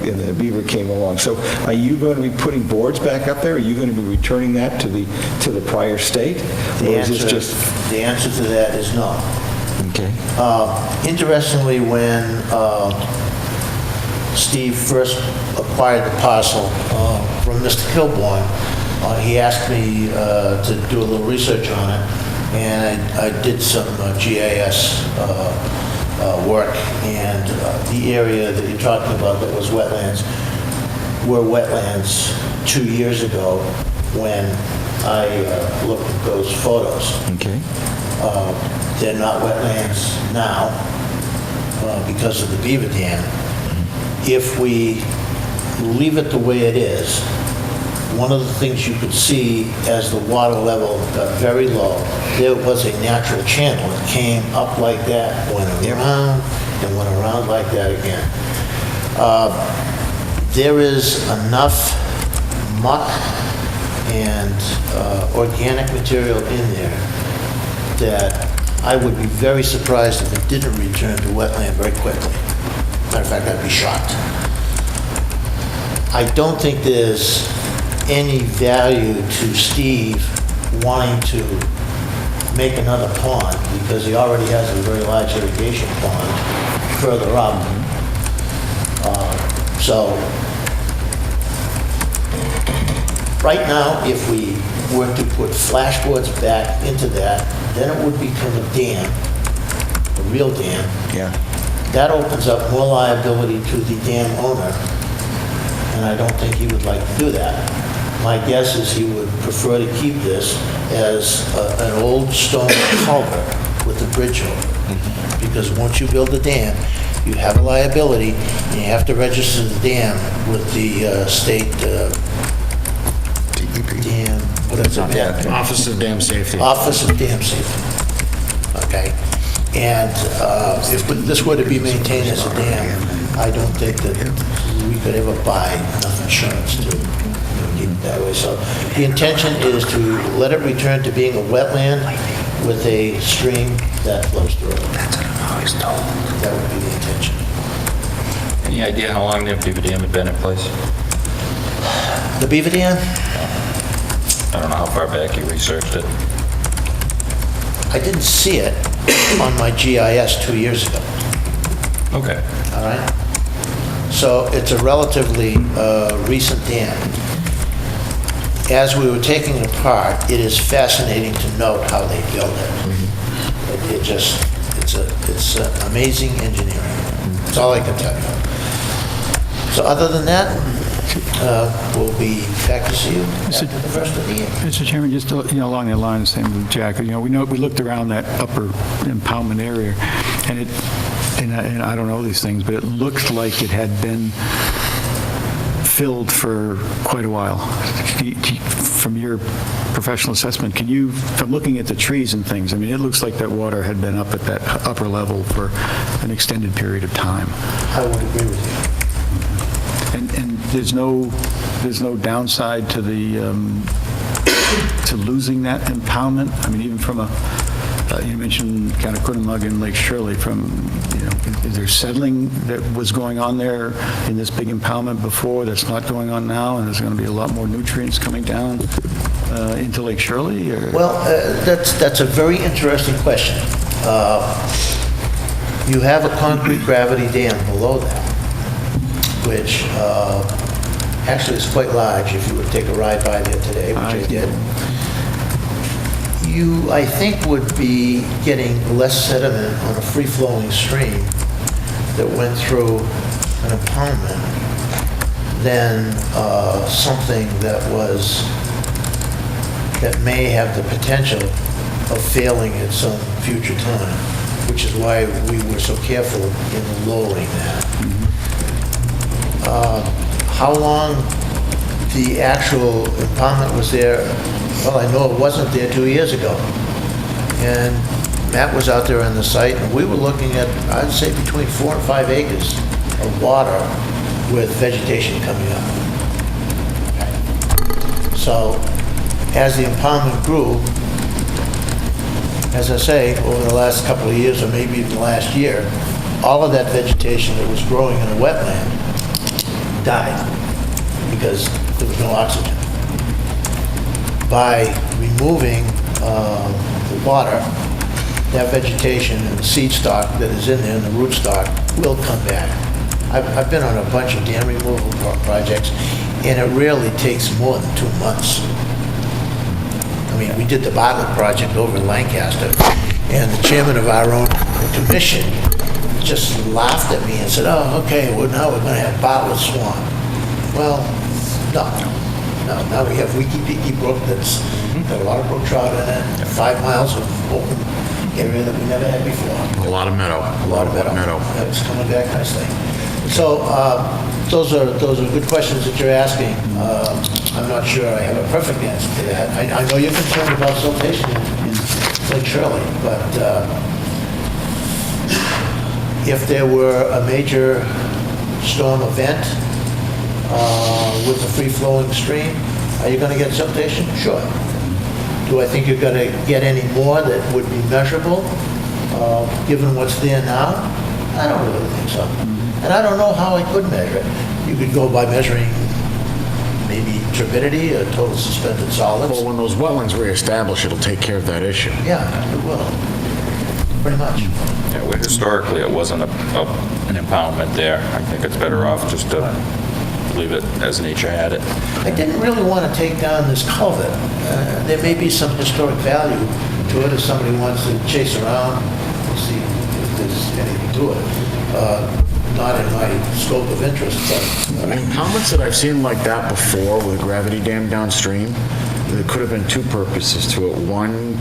Speaker 2: and the beaver came along? So are you going to be putting boards back up there? Are you going to be returning that to the prior state? Or is this just...
Speaker 13: The answer to that is no.
Speaker 2: Okay.
Speaker 13: Interestingly, when Steve first acquired the parcel from Mr. Kilbourne, he asked me to do a little research on it, and I did some GIS work, and the area that you're talking about that was wetlands were wetlands 2 years ago when I looked at those photos.
Speaker 2: Okay.
Speaker 13: They're not wetlands now because of the beaver dam. If we leave it the way it is, one of the things you could see as the water level got very low, there was a natural channel. It came up like that, went around, and went around like that again. There is enough muck and organic material in there that I would be very surprised if it didn't return to wetland very quickly. Matter of fact, I'd be shocked. I don't think there's any value to Steve wanting to make another pond because he already has a very large irrigation pond further up. So right now, if we were to put flashboards back into that, then it would become a dam, a real dam.
Speaker 2: Yeah.
Speaker 13: That opens up more liability to the dam owner, and I don't think he would like to do that. My guess is he would prefer to keep this as an old stone culvert with a bridge over it. Because once you build the dam, you have a liability, and you have to register the dam with the state dam, what is it?
Speaker 7: Office of Dam Safety.
Speaker 13: Office of Dam Safety. Okay? And if this were to be maintained as a dam, I don't think that we could ever buy enough insurance to keep it that way. So the intention is to let it return to being a wetland with a stream that flows through it. That's what I'm always told. That would be the intention.
Speaker 1: Any idea how long the beaver dam had been in place?
Speaker 13: The beaver dam?
Speaker 1: I don't know how far back you researched it.
Speaker 13: I didn't see it on my GIS 2 years ago.
Speaker 1: Okay.
Speaker 13: All right? So it's a relatively recent dam. As we were taking it apart, it is fascinating to note how they build it. It's amazing engineering. That's all I can tell you. So other than that, we'll be back to see you after the rest of the year.
Speaker 3: Mr. Chairman, just along the lines, same with Jack. We looked around that upper impoundment area, and I don't know these things, but it looked like it had been filled for quite a while. From your professional assessment, from looking at the trees and things, I mean, it looks like that water had been up at that upper level for an extended period of time.
Speaker 13: I would agree with you.
Speaker 3: And there's no downside to to losing that impoundment? I mean, even from you mentioned kind of Coonamug and Lake Shirley, is there settling that was going on there in this big impoundment before that's not going on now, and there's going to be a lot more nutrients coming down into Lake Shirley? Or?
Speaker 13: Well, that's a very interesting question. You have a concrete gravity dam below that, which actually is quite large if you would take a ride by there today, which I did. You, I think, would be getting less sediment on a free-flowing stream that went through an impoundment than something that may have the potential of failing at some future time, which is why we were so careful in lowering that. How long the actual impoundment was there, well, I know it wasn't there 2 years ago. And Matt was out there on the site, and we were looking at, I'd say, between 4 and 5 acres of water with vegetation coming up. So, as the impoundment grew, as I say, over the last couple of years, or maybe even last year, all of that vegetation that was growing in the wetland died because there was no oxygen. By removing the water, that vegetation and the seed stock that is in there and the root stock will come back. I've been on a bunch of dam removal projects, and it rarely takes more than 2 months. I mean, we did the Bartlett project over in Lancaster, and the chairman of our own commission just laughed at me and said, oh, okay, well, now we're going to have Bartlett Swamp. Well, no. Now we have Weeki Peaky Brook that's got a lot of brook trout in it, 5 miles of open area that we never had before.
Speaker 7: A lot of meadow.
Speaker 13: A lot of meadow. It's coming back nicely. So those are good questions that you're asking. I'm not sure I have a perfect answer to that. I know you're concerned about siltation in Lake Shirley, but if there were a major storm event with a free-flowing stream, are you going to get siltation? Sure. Do I think you're going to get any more that would be measurable, given what's there now? I don't really think so. And I don't know how I could measure it. You could go by measuring maybe turbidity or total suspended solids.
Speaker 7: Well, when those wetlands reestablish, it'll take care of that issue.
Speaker 13: Yeah, it will. Pretty much.
Speaker 1: Yeah, well, historically, it wasn't an impoundment there. I think it's better off just to leave it as nature had it.
Speaker 13: I didn't really want to take down this culvert. There may be some historic value to it if somebody wants to chase around and see if there's anything to it. Not in my scope of interest, but...
Speaker 7: Impoundments that I've seen like that before with a gravity dam downstream, there could have been 2 purposes to it. One,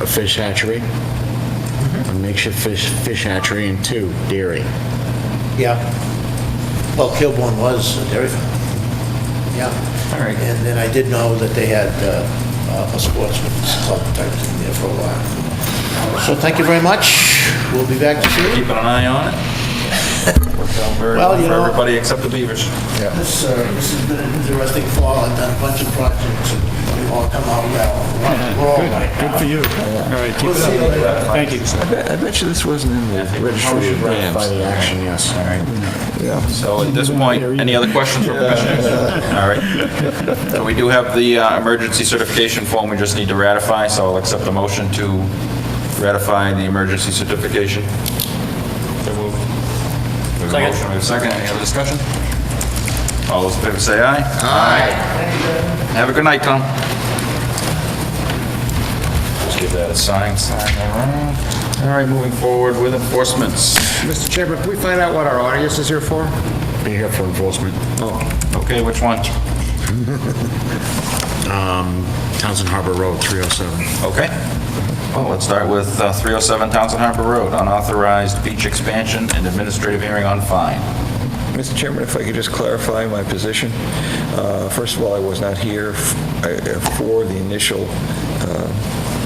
Speaker 7: a fish hatchery, a makeshift fish hatchery, and 2, dairy.
Speaker 13: Yeah. Well, Kilbourne was a dairy farm. Yeah.
Speaker 1: All right.
Speaker 13: And then I did know that they had a sportsman's club type thing there for a while. So thank you very much. We'll be back to see you.
Speaker 1: Keeping an eye on it. Worked out very
Speaker 13: Well,
Speaker 1: well
Speaker 13: you
Speaker 1: for
Speaker 13: know-
Speaker 1: everybody except the beavers.
Speaker 13: This has been an interesting fall. I've done a bunch of projects, and they've all come out well. We're all right now.
Speaker 3: Good for you. All right, keep
Speaker 13: We'll
Speaker 3: it
Speaker 13: see you
Speaker 3: up.
Speaker 13: later.
Speaker 3: Thank you.
Speaker 2: I bet you this wasn't in the registry of
Speaker 7: Ratify
Speaker 2: dams.
Speaker 7: the action, yes.
Speaker 1: All right.
Speaker 2: Yeah.
Speaker 1: So at this point, any other questions from commissioners? All right. So we do have the emergency certification form we just need to ratify, so I'll accept the motion to ratify the emergency certification. So moved. We have a motion, we have a second. Any other discussion? All those in favor say aye. Aye. Have a good night, Tom. Just give that a sign around. All right, moving forward with enforcements.
Speaker 9: Mr. Chairman, can we find out what our audience is here for?
Speaker 7: Be here for enforcement.
Speaker 1: Okay, which one?
Speaker 7: Townsend Harbor Road, 307.
Speaker 1: Okay. Well, let's start with 307 Townsend Harbor Road, unauthorized beach expansion and administrative hearing on fine.
Speaker 2: Mr. Chairman, if I could just clarify my position. First of all, I was not here for the initial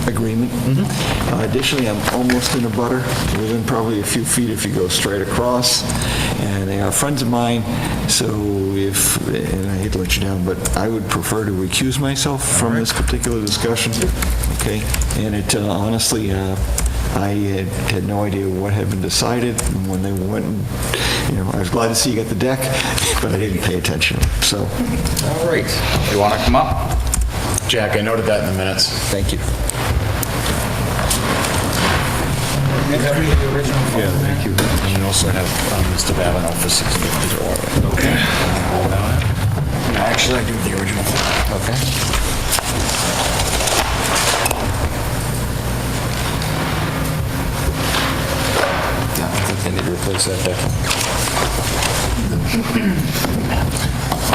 Speaker 2: agreement. Additionally, I'm almost in a butter, within probably a few feet if you go straight across, and they are friends of mine, so and I hate to let you down, but I would prefer to recuse myself from this particular discussion, okay? And it, honestly, I had no idea what had been decided, and when they went, and, I was glad to see you got the deck, but I didn't pay attention, so.
Speaker 1: All right. You want to come up?
Speaker 7: Jack, I noted that in the minutes.
Speaker 2: Thank you.
Speaker 7: Yeah, thank you. And you also have Mr. Babineau for 650.
Speaker 1: Okay.
Speaker 7: Actually, I do the original.
Speaker 1: Okay.
Speaker 2: Yeah, I think they need to replace that deck.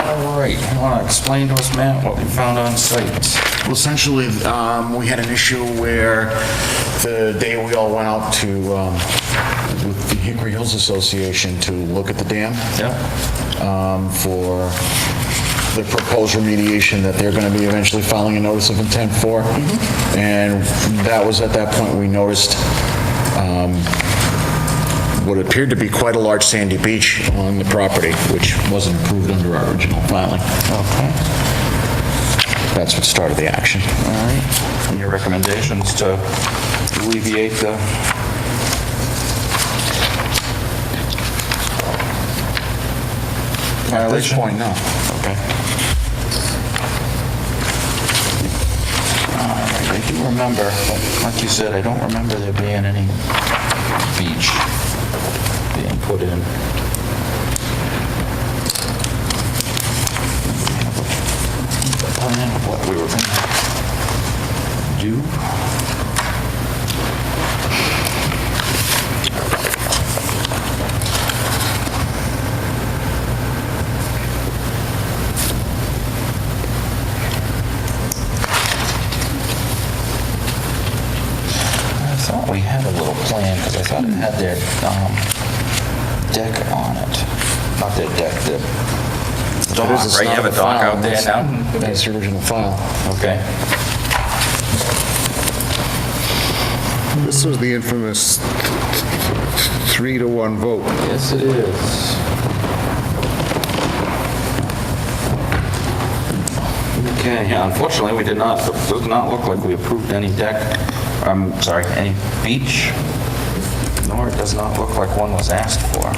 Speaker 1: All right. You want to explain to us, Matt, what we found on site?
Speaker 7: Well, essentially, we had an issue where the day we all went out to with the Hickory Hills Association to look at the dam. For the proposed remediation that they're going to be eventually filing a notice of intent for. And that was at that point we noticed what appeared to be quite a large sandy beach on the property, which wasn't approved under our original filing.
Speaker 1: Okay.
Speaker 7: That's what started the action.
Speaker 1: All right. And your recommendations to alleviate the...
Speaker 7: At this point, no.
Speaker 1: Okay. All right, I do remember, but like you said, I don't remember there being any beach being put in. Plan of what we were gonna do. I thought we had a little plan, because I thought it had their deck on it. Not their deck, the dock, right? You have a dock out there now?
Speaker 7: That's the original file.
Speaker 1: Okay.
Speaker 9: This was the infamous 3-1 vote.
Speaker 1: Yes, it is. Okay, yeah, unfortunately, we did not, it does not look like we approved any deck, I'm sorry, any beach, nor it does not look like one was asked for.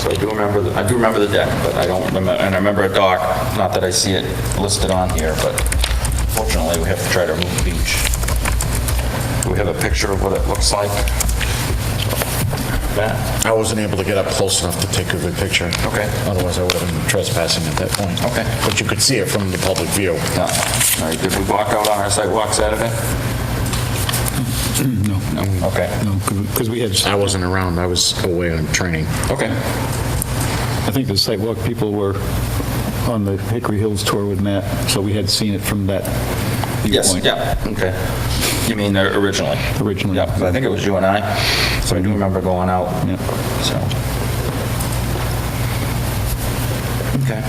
Speaker 1: So I do remember the deck, but I don't remember, and I remember a dock, not that I see it listed on here, but fortunately, we have to try to remove the beach. Do we have a picture of what it looks like? Matt?
Speaker 7: I wasn't able to get up close enough to take a good picture.
Speaker 1: Okay.
Speaker 7: Otherwise, I would have been trespassing at that point.
Speaker 1: Okay.
Speaker 7: But you could see it from the public view.
Speaker 1: No. All right, did we walk out on our sidewalk Saturday?
Speaker 3: No.
Speaker 1: No. Okay.
Speaker 3: No, because we had,
Speaker 7: I wasn't around. I was away on training.
Speaker 1: Okay.
Speaker 3: I think the sidewalk people were on the Hickory Hills tour with Matt, so we had seen it from that
Speaker 1: Yes,
Speaker 3: viewpoint.
Speaker 1: yeah, okay. You mean originally?
Speaker 3: Originally.
Speaker 1: Yeah, 'cause I think it was you and I, so I do remember going out,
Speaker 3: Yeah.
Speaker 1: so. Okay.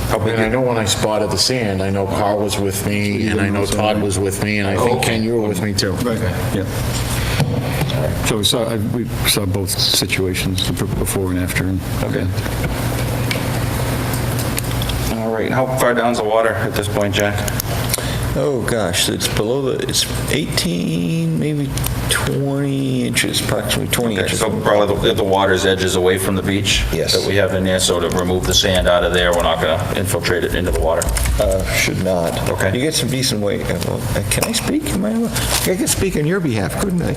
Speaker 1: How big
Speaker 7: And I know when I spotted the sand, I know Carl was with me, and I know Todd was with me, and I think Ken, you were with me too.
Speaker 3: Right, yeah. So we saw both situations, the before and after.
Speaker 1: Okay. All right, how far down's the water at this point, Jack?
Speaker 2: Oh, gosh, it's it's 18, maybe 20 inches, approximately 20
Speaker 1: Okay,
Speaker 2: inches.
Speaker 1: so probably the water's edges away from the beach?
Speaker 2: Yes.
Speaker 1: That we have in there, so to remove the sand out of there, we're not gonna infiltrate it into the water?
Speaker 2: Should not.
Speaker 1: Okay.
Speaker 2: You get some decent weight. Can I speak? I could speak on your behalf, couldn't I?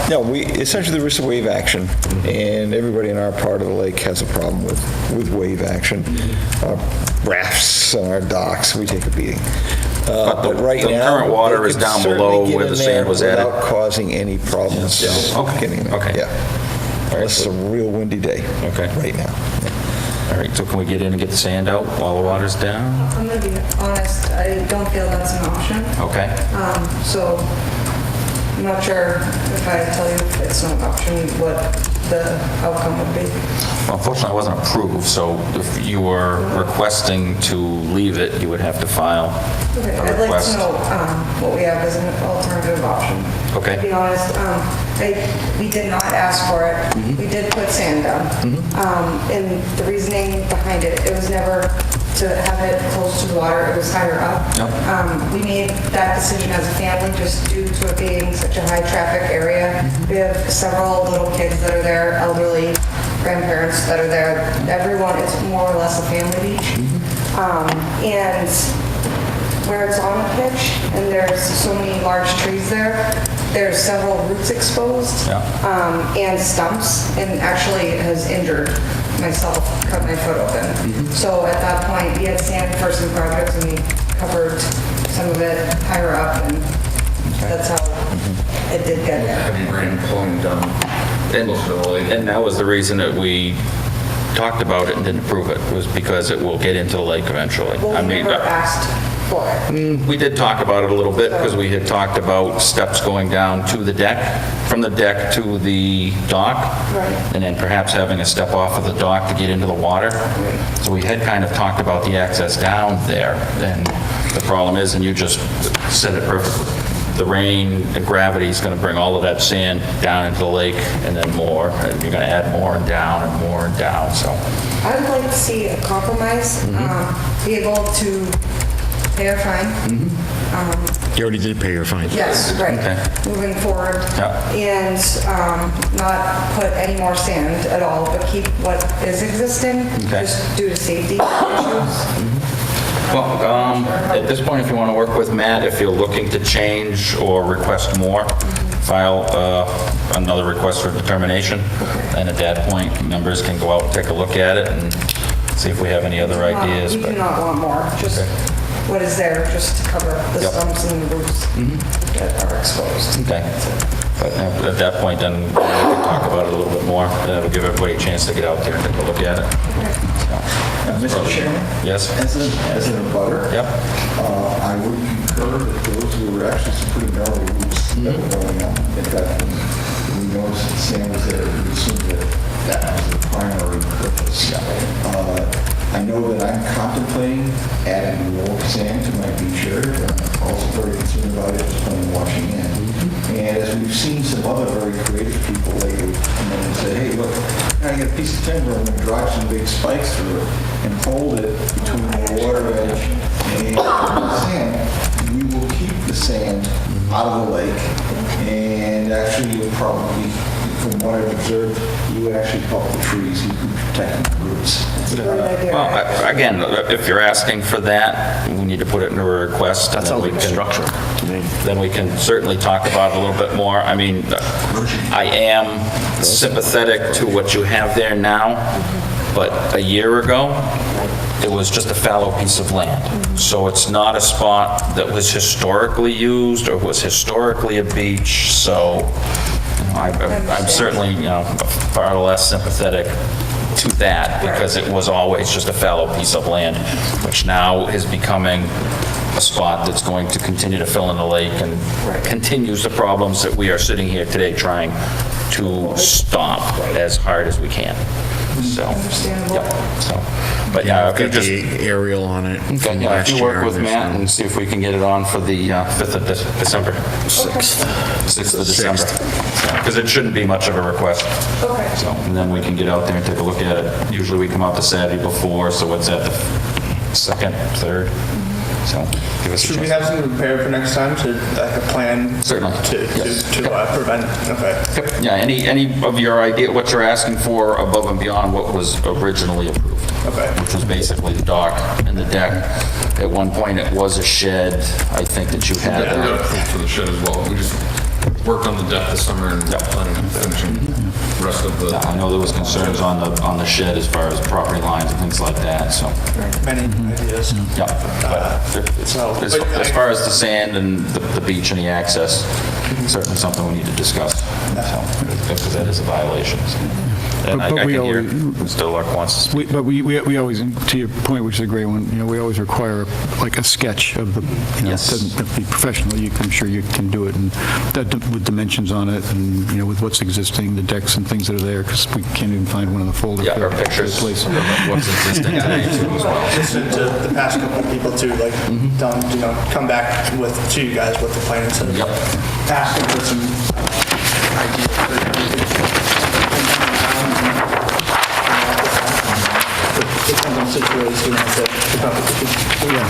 Speaker 2: No, essentially there is a wave action, and everybody in our part of the lake has a problem with wave action. Rafts on our docks, we take a beating. But right
Speaker 1: the
Speaker 2: now,
Speaker 1: current water
Speaker 2: they
Speaker 1: is
Speaker 2: could
Speaker 1: down
Speaker 2: certainly
Speaker 1: below
Speaker 2: get
Speaker 1: where
Speaker 2: in
Speaker 1: the
Speaker 2: there
Speaker 1: sand was added?
Speaker 2: Without causing any problems.
Speaker 1: Okay.
Speaker 2: Getting there.
Speaker 1: Okay.
Speaker 2: Yeah. Unless it's a real windy day.
Speaker 1: Okay.
Speaker 2: Right now.
Speaker 1: All right, so can we get in and get the sand out while the water's down?
Speaker 14: I'm going to be honest, I don't feel that's an option.
Speaker 1: Okay.
Speaker 14: So I'm not sure if I tell you it's not an option, what the outcome would be.
Speaker 1: Well, unfortunately, I wasn't approved, so if you were requesting to leave it, you would have to file
Speaker 14: Okay,
Speaker 1: a
Speaker 14: I'd like to
Speaker 1: request.
Speaker 14: know what we have as an alternative option.
Speaker 1: Okay.
Speaker 14: To be honest, we did not ask for it.
Speaker 1: Mm-hmm.
Speaker 14: We did put sand down. And the reasoning behind it, it was never to have it close to the water, it was higher up.
Speaker 1: Yep.
Speaker 14: We made that decision as a family just due to it being such a high-traffic area. We have several little kids that are there, elderly grandparents that are there. Everyone, it's more or less a family beach. And where it's on a pitch, and there's so many large trees there, there's several roots exposed, and stumps, and actually has injured myself, cut my foot open. So at that point, we had sand for some projects, and we covered some of it higher up, and that's how it did get there.
Speaker 1: And that was the reason that we talked about it and didn't approve it was because it will get into the lake eventually.
Speaker 14: Well,
Speaker 1: I
Speaker 14: we
Speaker 1: mean,
Speaker 14: never asked for it.
Speaker 1: we did talk about it a little bit because we had talked about steps going down to the deck, from the deck to the dock.
Speaker 14: Right.
Speaker 1: And then perhaps having a step off of the dock to get into the water. So we had kind of talked about the access down there. And the problem is, and you just said it perfectly, the rain and gravity is going to bring all of that sand down into the lake and then more. And you're going to add more and down and more and down, so.
Speaker 14: I would like to see a compromise, be able to pay our fine.
Speaker 7: You already did pay your fine.
Speaker 14: Yes, right, moving forward.
Speaker 1: Yeah.
Speaker 14: And not put any more sand at all, but keep what is existing,
Speaker 1: Okay.
Speaker 14: just due to safety issues.
Speaker 1: Well, at this point, if you want to work with Matt, if you're looking to change or request more, file another request for determination. And at that point, members can go out and take a look at it and see if we have any other ideas.
Speaker 14: We do
Speaker 1: but-
Speaker 14: not want more, just what is there, just to cover the
Speaker 1: Yep.
Speaker 14: stumps and the roots that are exposed.
Speaker 1: Okay. But at that point, then we can talk about it a little bit more. We'll give everybody a chance to get out there and take a look at it.
Speaker 2: Mr. Chairman?
Speaker 1: Yes?
Speaker 2: As an abutter,
Speaker 1: Yep.
Speaker 2: I would concur that those were actually some pretty narrow routes that were going on. In fact, when we noticed the sand was there, we assumed that that was the primary purpose. I know that I'm contemplating adding more sand to my beach area, but I'm also very concerned about it, just plain watching in. And as we've seen some other very creative people lately come in and say, hey, look, I got a piece of timber, I'm going to drive some big spikes through it and hold it between the water edge and the sand. We will keep the sand out of the lake, and actually you'll probably, from what I've observed, you actually help the trees, you can protect the roots.
Speaker 1: Well, again, if you're asking for that, we need to put it into a request.
Speaker 5: That sounds like a structure
Speaker 1: to me. Then we can certainly talk about it a little bit more. I mean, I am sympathetic to what you have there now, but a year ago, it was just a fallow piece of land. So it's not a spot that was historically used or was historically a beach, so I'm certainly, far less sympathetic to that because it was always just a fallow piece of land, which now is becoming a spot that's going to continue to fill in the lake and continues the problems that we are sitting here today trying to stop as hard as we can. So,
Speaker 14: Understandable.
Speaker 1: yep, so, but yeah, if you
Speaker 7: Got
Speaker 1: just,
Speaker 7: the aerial on it
Speaker 1: okay,
Speaker 7: from
Speaker 1: yeah,
Speaker 7: last
Speaker 1: if
Speaker 7: year.
Speaker 1: you work with Matt and see if we can get it on for the 5th of December. 6th of December. Because it shouldn't be much of a request.
Speaker 14: Okay.
Speaker 1: So, and then we can get out there and take a look at it. Usually we come out the Saturday before, so it's at the 2nd, 3rd. So give us a
Speaker 15: Should we
Speaker 1: chance.
Speaker 15: have something prepared for next time to, like a plan?
Speaker 1: Certainly.
Speaker 15: To prevent, okay.
Speaker 1: Yep. Yeah, any of your idea, what you're asking for above and beyond what was originally approved.
Speaker 15: Okay.
Speaker 1: Which was basically the dock and the deck. At one point, it was a shed, I think that you had.
Speaker 16: Yeah, we got approved for the shed as well. We just worked on the deck this summer and planning on finishing the rest of the...
Speaker 1: I know there was concerns on the shed as far as property lines and things like that, so.
Speaker 15: Many ideas.
Speaker 1: Yeah, but as far as the sand and the beach and the access, certainly something we need to discuss, so, because that is a violation. so. And I
Speaker 3: But
Speaker 1: can
Speaker 3: we
Speaker 1: hear
Speaker 3: always-
Speaker 1: Mr. Luck wants to speak.
Speaker 3: But we always, to your point, which is a great one, we always require like a sketch of the, it
Speaker 1: Yes.
Speaker 3: doesn't have to be professional, I'm sure you can do it, and that with dimensions on it, and, with what's existing, the decks and things that are there, because we can't even find one in the folder.
Speaker 1: Yeah,
Speaker 3: for
Speaker 1: our pictures
Speaker 3: place.
Speaker 1: of what's existing today too as well.
Speaker 15: Listen to the past couple of people too, like, tell them, come back to you guys with the plan instead of
Speaker 1: Yep.
Speaker 15: asking for some ideas. Different situations, we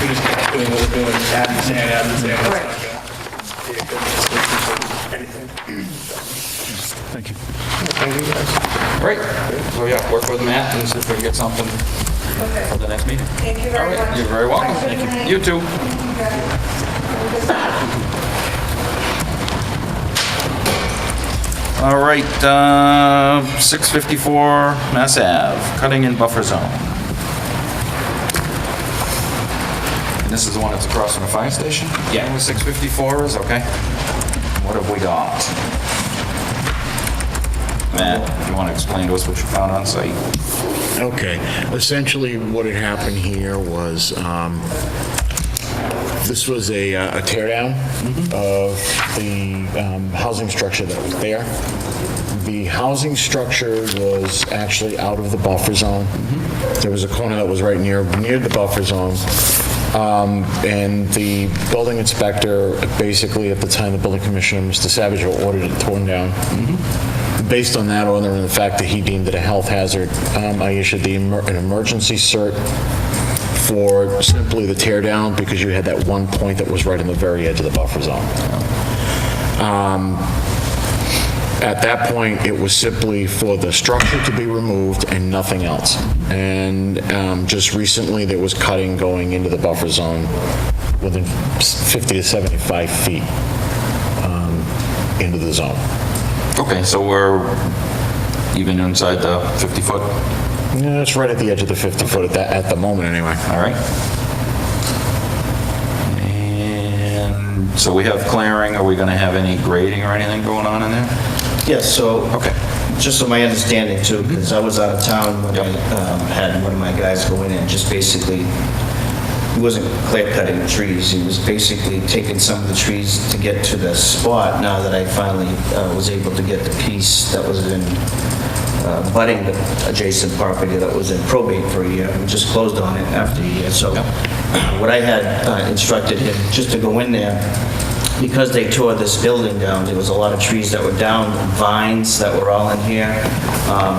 Speaker 15: just keep doing what we're doing, adding sand, that's not gonna be a good solution for anything.
Speaker 3: Thank you.
Speaker 15: Thank you, guys.
Speaker 1: Great. So yeah, work with Matt and see if we can get something for the next meeting.
Speaker 14: Thank you very
Speaker 1: All right,
Speaker 14: much.
Speaker 1: you're very welcome.
Speaker 14: Thank you.
Speaker 1: You too. All right, 654 Mass Ave, cutting in buffer zone. And this is the one that's across from the fire station? Yeah. Where 654 is, okay. What have we got? Matt, if you want to explain to us what you found on site.
Speaker 7: Okay, essentially what had happened here was, this was a tear down of the housing structure that was there. The housing structure was actually out of the buffer zone. There was a corner that was right near the buffer zone. And the building inspector, basically at the time, the building commissioner, Mr. Savage, ordered it torn down. Based on that order and the fact that he deemed it a health hazard, I issued an emergency cert for simply the tear down because you had that one point that was right on the very edge of the buffer zone. At that point, it was simply for the structure to be removed and nothing else. And just recently, there was cutting going into the buffer zone within 50 to 75 feet into the zone.
Speaker 1: Okay, so we're even inside the 50-foot?
Speaker 7: Yeah, it's right at the edge of the 50-foot at the moment, anyway.
Speaker 1: All right. And so we have clearing. Are we going to have any grading or anything going on in there?
Speaker 17: Yes, so,
Speaker 1: Okay.
Speaker 17: just so my understanding too, because I was out of town when I had one of my guys go in and just basically, he wasn't clear cutting the trees, he was basically taking some of the trees to get to the spot now that I finally was able to get the piece that was in budding the adjacent property that was in probate for a year, and just closed on it after a year. So what I had instructed him, just to go in there, because they tore this building down, there was a lot of trees that were down, vines that were all in here.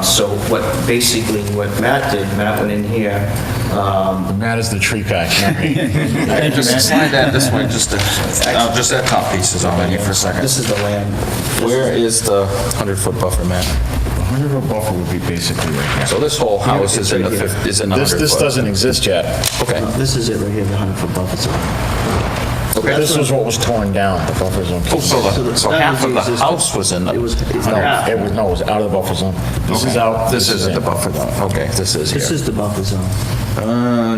Speaker 17: So what Matt did, Matt went in here.
Speaker 7: Matt is the tree guy, not me.
Speaker 1: Just slide that this way, just that top piece is all I need for a second.
Speaker 17: This is the land.
Speaker 1: Where is the 100-foot buffer, Matt?
Speaker 7: The 100-foot buffer would be basically right here.
Speaker 1: So this whole house is in the 100-foot?
Speaker 7: This doesn't exist yet.
Speaker 1: Okay.
Speaker 17: This is it right here, the 100-foot buffer zone.
Speaker 1: Okay.
Speaker 7: This was what was torn down, the buffer zone.
Speaker 1: Oh, so half of the house was in the...
Speaker 17: It was
Speaker 7: No, it was out of the buffer zone. This is out.
Speaker 1: This isn't the buffer zone. Okay, this is here.
Speaker 17: This is the buffer zone.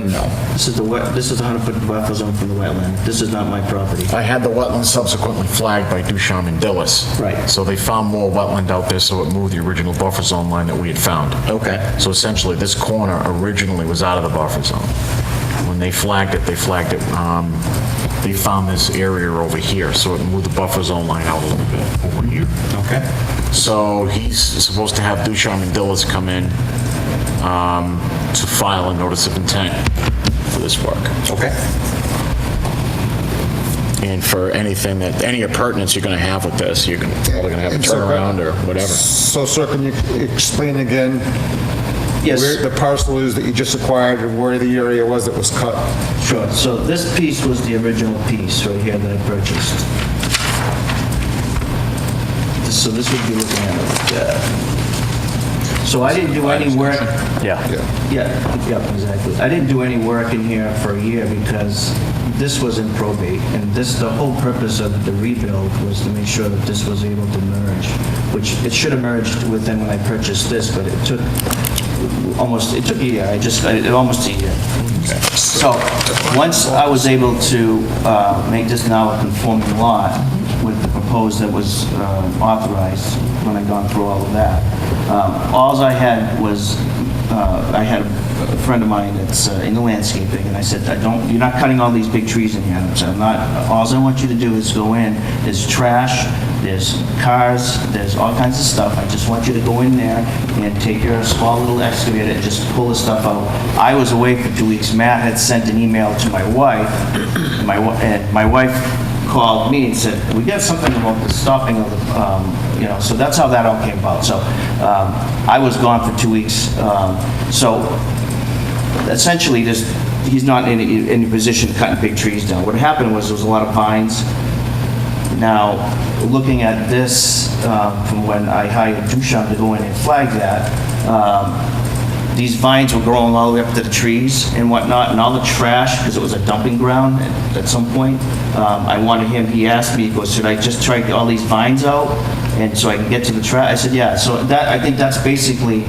Speaker 1: No.
Speaker 17: This is the 100-foot buffer zone from the wetland. This is not my property.
Speaker 7: I had the wetland subsequently flagged by Ducharme and Dillis.
Speaker 17: Right.
Speaker 7: So they found more wetland out there, so it moved the original buffer zone line that we had found.
Speaker 1: Okay.
Speaker 7: So essentially, this corner originally was out of the buffer zone. When they flagged it, they found this area over here, so it moved the buffer zone line out a little bit over here.
Speaker 1: Okay.
Speaker 7: So he's supposed to have Ducharme and Dillis come in to file a notice of intent for this work.
Speaker 1: Okay.
Speaker 7: And for anything any appurtenance you're going to have with this, you're probably going to have a turnaround or whatever.
Speaker 9: So, sir, can you explain again
Speaker 17: Yes.
Speaker 9: where the parcel is that you just acquired and where the area was that was cut?
Speaker 17: Sure. So this piece was the original piece right here that I purchased. So this would be looking at it like that. So I didn't do any work.
Speaker 5: Yeah.
Speaker 17: Yeah, exactly. I didn't do any work in here for a year because this was in probate, and the whole purpose of the rebuild was to make sure that this was able to merge, which it should have merged within when I purchased this, but it took almost a year. Almost a year. So once I was able to make this now a conforming lot with the proposed that was authorized when I gone through all of that, alls I had was I had a friend of mine that's into landscaping, and I said, you're not cutting all these big trees in here. I said, alls I want you to do is go in, there's trash, there's cars, there's all kinds of stuff. I just want you to go in there and take your small little excavator and just pull the stuff out. I was away for 2 weeks. Matt had sent an email to my wife, and my wife called me and said, we got something about the stopping of the, so that's how that all came about. So I was gone for 2 weeks. So essentially, he's not in any position cutting big trees down. What happened was there was a lot of vines. Now, looking at this from when I hired Duchamp to go in and flag that, these vines were growing all the way up to the trees and whatnot, and all the trash, because it was a dumping ground at some point. He asked me, he goes, should I just try to get all these vines out and so I can get to the trash? I said, yeah. So I think that's basically...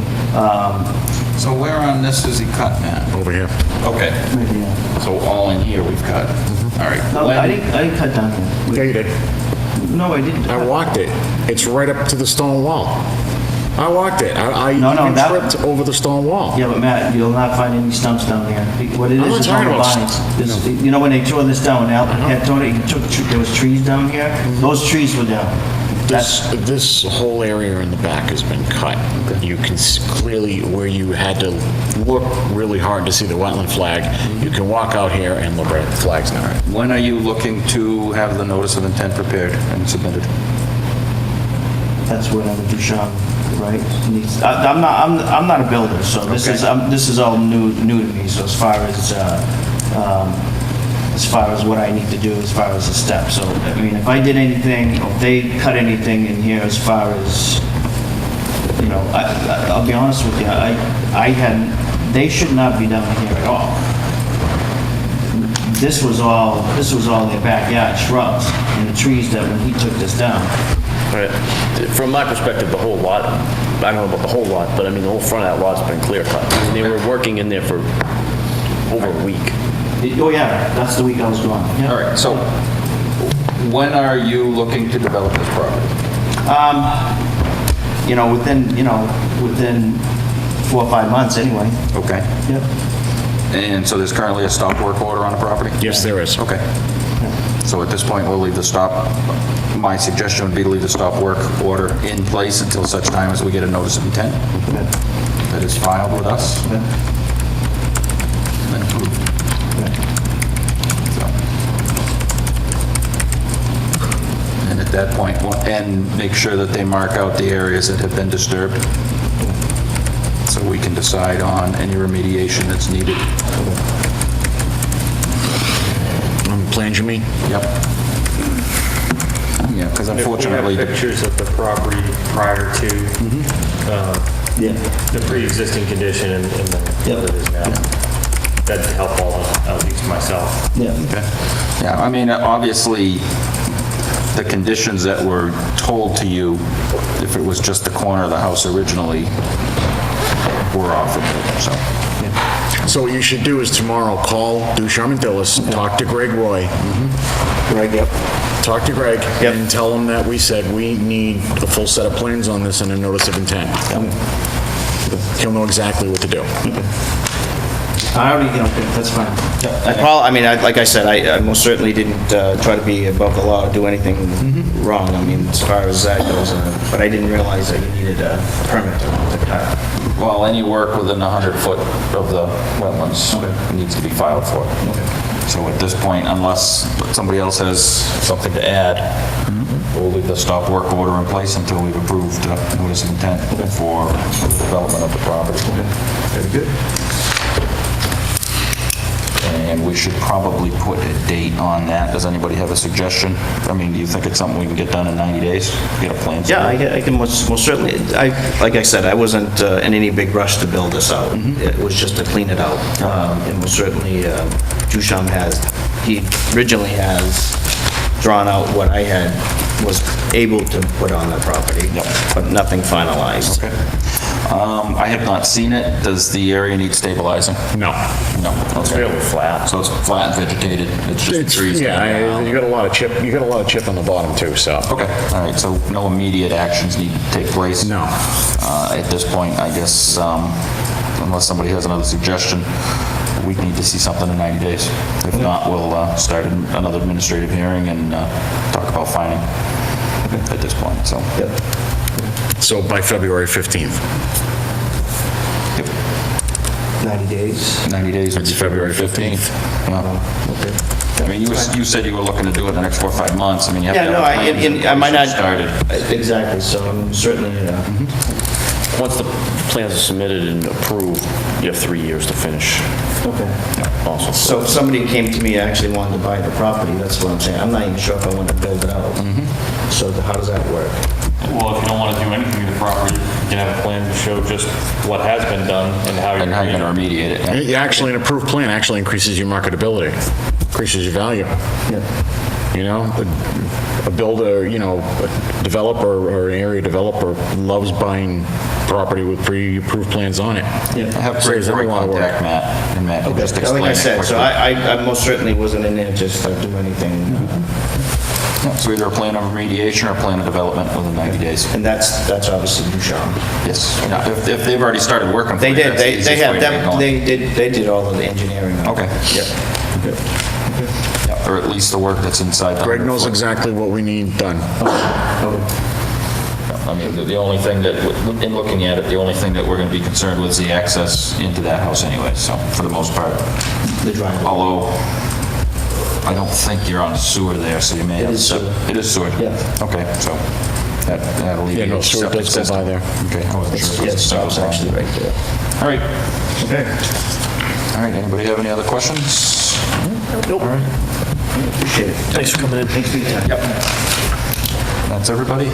Speaker 1: So where on this does he cut, Matt?
Speaker 7: Over here.
Speaker 1: Okay.
Speaker 17: Yeah.
Speaker 1: So all in here we've cut. All right.
Speaker 17: No, I didn't cut down here.
Speaker 7: Yeah, you did.
Speaker 17: No, I didn't.
Speaker 7: I walked it. It's right up to the stone wall. I walked it. I
Speaker 17: No,
Speaker 7: even
Speaker 17: that-
Speaker 7: tripped over the stone wall.
Speaker 17: Yeah, but Matt, you'll not find any stumps down there. What it
Speaker 7: I'm not
Speaker 17: is on
Speaker 7: talking
Speaker 17: the
Speaker 7: about
Speaker 17: lines. You know, when they tore this down, when Al had torn it, there was trees down here. Those trees were down.
Speaker 7: This whole area in the back has been cut. You can clearly, where you had to look really hard to see the wetland flag, you can walk out here and look right at the flags now.
Speaker 1: When are you looking to have the notice of intent prepared and submitted?
Speaker 17: That's whatever Duchamp, right? needs. I'm not a builder, so this is all new to me. So as far as what I need to do, as far as the steps. So I mean, if I did anything, or if they cut anything in here, as far as I'll be honest with you, they should not be down here at all. This was all their backyard shrubs and the trees that when he took this down.
Speaker 5: Right. From my perspective, the whole lot, I don't know about the whole lot, but I mean, the whole front of that lot's been clear cut. I mean, they were working in there for over a week.
Speaker 17: Oh yeah, that's the week I was gone. Yeah.
Speaker 1: All right, so when are you looking to develop this property?
Speaker 17: Within 4 or 5 months anyway.
Speaker 1: Okay.
Speaker 17: Yep.
Speaker 1: And so there's currently a stop work order on the property?
Speaker 7: Yes, there is.
Speaker 1: Okay. So at this point, we'll leave the stop, my suggestion would be to leave the stop work order in place until such time as we get a notice of intent that is filed with us. And approved. So. And at that point, and make sure that they mark out the areas that have been disturbed so we can decide on any remediation that's needed.
Speaker 7: Plans, you mean?
Speaker 1: Yep. Yeah, because unfortunately...
Speaker 10: If we have pictures of the property prior to the pre-existing condition and what it is now, that'd help all of us, at least myself.
Speaker 17: Yeah.
Speaker 1: Okay. Yeah, I mean, obviously, the conditions that were told to you, if it was just the corner of the house originally, were offered, so...
Speaker 7: So what you should do is tomorrow call Ducharme and Dillis, talk to Greg Roy.
Speaker 17: Greg, yep.
Speaker 7: Talk to Greg and tell him that we said we need a full set of plans on this and a notice of intent. He'll know exactly what to do.
Speaker 17: I already, that's fine. Like I said, I most certainly didn't try to be above the law or do anything wrong. I mean, as far as that goes, but I didn't realize that you needed a permit to cut.
Speaker 1: Well, any work within 100 foot of the wetlands needs to be filed for. So at this point, unless somebody else has something to add, we'll leave the stop work order in place until we've approved notice of intent for the development of the property.
Speaker 17: Very good.
Speaker 1: And we should probably put a date on that. Does anybody have a suggestion? I mean, do you think it's something we can get done in 90 days? Get a plan?
Speaker 17: Yeah, I can most certainly. Like I said, I wasn't in any big rush to build this out. It was just to clean it out. And most certainly, Duchamp he originally has drawn out what I was able to put on the property, but nothing finalized.
Speaker 1: Okay. I have not seen it. Does the area need stabilizing?
Speaker 7: No.
Speaker 1: No. It's fairly flat. So it's flat and vegetated. It's just trees.
Speaker 7: Yeah, you got a lot of chip. You got a lot of chip on the bottom too. So.
Speaker 1: Okay. All right. So no immediate actions need to take place.
Speaker 7: No.
Speaker 1: At this point, I guess, unless somebody has another suggestion, we need to see something in 90 days. If not, we'll start another administrative hearing and talk about fining at this point. So.
Speaker 7: So by February 15th.
Speaker 17: 90 days.
Speaker 1: 90 days would be February 15th.
Speaker 17: Okay.
Speaker 1: I mean, you said you were looking to do it in the next 4 or 5 months. I mean, you have to have plans
Speaker 17: I might not...
Speaker 1: started.
Speaker 17: Exactly, so I'm certainly...
Speaker 5: Once the plans are submitted and approved, you have 3 years to finish.
Speaker 17: Okay.
Speaker 5: Also.
Speaker 17: So if somebody came to me and actually wanted to buy the property, that's what I'm saying. I'm not even sure if I want to build it out. So how does that work?
Speaker 10: Well, if you don't want to do anything to the property, you can have a plan to show just what has been done and how you're
Speaker 1: going to remediate it.
Speaker 7: Actually, an approved plan actually increases your marketability, increases your value.
Speaker 17: Yeah.
Speaker 7: you know? A builder, you know, a developer or an area developer loves buying property with pre-approved plans on it.
Speaker 1: Have
Speaker 7: Saves them a lot of work.
Speaker 1: contact Matt, and Matt can just
Speaker 17: Like
Speaker 1: explain
Speaker 17: I
Speaker 1: it
Speaker 17: said, so
Speaker 1: quickly.
Speaker 17: I most certainly wasn't in there just to do anything,
Speaker 1: So either a plan of remediation or a plan of development within 90 days.
Speaker 17: and that's obviously Bouchon.
Speaker 1: Yes. Now, if they've already started working for
Speaker 17: They
Speaker 1: you,
Speaker 17: did,
Speaker 1: that's the
Speaker 17: they
Speaker 1: easiest
Speaker 17: have,
Speaker 1: way to get going.
Speaker 17: they did all of the engineering.
Speaker 1: Okay.
Speaker 17: Yep.
Speaker 1: Yeah, or at least the work that's inside the...
Speaker 7: Greg knows exactly what we need done.
Speaker 1: I mean, the only thing that, in looking at it, the only thing that we're going to be concerned with is the access into that house anyway, so, for the most part.
Speaker 17: The driveway.
Speaker 1: Although, I don't think you're on sewer there, so you may have...
Speaker 17: is sewer.
Speaker 1: It is sewer?
Speaker 17: Yeah.
Speaker 1: Okay, so that'll leave you...
Speaker 7: Yeah, no, sewer
Speaker 1: septic
Speaker 7: does go
Speaker 1: system.
Speaker 7: by there.
Speaker 1: Okay, I wasn't sure.
Speaker 17: Yes,
Speaker 1: if it was
Speaker 17: it's actually right there.
Speaker 1: All right. Okay. All right, anybody have any other questions?
Speaker 17: Nope.
Speaker 1: All right.
Speaker 17: Appreciate it.
Speaker 5: Thanks for coming in.
Speaker 17: Thanks for your time.
Speaker 1: Yep. That's everybody?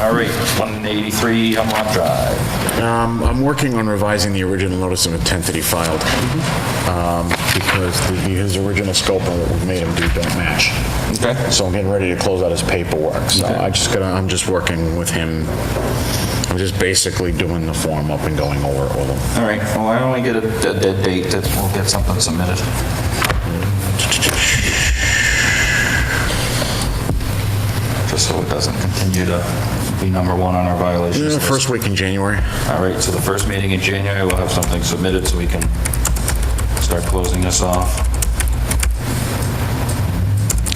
Speaker 1: All right, 183 Hemlock Drive.
Speaker 7: I'm working on revising the original notice of intent that he filed, because his original scope and what we've made him do don't match.
Speaker 1: Okay.
Speaker 7: So I'm getting ready to close out his paperwork, so I'm just working with him. I'm just basically doing the form up and going over it with him.
Speaker 1: All right, well, why don't we get a dead date that we'll get something submitted? Just so it doesn't continue to be number one on our violations
Speaker 7: Yeah,
Speaker 1: list.
Speaker 7: first week in January.
Speaker 1: All right, so the first meeting in January, we'll have something submitted so we can start closing this off.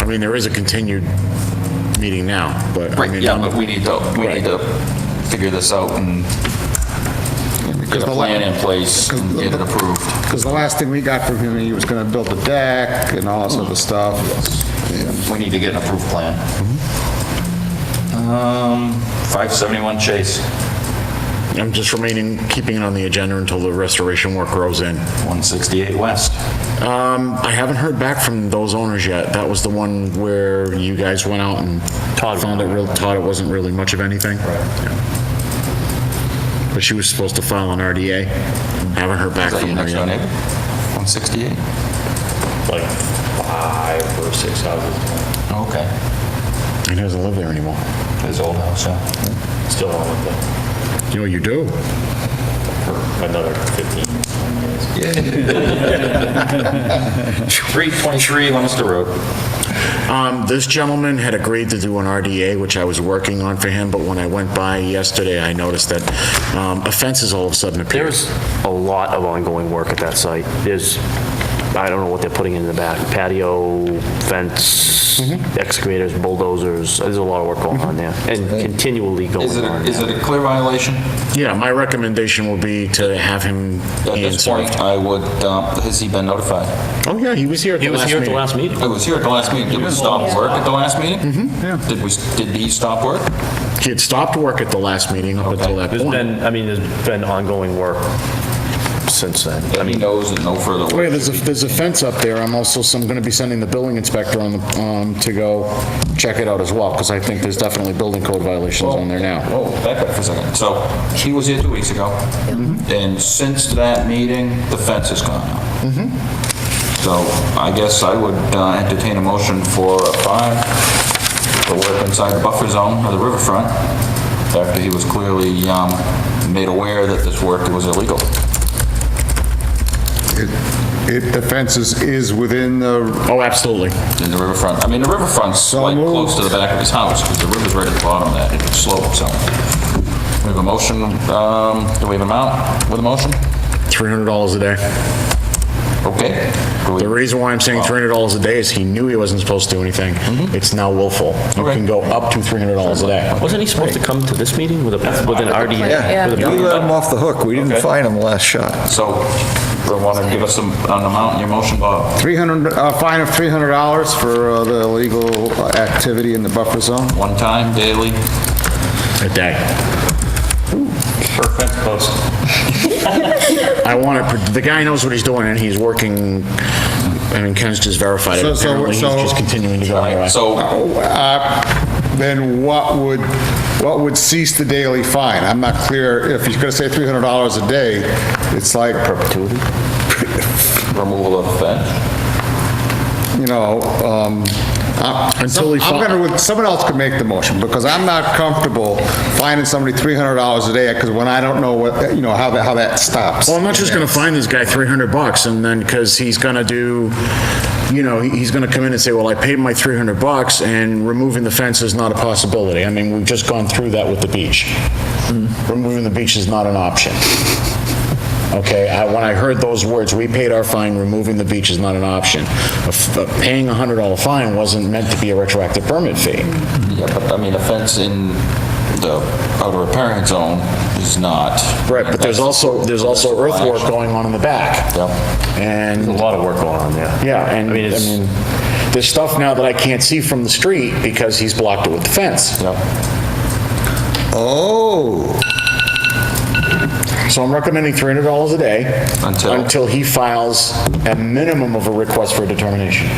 Speaker 7: I mean, there is a continued meeting now, but I
Speaker 1: Right,
Speaker 7: mean...
Speaker 1: yeah, but we need to figure this out and get a plan in place and get it approved.
Speaker 9: Because the last thing we got from him, he was going to build a deck and all this other stuff.
Speaker 1: We need to get an approved plan. 571 Chase,
Speaker 7: I'm just keeping it on the agenda until the restoration work grows in.
Speaker 1: 168 West.
Speaker 7: I haven't heard back from those owners yet. That was the one where you guys went out and found it wasn't really much of anything. But she was supposed to file an RDA. Haven't heard back
Speaker 1: Is that
Speaker 7: from
Speaker 1: your
Speaker 7: her
Speaker 1: next door
Speaker 7: yet.
Speaker 1: neighbor? 168?
Speaker 12: Like 5 or 6 houses.
Speaker 1: Okay.
Speaker 7: He doesn't live there anymore.
Speaker 1: His old house, yeah.
Speaker 12: Still on with them
Speaker 7: You know, you do.
Speaker 12: for another 15 years.
Speaker 1: 323 Leominster Road.
Speaker 7: This gentleman had agreed to do an RDA, which I was working on for him, but when I went by yesterday, I noticed that a fence has all of a sudden appeared.
Speaker 5: There's a lot of ongoing work at that site. There's, I don't know what they're putting in the back, patio, fence, excavators, bulldozers, there's a lot of work going on there, and continually going on.
Speaker 1: Is it a clear violation?
Speaker 7: Yeah, my recommendation would be to have him
Speaker 1: At this point, I would, has he been notified?
Speaker 7: Oh, yeah, he was here at the last meeting.
Speaker 5: He was here at the last meeting.
Speaker 1: He was here at the last meeting. Did we stop work at the last meeting? Did he stop work?
Speaker 7: He had stopped work at the last meeting up until that
Speaker 5: There's
Speaker 7: point.
Speaker 5: there's been ongoing work since then.
Speaker 1: And he knows that no further
Speaker 7: Oh, yeah,
Speaker 1: work.
Speaker 7: there's a fence up there. I'm going to be sending the building inspector to go check it out as well, because I think there's definitely building code violations on there now.
Speaker 1: Oh, back up for a second. So he was here 2 weeks ago, and since that meeting, the fence has gone up. So I guess I would entertain a motion for a fine to work inside the buffer zone of the riverfront after he was clearly made aware that this work was illegal.
Speaker 9: The fence is within the...
Speaker 7: Oh, absolutely.
Speaker 1: In the riverfront. I mean, the riverfront's like close to the back of his house, because the river's right at the bottom of that slope, so. We have a motion, do we have an amount with a motion?
Speaker 7: $300 a day.
Speaker 1: Okay.
Speaker 7: The reason why I'm saying $300 a day is he knew he wasn't supposed to do anything. It's now willful. You can go up to $300 a day.
Speaker 5: Wasn't he supposed to come to this meeting with an RDA?
Speaker 2: Yeah,
Speaker 5: with a
Speaker 2: we
Speaker 5: building
Speaker 2: let him off the hook. We didn't
Speaker 1: Okay.
Speaker 2: find him the last shot.
Speaker 1: So, do you want to give us an amount in your motion, Bob?
Speaker 9: Fine of $300 for the illegal activity in the buffer zone.
Speaker 1: One time, daily?
Speaker 7: A day.
Speaker 12: per fence post.
Speaker 7: I want to, the guy knows what he's doing, and he's working, I mean, Ken's just verified it. Apparently, he's just continuing to go anyway.
Speaker 1: So,
Speaker 9: Then what would cease the daily fine? I'm not clear, if he's gonna say $300 a day, it's like...
Speaker 5: Perpetuity?
Speaker 1: removal of the fence?
Speaker 9: you know,
Speaker 7: Until he
Speaker 9: someone else could make the motion, because I'm not comfortable finding somebody $300 a day, because when I don't know what, you know, how that stops.
Speaker 7: Well, I'm not just gonna find this guy $300 and then, because he's gonna do, you know, he's gonna come in and say, well, I paid my $300 and removing the fence is not a possibility. I mean, we've just gone through that with the beach. Removing the beach is not an option. Okay, when I heard those words, we paid our fine, removing the beach is not an option. Paying a $100 fine wasn't meant to be a retroactive permit fee.
Speaker 1: Yeah, but I mean, a fence in the outer riparian zone is not.
Speaker 7: Right, but there's also earthwork going on in the back.
Speaker 1: Yep.
Speaker 7: And.
Speaker 5: There's a lot of work going on, yeah.
Speaker 7: Yeah, and, I mean, there's stuff now that I can't see from the street because he's blocked it with the fence.
Speaker 1: Yep.
Speaker 9: Oh.
Speaker 7: So I'm recommending $300 a day. Until he files a minimum of a request for a determination.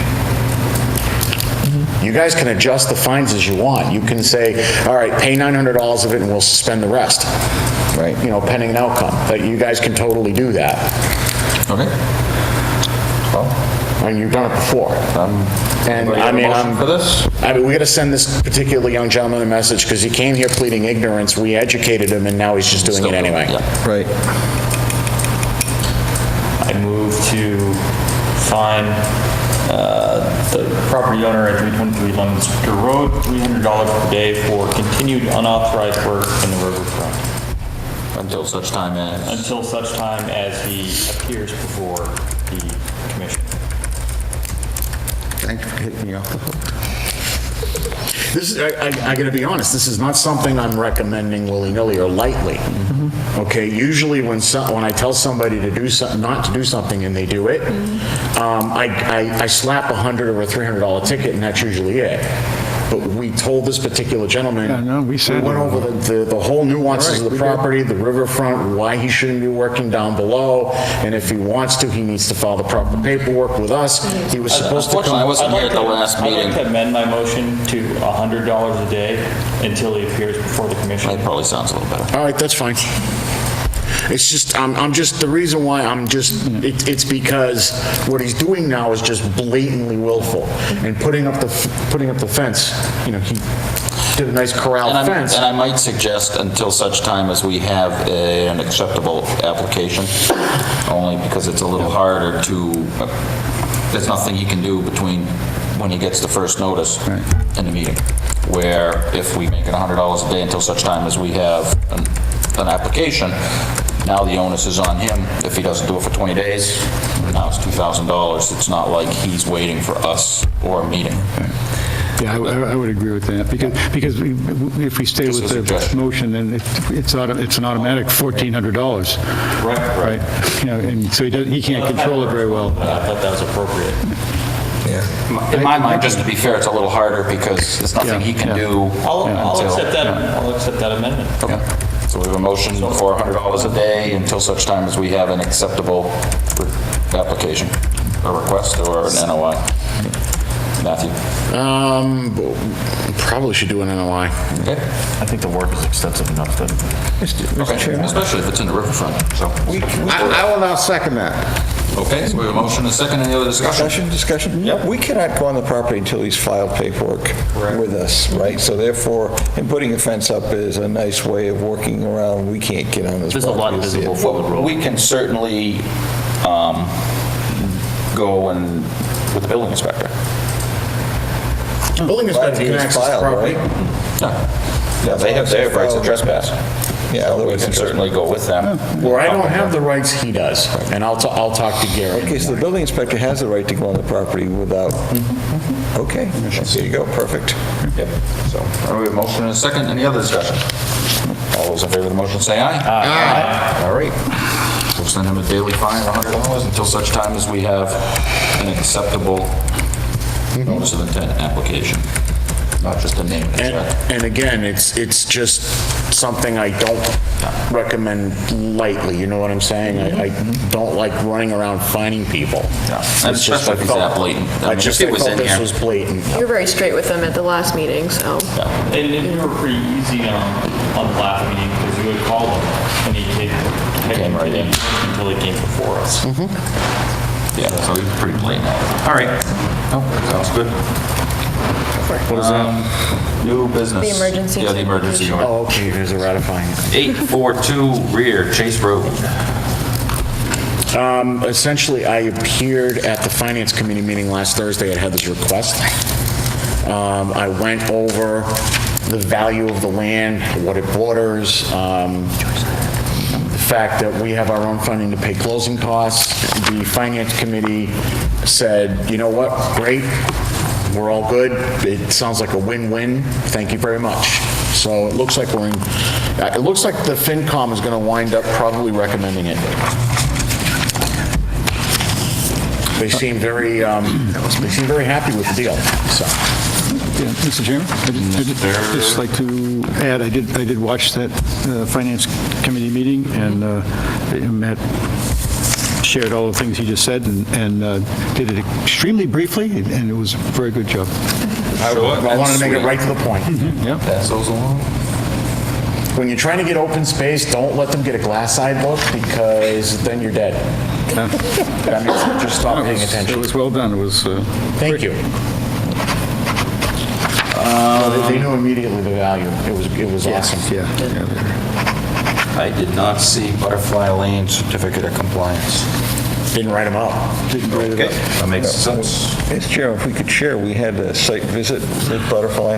Speaker 7: You guys can adjust the fines as you want. You can say, all right, pay $900 of it and we'll suspend the rest. Right. You know, pending an outcome. But you guys can totally do that.
Speaker 1: Okay. Well.
Speaker 7: And you've done it before. And I mean,
Speaker 1: for this?
Speaker 7: I mean, we gotta send this particular young gentleman a message because he came here pleading ignorance. We educated him and now he's just doing it anyway.
Speaker 1: Yeah.
Speaker 9: Right.
Speaker 10: I move to fine the property owner at 323 Lemonster Road $300 per day for continued unauthorized work in the riverfront.
Speaker 1: Until such time as?
Speaker 10: Until such time as he appears before the commission.
Speaker 9: Thank you for hitting me off the hook.
Speaker 7: This is, I gotta be honest, this is not something I'm recommending willy-nilly or lightly. Okay, usually when I tell somebody to do something, not to do something and they do it, I slap $100 or a $300 ticket and that's usually it. But we told this particular gentleman.
Speaker 3: Yeah, no, we said.
Speaker 7: We went over the whole nuances of the property, the riverfront, why he shouldn't be working down below, and if he wants to, he needs to file the proper paperwork with us. He was supposed to come.
Speaker 1: Unfortunately, I wasn't here at the last meeting.
Speaker 10: I'd like to amend my motion to $100 a day until he appears before the commission.
Speaker 1: That probably sounds a little better.
Speaker 7: All right, that's fine. It's just, I'm just, the reason why it's because what he's doing now is just blatantly willful. And putting up the fence, you know, he did a nice corral fence.
Speaker 1: And I might suggest until such time as we have an acceptable application, only because it's a little harder to, there's nothing he can do between when he gets the first notice in the meeting. Where if we make it $100 a day until such time as we have an application, now the onus is on him. If he doesn't do it for 20 days, now it's $2,000. It's not like he's waiting for us or a meeting.
Speaker 3: Yeah, I would agree with that, because if we stay with the motion, then it's an automatic $1,400.
Speaker 10: Right.
Speaker 3: You know, and so he can't control it very well.
Speaker 10: I thought that was appropriate.
Speaker 1: In my mind, just to be fair, it's a little harder because there's nothing he can do
Speaker 10: I'll
Speaker 1: until...
Speaker 10: accept that amendment.
Speaker 1: Okay. So we have a motion for $100 a day until such time as we have an acceptable application, a request, or an NOI. Matthew?
Speaker 7: Probably should do an NOI.
Speaker 1: Okay.
Speaker 5: I think the work is extensive enough that.
Speaker 1: Okay, especially if it's in the riverfront, so.
Speaker 9: I will now second that.
Speaker 1: Okay, so we have a motion and a second. Any other discussion?
Speaker 2: Discussion? Yep. We cannot go on the property until he's filed paperwork with us, right? So therefore, and putting a fence up is a nice way of working around. We can't get on this property.
Speaker 5: There's a lot visible from the road.
Speaker 1: We can certainly go and, with the building inspector.
Speaker 7: Building inspector can access the property.
Speaker 1: Yeah, they have their rights of trespass. Yeah, we can certainly go with them.
Speaker 7: Where I don't have the rights, he does, and I'll talk to Gary.
Speaker 2: Okay, so the building inspector has the right to go on the property without, okay, there you go, perfect.
Speaker 1: Yep, so, we have a motion and a second. Any other discussion? All those in favor of the motion say aye. Aye. All right. We'll send him a daily fine of $100 until such time as we have an acceptable notice of intent application. Not just a name.
Speaker 7: And again, it's just something I don't recommend lightly, you know what I'm saying? I don't like running around finding people.
Speaker 1: And especially if it's that blatant.
Speaker 7: I just felt this was blatant.
Speaker 11: You were very straight with them at the last meeting, so.
Speaker 10: And you were pretty easy on the last meeting because you would call him and he came right in until he came before us.
Speaker 1: Yeah, so he's pretty blatant. All right. Oh, sounds good.
Speaker 7: What is that?
Speaker 1: New business.
Speaker 11: The emergency
Speaker 1: Yeah, the emergency order.
Speaker 7: Oh, okay, there's a ratifying.
Speaker 1: 842 rear Chase Road.
Speaker 7: Essentially, I appeared at the Finance Committee meeting last Thursday. I had this request. I went over the value of the land, what it borders, the fact that we have our own funding to pay closing costs. The Finance Committee said, you know what, great, we're all good. It sounds like a win-win. Thank you very much. So it looks like it looks like the FinCom is going to wind up probably recommending it. They seem very happy with the deal, so.
Speaker 3: Yeah, Mr. Chairman, I'd just like to add, I did watch that Finance Committee meeting, and Matt shared all the things he just said, and did it extremely briefly, and it was a very good job.
Speaker 7: I wanted to make it right to the point.
Speaker 3: Yeah.
Speaker 1: Pass those along.
Speaker 7: When you're trying to get open space, don't let them get a glass-eyed look, because then you're dead. That means just stop paying attention.
Speaker 3: It was well done. It was.
Speaker 7: Thank you. They knew immediately the value. It was awesome.
Speaker 3: Yeah.
Speaker 1: I did not see Butterfly Lane certificate of compliance.
Speaker 7: Didn't write them out.
Speaker 1: Okay, that makes sense.
Speaker 2: Mr. Chairman, if we could share, we had a site visit at Butterfly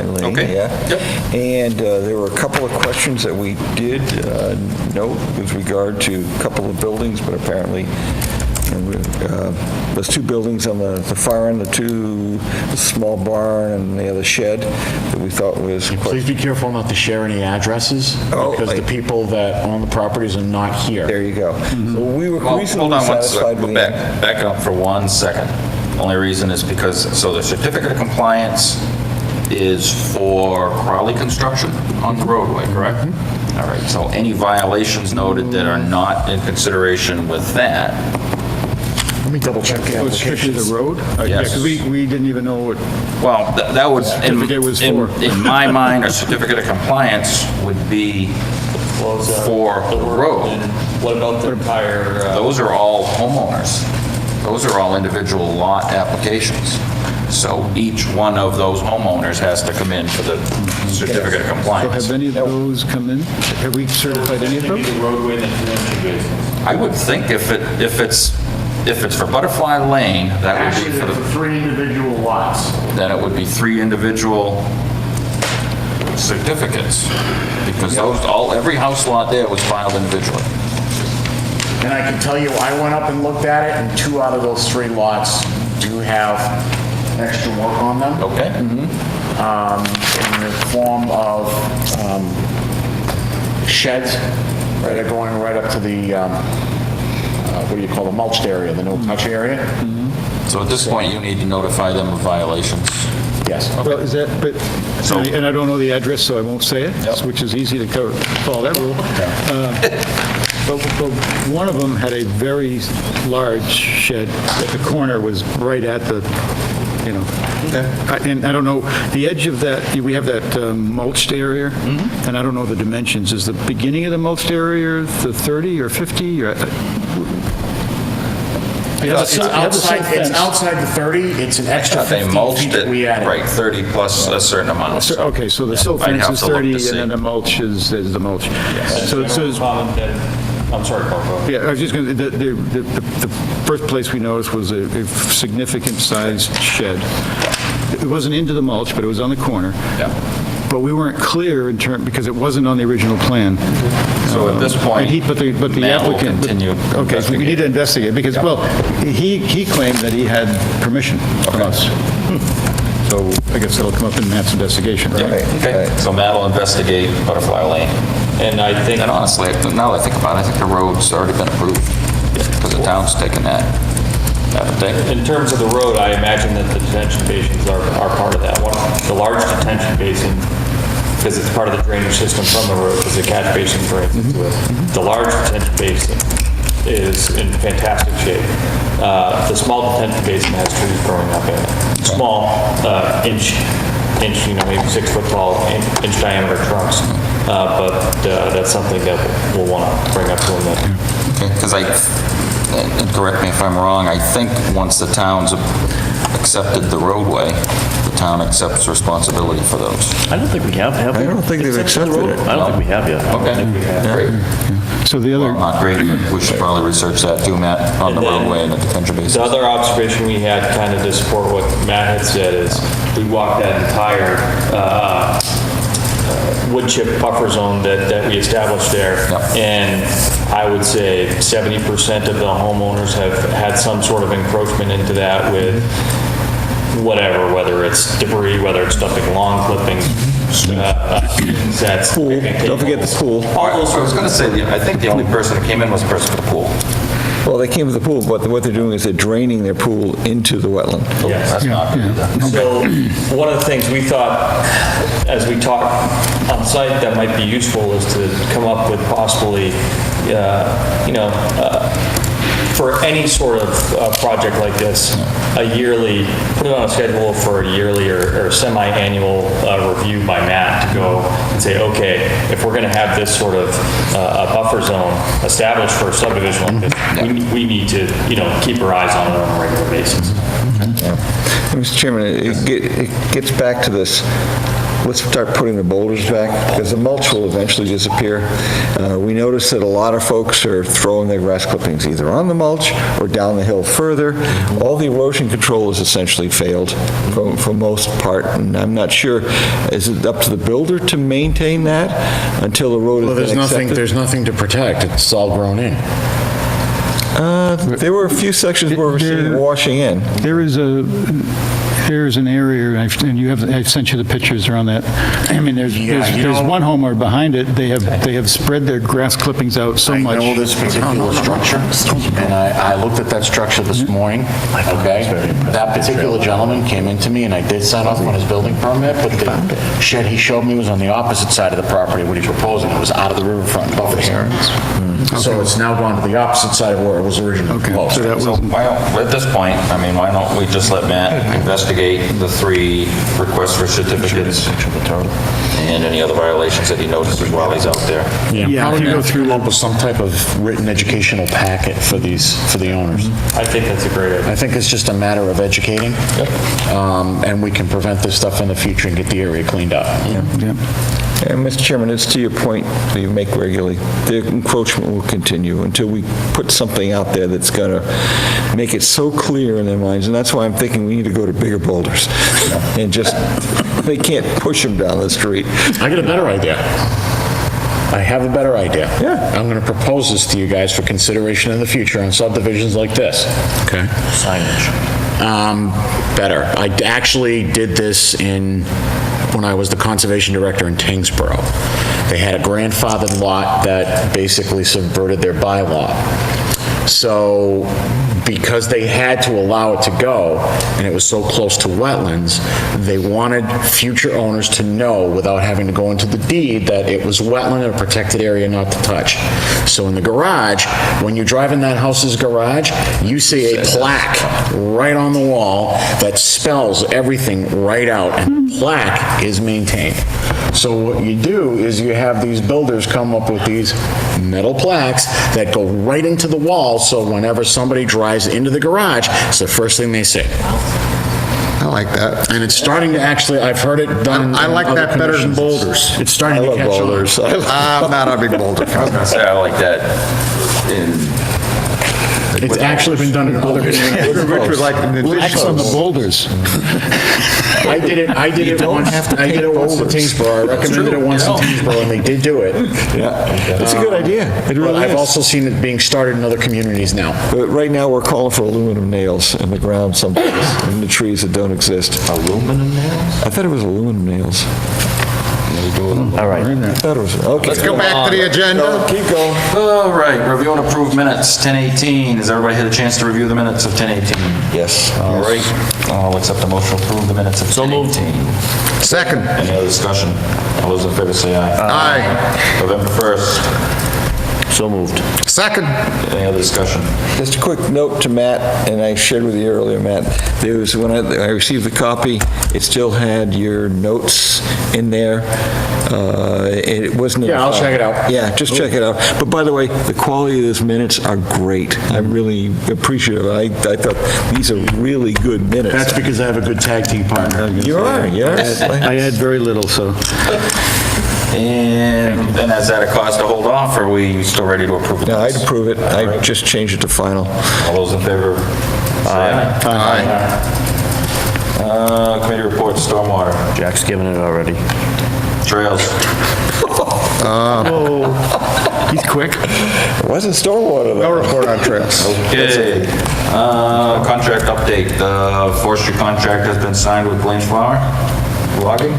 Speaker 2: Lane.
Speaker 1: Okay.
Speaker 2: Yeah.
Speaker 1: Yep.
Speaker 2: And there were a couple of questions that we did note with regard to a couple of buildings, but apparently there's two buildings on the far end, the small barn and the other shed that we thought was quite...
Speaker 7: Please be careful not to share any addresses, because the people that own the properties are not here.
Speaker 2: There you go. So we were
Speaker 1: Well,
Speaker 2: reasonably
Speaker 1: hold on one
Speaker 2: satisfied
Speaker 1: second.
Speaker 2: with
Speaker 1: Back up for 1 second. Only reason is because, so the certificate of compliance is for Crowley construction on the roadway, correct? All right, so any violations noted that are not in consideration with that.
Speaker 7: Let me double check the
Speaker 3: It was strictly
Speaker 7: applications.
Speaker 3: the road? Yeah, because we didn't even know what...
Speaker 1: Well, that would,
Speaker 3: Certificate was for.
Speaker 1: in my mind, a certificate of compliance would be for the road.
Speaker 10: What about the entire,
Speaker 1: Those are all homeowners. Those are all individual lot applications. So each one of those homeowners has to come in for the certificate of
Speaker 3: So
Speaker 1: compliance.
Speaker 3: have any of those come in? Have we certified any of those?
Speaker 10: the roadway and the connection basins?
Speaker 1: I would think if it's for Butterfly Lane, that would
Speaker 7: Actually,
Speaker 1: be for
Speaker 7: they're
Speaker 1: the,
Speaker 7: for 3 individual lots.
Speaker 1: then it would be 3 individual certificates. Because every house lot there was filed individually.
Speaker 7: And I can tell you, I went up and looked at it, and 2 out of those 3 lots do have extra work on them.
Speaker 1: Okay?
Speaker 7: In the form of sheds that are going right up to the, what do you call the mulched area, the no-touch area?
Speaker 1: So at this point, you need to notify them of violations.
Speaker 7: Yes.
Speaker 3: Well, is that, but, and I don't know the address, so I won't say it, which is easy to follow that rule. But one of them had a very large shed at the corner, was right at the, you know. And I don't know, the edge of that, we have that mulched area, and I don't know the dimensions. Is the beginning of the mulched area the 30 or 50? Or,
Speaker 7: It's outside the 30, it's an extra
Speaker 1: They
Speaker 7: 15
Speaker 1: mulched
Speaker 7: feet that
Speaker 1: it,
Speaker 7: we added.
Speaker 1: right, 30 plus a certain amount. So
Speaker 3: Okay, so the silt
Speaker 1: I'd
Speaker 3: fence
Speaker 1: have
Speaker 3: is
Speaker 1: to look
Speaker 3: 30,
Speaker 1: to
Speaker 3: and
Speaker 1: see.
Speaker 3: then the mulch is the mulch. So it says,
Speaker 10: I'm sorry, Carl, go ahead.
Speaker 3: yeah, I was just going to, the first place we noticed was a significant sized shed. It wasn't into the mulch, but it was on the corner.
Speaker 1: Yeah.
Speaker 3: But we weren't clear in term, because it wasn't on the original plan.
Speaker 1: So at this point,
Speaker 3: But the
Speaker 1: Matt will
Speaker 3: applicant...
Speaker 1: continue to
Speaker 3: Okay, so we need to investigate, because, well, he claimed that he had permission from us. So I guess that'll come up in Matt's investigation, right?
Speaker 1: Okay, so Matt will investigate Butterfly Lane.
Speaker 10: And I think,
Speaker 1: And honestly, now that I think about it, I think the road's already been approved, because the town's taken that, haven't they?
Speaker 10: in terms of the road, I imagine that the detention basins are part of that one. The large detention basin, because it's part of the drainage system from the road, because the catch basin drains into it. The large detention basin is in fantastic shape. The small detention basin has trees growing up in it. Small, inch, maybe 6 foot tall, inch diameter trunks. But that's something that we'll want to bring up to them.
Speaker 1: Okay, because and correct me if I'm wrong, I think once the town's accepted the roadway, the town accepts responsibility for those.
Speaker 5: I don't think we have
Speaker 2: I don't think they've accepted it.
Speaker 5: I don't think we have yet.
Speaker 1: Okay, great.
Speaker 3: So the other,
Speaker 1: Not great, but we should probably research that too, Matt, on the roadway and the detention
Speaker 10: The
Speaker 1: basin.
Speaker 10: other observation we had, kind of to support what Matt had said, is we walked that entire wood chip buffer zone that we established there.
Speaker 1: Yep.
Speaker 10: And I would say 70% of the homeowners have had some sort of encroachment into that with whatever, whether it's debris, whether it's dumping lawn clippings, sets.
Speaker 2: Pool, don't forget the pool.
Speaker 1: I was going to say, I think the only person that came in was the person for the pool.
Speaker 2: Well, they came with the pool, but what they're doing is they're draining their pool into the wetland.
Speaker 10: Yes.
Speaker 1: That's not good either.
Speaker 10: So, one of the things we thought, as we talked on site, that might be useful is to come up with possibly, for any sort of project like this, put it on a schedule for a yearly or semi-annual review by Matt to go and say, okay, if we're going to have this sort of a buffer zone established for a subdivision like this, we need to, keep our eyes on it on a regular basis.
Speaker 2: Mr. Chairman, it gets back to this, let's start putting the boulders back, because the mulch will eventually disappear. We notice that a lot of folks are throwing their grass clippings either on the mulch or down the hill further. All the erosion control has essentially failed for most part, and I'm not sure, is it up to the builder to maintain that until the road has been accepted?
Speaker 7: There's nothing to protect, it's all grown in.
Speaker 2: There were a few sections where we're seeing it washing in.
Speaker 3: there's an area, and I've sent you the pictures around that. I mean, there's one homeowner behind it, they have spread their grass clippings out so much.
Speaker 7: I know this particular structure, and I looked at that structure this morning, okay? That particular gentleman came into me, and I did sign off on his building permit, but the shed he showed me was on the opposite side of the property, what he's proposing. It was out of the riverfront buffer zone. So it's now gone to the opposite side of where it was originally proposed.
Speaker 3: So that was,
Speaker 1: At this point, I mean, why don't we just let Matt investigate the 3 requests for certificates and any other violations that he notices while he's out there?
Speaker 7: Yeah, probably go through with some type of written educational packet for the owners.
Speaker 10: I think that's a great idea.
Speaker 7: I think it's just a matter of educating, and we can prevent this stuff in the future and get the area cleaned up.
Speaker 2: And Mr. Chairman, it's to your point that you make regularly, the encroachment will continue until we put something out there that's going to make it so clear in their minds, and that's why I'm thinking we need to go to bigger boulders and just, they can't push them down the street.
Speaker 7: I got a better idea. I have a better idea.
Speaker 2: Yeah.
Speaker 7: I'm going to propose this to you guys for consideration in the future on subdivisions like this. Okay. Signage. Better. I actually did this when I was the conservation director in Tingsboro. They had a grandfathered lot that basically subverted their bylaw. So because they had to allow it to go, and it was so close to wetlands, they wanted future owners to know without having to go into the deed that it was wetland and a protected area not to touch. So in the garage, when you drive in that house's garage, you see a plaque right on the wall that spells everything right out, and the plaque is maintained. So what you do is you have these builders come up with these metal plaques that go right into the wall, so whenever somebody drives into the garage, it's the first thing they see.
Speaker 9: I like that.
Speaker 7: And it's starting to actually, I've heard it done.
Speaker 9: I like that better than boulders.
Speaker 7: It's starting to catch on.
Speaker 9: I'm not a big boulder fan.
Speaker 1: I was going to say, I like that
Speaker 7: It's actually been done in other communities.
Speaker 9: Rich would like
Speaker 3: X on the boulders.
Speaker 7: I did it once. I did it once in Tingsboro. I recommended it once in Tingsboro, and they did do it.
Speaker 2: That's a good idea. It
Speaker 7: But
Speaker 2: really
Speaker 7: I've
Speaker 2: is.
Speaker 7: also seen it being started in other communities now.
Speaker 2: But right now, we're calling for aluminum nails in the ground someplace, in the trees that don't exist.
Speaker 1: aluminum nails?
Speaker 2: I thought it was aluminum nails.
Speaker 5: all right.
Speaker 2: I thought it was, okay.
Speaker 9: Let's go back to the agenda.
Speaker 2: Keep going.
Speaker 1: All right, review and approve minutes, 10:18. Has everybody had a chance to review the minutes of 10:18?
Speaker 2: Yes.
Speaker 1: All right, I'll accept a motion to approve the minutes of 10:18.
Speaker 9: Second.
Speaker 1: Any other discussion? All those in favor say aye.
Speaker 9: Aye.
Speaker 1: November 1st.
Speaker 5: So moved.
Speaker 9: Second.
Speaker 1: Any other discussion?
Speaker 2: Just a quick note to Matt, and I shared with you earlier, Matt, there was, when I received the copy, it still had your notes in there. It wasn't...
Speaker 7: Yeah, I'll check it out.
Speaker 2: Yeah, just check it out. But by the way, the quality of those minutes are great. I'm really appreciative. I thought these are really good minutes.
Speaker 7: That's because I have a good tag team partner.
Speaker 2: You are, yes.
Speaker 3: I had very little, so.
Speaker 1: And then is that a cause to hold off, or are we still ready to approve it?
Speaker 2: No, I'd approve it. I just changed it to final.
Speaker 1: All those in favor? Aye. Committee reports, stormwater,
Speaker 5: Jack's given it already.
Speaker 1: trails.
Speaker 3: He's quick.
Speaker 2: It wasn't stormwater,
Speaker 9: No
Speaker 2: though.
Speaker 9: report on trails.
Speaker 1: Okay. Contract update. The forestry contract has been signed with Blaine Flower Logging.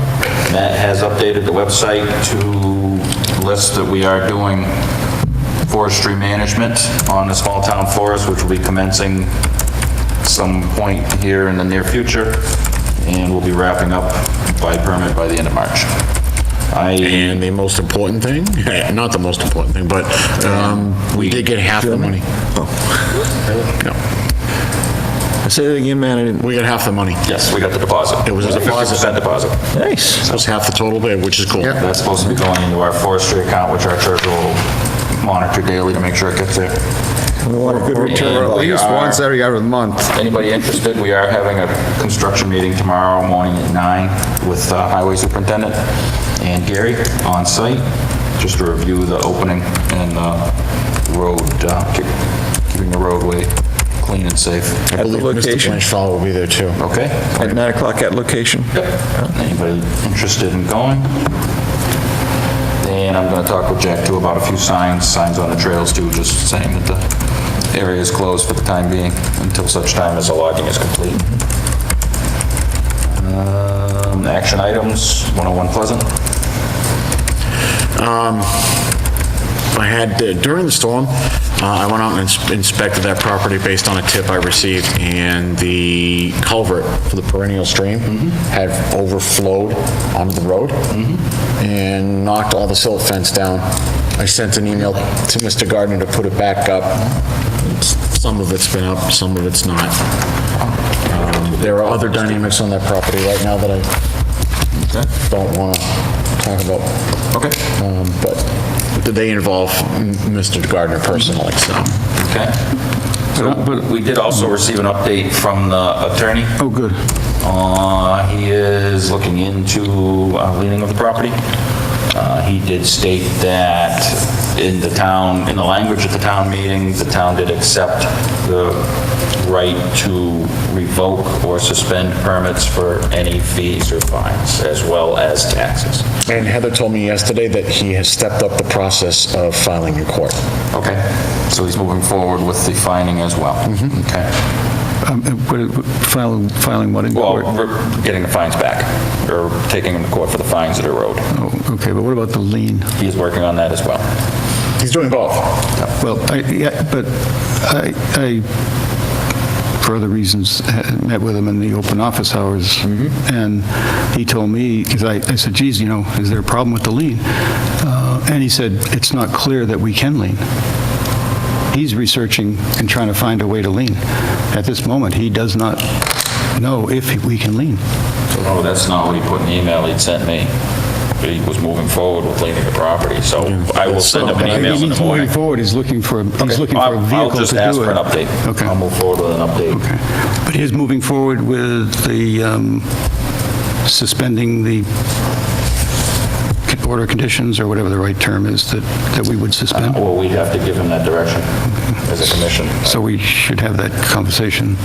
Speaker 1: Matt has updated the website to list that we are doing forestry management on the small town forest, which will be commencing some point here in the near future, and we'll be wrapping up by permit by the end of March.
Speaker 7: And the most important thing, not the most important thing, but we did get half the money.
Speaker 2: Say that again, man. I didn't...
Speaker 7: We got half the money.
Speaker 1: Yes, we got the deposit.
Speaker 7: It was a deposit.
Speaker 1: 50% deposit.
Speaker 2: Nice.
Speaker 7: That was half the total bid, which is cool.
Speaker 1: That's supposed to be going into our forestry account, which our treasurer will monitor daily to make sure it gets there.
Speaker 2: We want a good return.
Speaker 9: At least once every other month.
Speaker 1: Anybody interested, we are having a construction meeting tomorrow morning at 9 with Highway Superintendent and Gary on site, just to review the opening and road, keeping the roadway clean and safe.
Speaker 7: I believe Mr. Blanchfall will be there too.
Speaker 1: Okay?
Speaker 2: At 9 o'clock at location?
Speaker 1: Yep. Anybody interested in going? And I'm going to talk with Jack too about a few signs on the trails too, just saying that the area is closed for the time being until such time as the logging is complete. Action items, 101 Pleasant.
Speaker 7: I had, during the storm, I went out and inspected that property based on a tip I received, and the culvert for the perennial stream had overflowed onto the road and knocked all the silt fence down. I sent an email to Mr. Gardner to put it back up. Some of it's been up, some of it's not. There are other dynamics on that property right now that I don't want to talk about.
Speaker 1: Okay.
Speaker 7: But they involve Mr. Gardner personally, so.
Speaker 1: Okay. So we did also receive an update from the attorney.
Speaker 3: Oh, good.
Speaker 1: He is looking into leaning of the property. He did state that in the language at the town meeting, the town did accept the right to revoke or suspend permits for any fees or fines, as well as taxes.
Speaker 7: And Heather told me yesterday that he has stepped up the process of filing in court.
Speaker 1: Okay, so he's moving forward with the fining as well. Okay.
Speaker 3: Filing what in court?
Speaker 1: Well, we're getting the fines back, or taking them to court for the fines that are owed.
Speaker 3: Oh, okay, but what about the lien?
Speaker 1: He is working on that as well.
Speaker 7: He's doing both.
Speaker 3: Well, I, for other reasons, met with him in the open office hours, and he told me, because I said, geez, is there a problem with the lien? And he said, it's not clear that we can lien. He's researching and trying to find a way to lien. At this moment, he does not know if we can lien.
Speaker 1: Oh, that's not what he put in the email he'd sent me. He was moving forward with leaning the property, so I will send him an email in the
Speaker 3: He's
Speaker 1: morning.
Speaker 3: moving forward, he's looking for a vehicle to do it.
Speaker 1: I'll just ask for an update.
Speaker 3: Okay.
Speaker 1: I'll move forward with an update.
Speaker 3: Okay. But he's moving forward with the suspending the order of conditions, or whatever the right term is, that we would suspend?
Speaker 1: Well, we'd have to give him that direction as a commission.
Speaker 3: So we should have that conversation.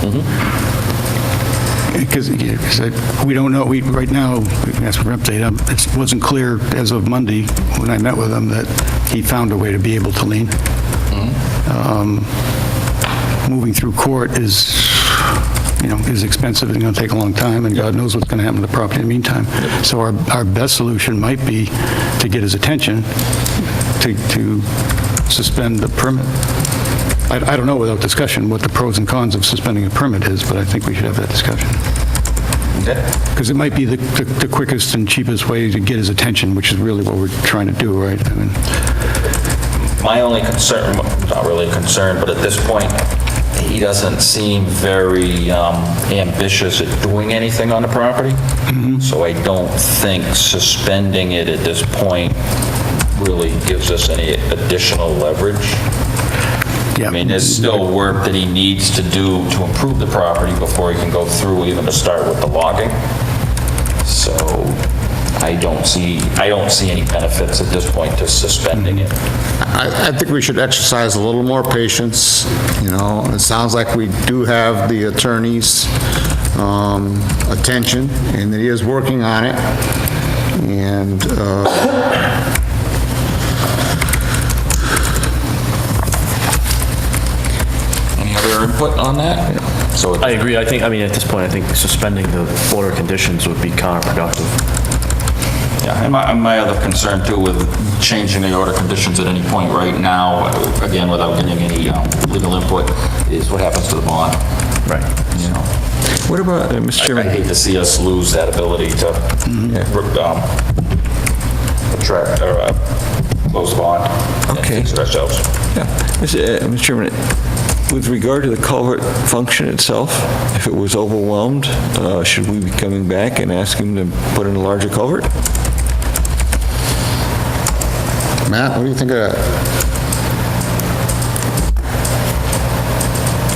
Speaker 3: Because we don't know, right now, we can ask for an update. It wasn't clear as of Monday, when I met with him, that he found a way to be able to lien. Moving through court is expensive and going to take a long time, and God knows what's going to happen to the property in the meantime. So our best solution might be to get his attention to suspend the permit. I don't know without discussion what the pros and cons of suspending a permit is, but I think we should have that discussion. Because it might be the quickest and cheapest way to get his attention, which is really what we're trying to do, right? I mean,
Speaker 1: My only concern, not really a concern, but at this point, he doesn't seem very ambitious at doing anything on the property. So I don't think suspending it at this point really gives us any additional leverage. I mean, there's still work that he needs to do to improve the property before he can go through even to start with the logging. So I don't see any benefits at this point to suspending it.
Speaker 9: I think we should exercise a little more patience, you know. It sounds like we do have the attorney's attention, and that he is working on it. And
Speaker 1: Any other input on that? So
Speaker 5: I agree. I mean, at this point, I think suspending the order of conditions would be counterproductive.
Speaker 1: Yeah, and my other concern too with changing the order conditions at any point right now, again, without getting any legal input, is what happens to the bond.
Speaker 5: Right.
Speaker 1: You know,
Speaker 18: What about, Mr.
Speaker 1: I
Speaker 18: Chairman?
Speaker 1: hate to see us lose that ability to attract or close the bond and
Speaker 18: Okay.
Speaker 1: fix it ourselves.
Speaker 18: Yeah. Mr. Chairman, with regard to the culvert function itself, if it was overwhelmed, should we be coming back and asking them to put in a larger culvert?
Speaker 9: Matt, what do you think of that?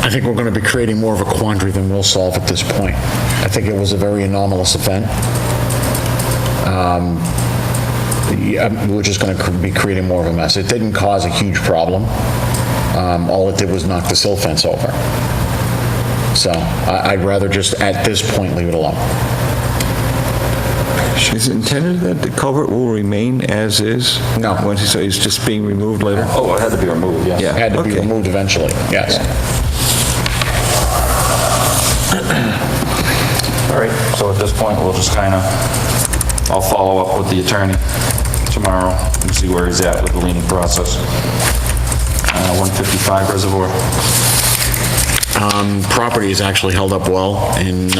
Speaker 7: I think we're going to be creating more of a quandary than we'll solve at this point. I think it was a very anomalous event. We're just going to be creating more of a mess. It didn't cause a huge problem. All it did was knock the sill fence over. So I'd rather just, at this point, leave it alone.
Speaker 18: Is it intended that the culvert will remain as is?
Speaker 7: No.
Speaker 18: Once it's just being removed later?
Speaker 1: Oh, it had to be removed, yes.
Speaker 18: Yeah.
Speaker 7: It had to be
Speaker 18: Okay.
Speaker 7: removed eventually, yes.
Speaker 1: All right, so at this point, we'll just kind of, I'll follow up with the attorney tomorrow and see where he's at with the leaning process. 155 Reservoir.
Speaker 7: Property is actually held up well in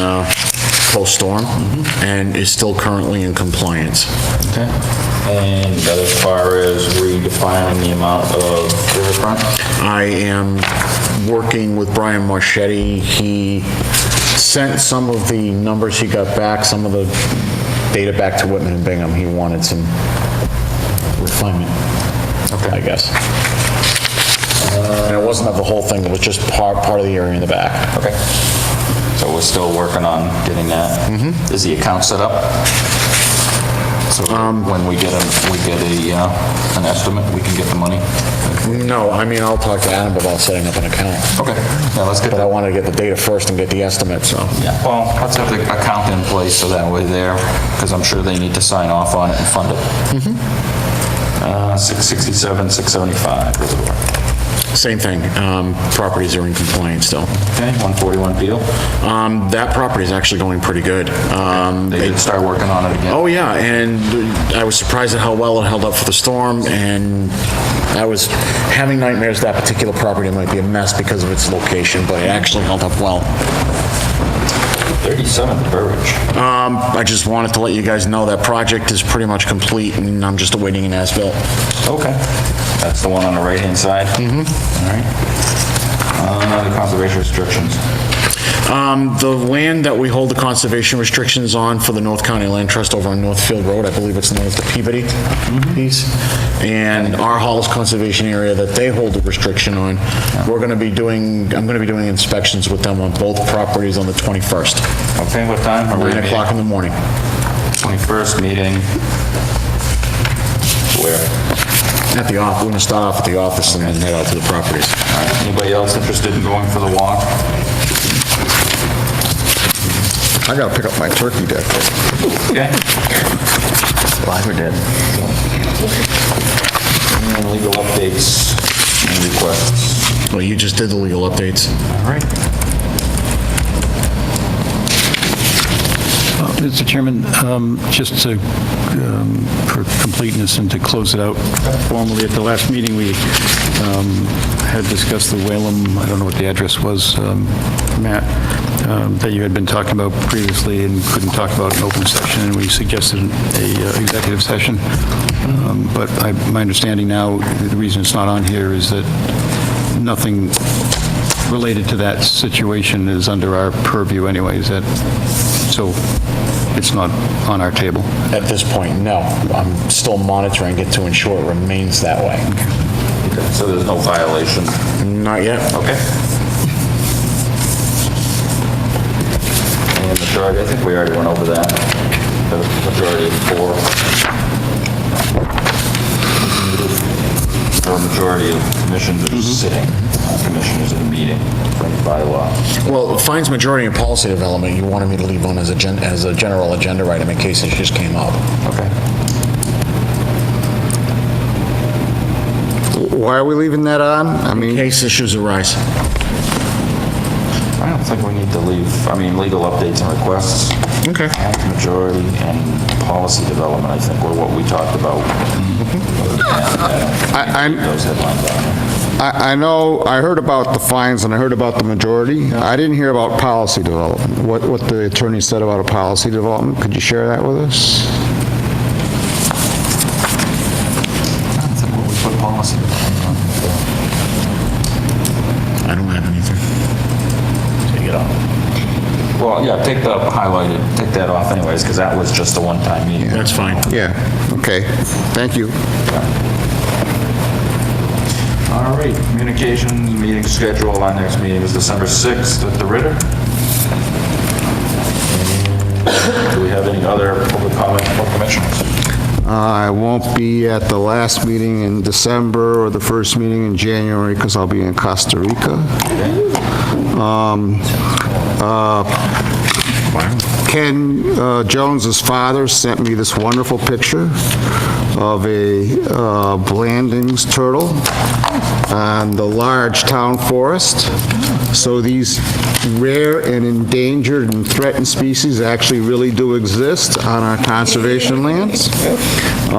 Speaker 7: post-storm and is still currently in compliance.
Speaker 1: Okay. And as far as redefining the amount of riverfront?
Speaker 7: I am working with Brian Marchetti. He sent some of the numbers he got back, some of the data back to Whitman and Bingham. He wanted some refinement, I guess. And it wasn't of the whole thing, it was just part of the area in the back.
Speaker 1: Okay. So we're still working on getting that. Is the account set up? So when we get an estimate, we can get the money?
Speaker 7: No, I mean, I'll talk to Adam about setting up an account.
Speaker 1: Okay. Yeah, let's get
Speaker 7: But I
Speaker 1: that.
Speaker 7: wanted to get the data first and get the estimate, so.
Speaker 1: Yeah, well, let's have the account in place so that way there, because I'm sure they need to sign off on it and fund it. 667, 675 Reservoir.
Speaker 7: Same thing, properties are in compliance still.
Speaker 1: Okay, 141 Peel.
Speaker 7: That property is actually going pretty good.
Speaker 1: They did start working on it again.
Speaker 7: Oh, yeah, and I was surprised at how well it held up for the storm, and I was having nightmares that particular property might be a mess because of its location, but it actually held up well.
Speaker 1: 37 Burridge.
Speaker 7: I just wanted to let you guys know that project is pretty much complete, and I'm just awaiting an as-built.
Speaker 1: Okay. That's the one on the right-hand side? All right. The conservation restrictions.
Speaker 7: The land that we hold the conservation restrictions on for the North County Land Trust over on Northfield Road, I believe it's known as the Peabody piece, and our Hollis Conservation Area that they hold the restriction on, I'm going to be doing inspections with them on both properties on the 21st.
Speaker 1: Okay, what time?
Speaker 7: 9 o'clock in the morning.
Speaker 1: 21st meeting. Where?
Speaker 7: At the office, we're going to start off at the office and then head out to the properties.
Speaker 1: All right. Anybody else interested in going for the walk?
Speaker 9: I gotta pick up my turkey deck.
Speaker 1: Okay.
Speaker 5: Live or dead?
Speaker 1: And legal updates and requests.
Speaker 7: Well, you just did the legal updates.
Speaker 1: All right.
Speaker 3: Mr. Chairman, just to, for completeness and to close it out formally, at the last meeting, we had discussed the Whalum, I don't know what the address was, Matt, that you had been talking about previously and couldn't talk about in open session, and we suggested a executive session. But my understanding now, the reason it's not on here is that nothing related to that situation is under our purview anyway. Is that, so it's not on our table?
Speaker 7: At this point, no. I'm still monitoring it to ensure it remains that way.
Speaker 1: Okay, so there's no violation?
Speaker 7: Not yet.
Speaker 1: Okay. And the majority, I think we already went over that. The majority of 4. Or a majority of commissions are sitting, commissioners at a meeting for any bylaw.
Speaker 7: Well, finds majority in policy development, you wanted me to leave on as a general agenda item in case it just came up.
Speaker 1: Okay.
Speaker 9: Why are we leaving that on? I mean,
Speaker 7: In case issues arise.
Speaker 1: I don't think we need to leave, legal updates and requests.
Speaker 7: Okay.
Speaker 1: Majority and policy development, I think, were what we talked about. Those headlines on
Speaker 9: I know, I heard about the fines and I heard about the majority. I didn't hear about policy development. What the attorney said about a policy development, could you share that with us?
Speaker 1: I don't think we put policy development on.
Speaker 7: I don't have anything.
Speaker 1: Take it off. Well, yeah, take that off anyways, because that was just a one-time meeting.
Speaker 7: That's fine.
Speaker 9: Yeah, okay, thank you.
Speaker 1: All right, communications, meeting schedule. Our next meeting is December 6th at the Ritter. Do we have any other public comment from commissioners?
Speaker 9: I won't be at the last meeting in December or the first meeting in January because I'll be in Costa Rica. Ken Jones's father sent me this wonderful picture of a Blandings turtle on the large town forest. So these rare and endangered and threatened species actually really do exist on our conservation lands. So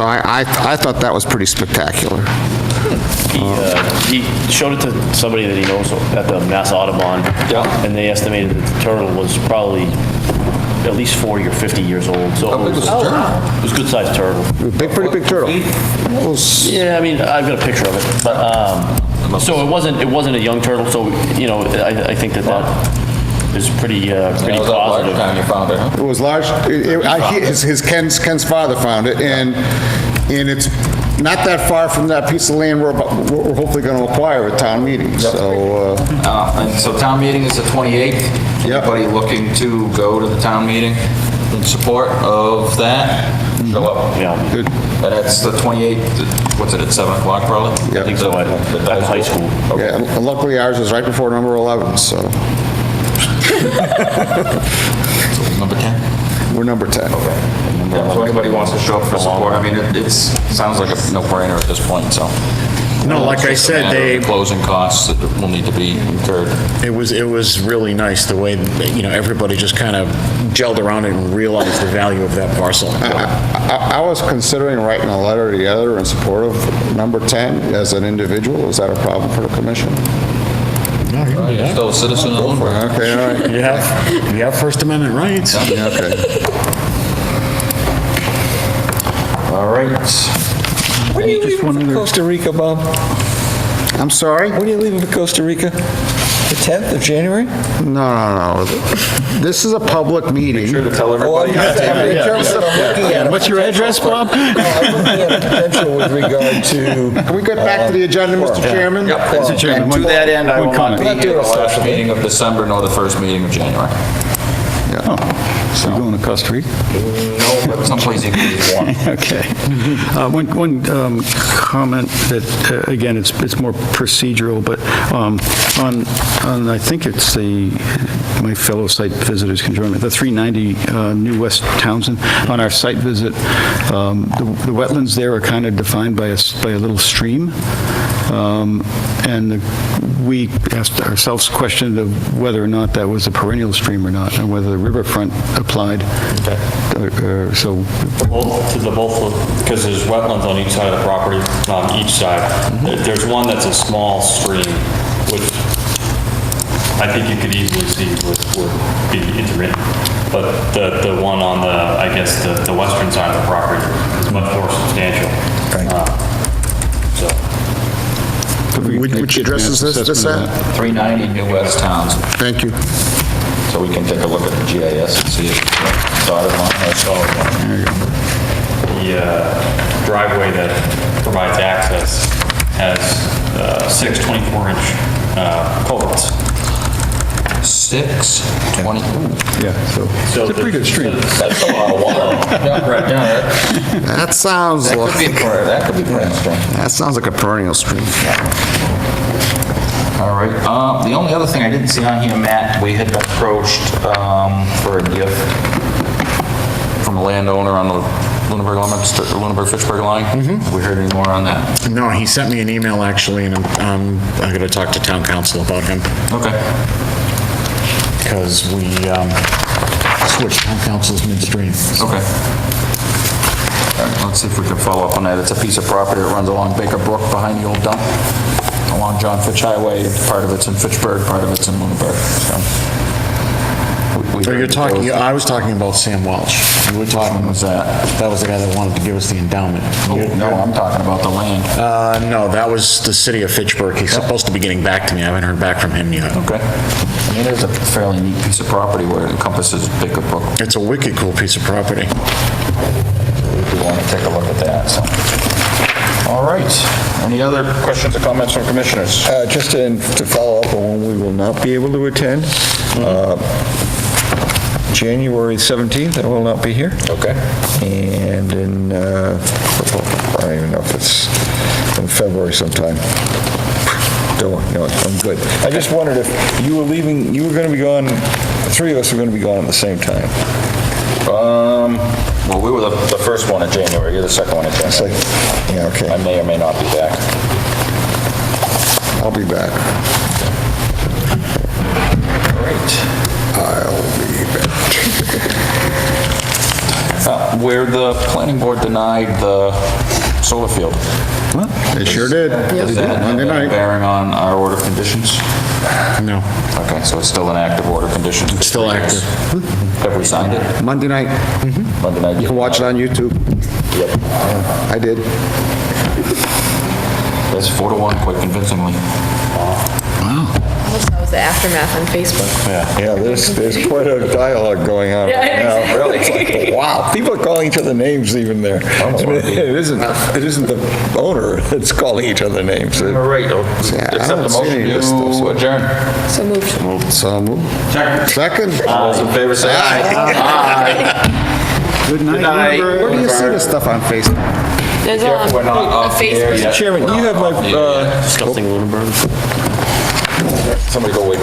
Speaker 9: I thought that was pretty spectacular.
Speaker 5: He showed it to somebody that he knows at the Mass Audubon, and they estimated that the turtle was probably at least 40 or 50 years old. So it was a good-sized turtle.
Speaker 9: Pretty big turtle.
Speaker 5: Yeah, I've got a picture of it, but so it wasn't a young turtle. So I think that is pretty positive.
Speaker 1: Time you found it, huh?
Speaker 9: It was large. Ken's father found it, and it's not that far from that piece of land we're hopefully going to acquire at town meeting. So,
Speaker 1: and so town meeting is the 28th. Anybody looking to go to the town meeting in support of that? Show up.
Speaker 5: Yeah.
Speaker 9: Good.
Speaker 1: And that's the 28th. What's it, at 7 o'clock probably?
Speaker 5: I think so. At high school.
Speaker 9: Yeah, and luckily ours is right before number 11. So.
Speaker 1: Number 10?
Speaker 9: We're number 10.
Speaker 1: Okay. Yeah, so anybody wants to show up for support, it sounds like a no-brainer at this point, so.
Speaker 7: No, like I said, they...
Speaker 1: Closing costs that will need to be incurred.
Speaker 7: It was really nice, the way, everybody just kind of gelled around it and realized the value of that parcel.
Speaker 9: I was considering writing a letter to the editor in support of number 10 as an individual. Is that a problem for the commission?
Speaker 7: No,
Speaker 1: You're still a citizen of Lunenburg.
Speaker 9: Okay, all right.
Speaker 7: You have First Amendment rights.
Speaker 9: Yeah, okay.
Speaker 1: All right.
Speaker 18: When are you leaving for Costa Rica, Bob?
Speaker 9: I'm sorry?
Speaker 18: When are you leaving for Costa Rica? The 10th of January?
Speaker 9: No. This is a public meeting.
Speaker 1: Sure to tell everybody.
Speaker 3: What's your address, Bob?
Speaker 18: I'm looking at potential with regard to...
Speaker 9: Can we get back to the agenda, Mr. Chairman?
Speaker 1: Yep.
Speaker 3: Mr. Chairman,
Speaker 1: And to that end, I will not be
Speaker 18: comment.
Speaker 1: here the last meeting of December nor the first meeting of January.
Speaker 3: So you're going to Costa Rica?
Speaker 1: No, but someplace you can use one.
Speaker 3: Okay. One comment that, again, it's more procedural, but on I think it's my fellow site visitors can join me, the 390 New West Townsend, on our site visit, the wetlands there are kind of defined by a little stream, and we asked ourselves the question of whether or not that was a perennial stream or not, and whether the riverfront applied.
Speaker 10: Okay.
Speaker 3: So
Speaker 10: Because there's wetlands on each side of the property, on each side. There's one that's a small stream, which I think you could easily see would be intermittent. But the one on the, I guess, the western side of the property is much more substantial. So.
Speaker 9: Which address is this at?
Speaker 1: 390 New West Townsend.
Speaker 9: Thank you.
Speaker 1: So we can take a look at the GIS and see if it's dotted line or solid line.
Speaker 10: The driveway that provides access has 6 24-inch culverts.
Speaker 1: 6, 20,
Speaker 3: Yeah, so
Speaker 10: So
Speaker 3: it's a pretty good stream.
Speaker 1: that's a lot of water. Yeah, right, yeah,
Speaker 9: That sounds
Speaker 1: that could be,
Speaker 9: like,
Speaker 1: that could be pretty strange.
Speaker 9: that sounds like a perennial stream.
Speaker 1: All right, the only other thing I didn't see on here, Matt, we had been approached for a gift from a landowner on the Lunenburg-Fitchburg line. Have we heard any more on that?
Speaker 7: No, he sent me an email, actually, and I'm going to talk to town council about him,
Speaker 1: Okay.
Speaker 7: because we switched town councils midstream.
Speaker 1: Okay. All right, let's see if we can follow up on that. It's a piece of property that runs along Baker Brook behind the old dump, along John Fitch Highway. Part of it's in Fitchburg, part of it's in Lunenburg. So
Speaker 7: So you're talking, I was talking about Sam Welch. You were talking,
Speaker 1: was that?
Speaker 7: that was the guy that wanted to give us the endowment.
Speaker 1: No, I'm talking about the land.
Speaker 7: No, that was the city of Fitchburg. He's supposed to be getting back to me. I haven't heard back from him yet.
Speaker 1: Okay. I mean, it is a fairly neat piece of property where it encompasses Baker Brook.
Speaker 7: It's a wicked cool piece of property.
Speaker 1: We want to take a look at that, so. All right. Any other questions or comments from commissioners?
Speaker 19: Just to follow up on when we will not be able to attend, January 17th, I will not be here.
Speaker 1: Okay.
Speaker 19: And in, I don't even know if it's in February sometime. Don't, no, I'm good. I just wondered if you were leaving, you were going to be gone, the three of us were going to be gone at the same time.
Speaker 1: Well, we were the first one in January, you're the second one in January.
Speaker 19: Yeah, okay.
Speaker 1: I may or may not be back.
Speaker 19: I'll be back.
Speaker 1: Great.
Speaker 19: I'll be back.
Speaker 1: Where the planning board denied the solar field.
Speaker 9: They sure did.
Speaker 1: Does that have
Speaker 9: Monday
Speaker 1: any
Speaker 9: night.
Speaker 1: bearing on our order of conditions?
Speaker 7: No.
Speaker 1: Okay, so it's still an active order of conditions?
Speaker 7: It's still active.
Speaker 1: Have we signed it?
Speaker 9: Monday night.
Speaker 1: Monday night?
Speaker 9: You can watch it on YouTube.
Speaker 1: Yep.
Speaker 9: I did.
Speaker 1: That's 4-1 quite convincingly.
Speaker 11: That was the aftermath on Facebook.
Speaker 19: Yeah, there's quite a dialogue going on right now. Really, it's like, wow, people are calling each other names even there. It isn't the owner that's calling each other names.
Speaker 1: All right,
Speaker 19: I
Speaker 1: accept
Speaker 19: don't
Speaker 1: the
Speaker 19: see
Speaker 1: motion
Speaker 19: any of this stuff,
Speaker 1: to
Speaker 19: so-
Speaker 1: adjourn.
Speaker 11: So moved.
Speaker 19: So moved.
Speaker 9: Second?
Speaker 1: All those in favor say aye.
Speaker 9: Good night.
Speaker 1: Good night.
Speaker 9: Where do you see this stuff on Facebook?
Speaker 11: There's
Speaker 1: Careful, we're not off the air
Speaker 11: Facebook.
Speaker 1: yet.
Speaker 19: Chairman, you have my,
Speaker 5: Something Lunenburg.
Speaker 1: Somebody go wait.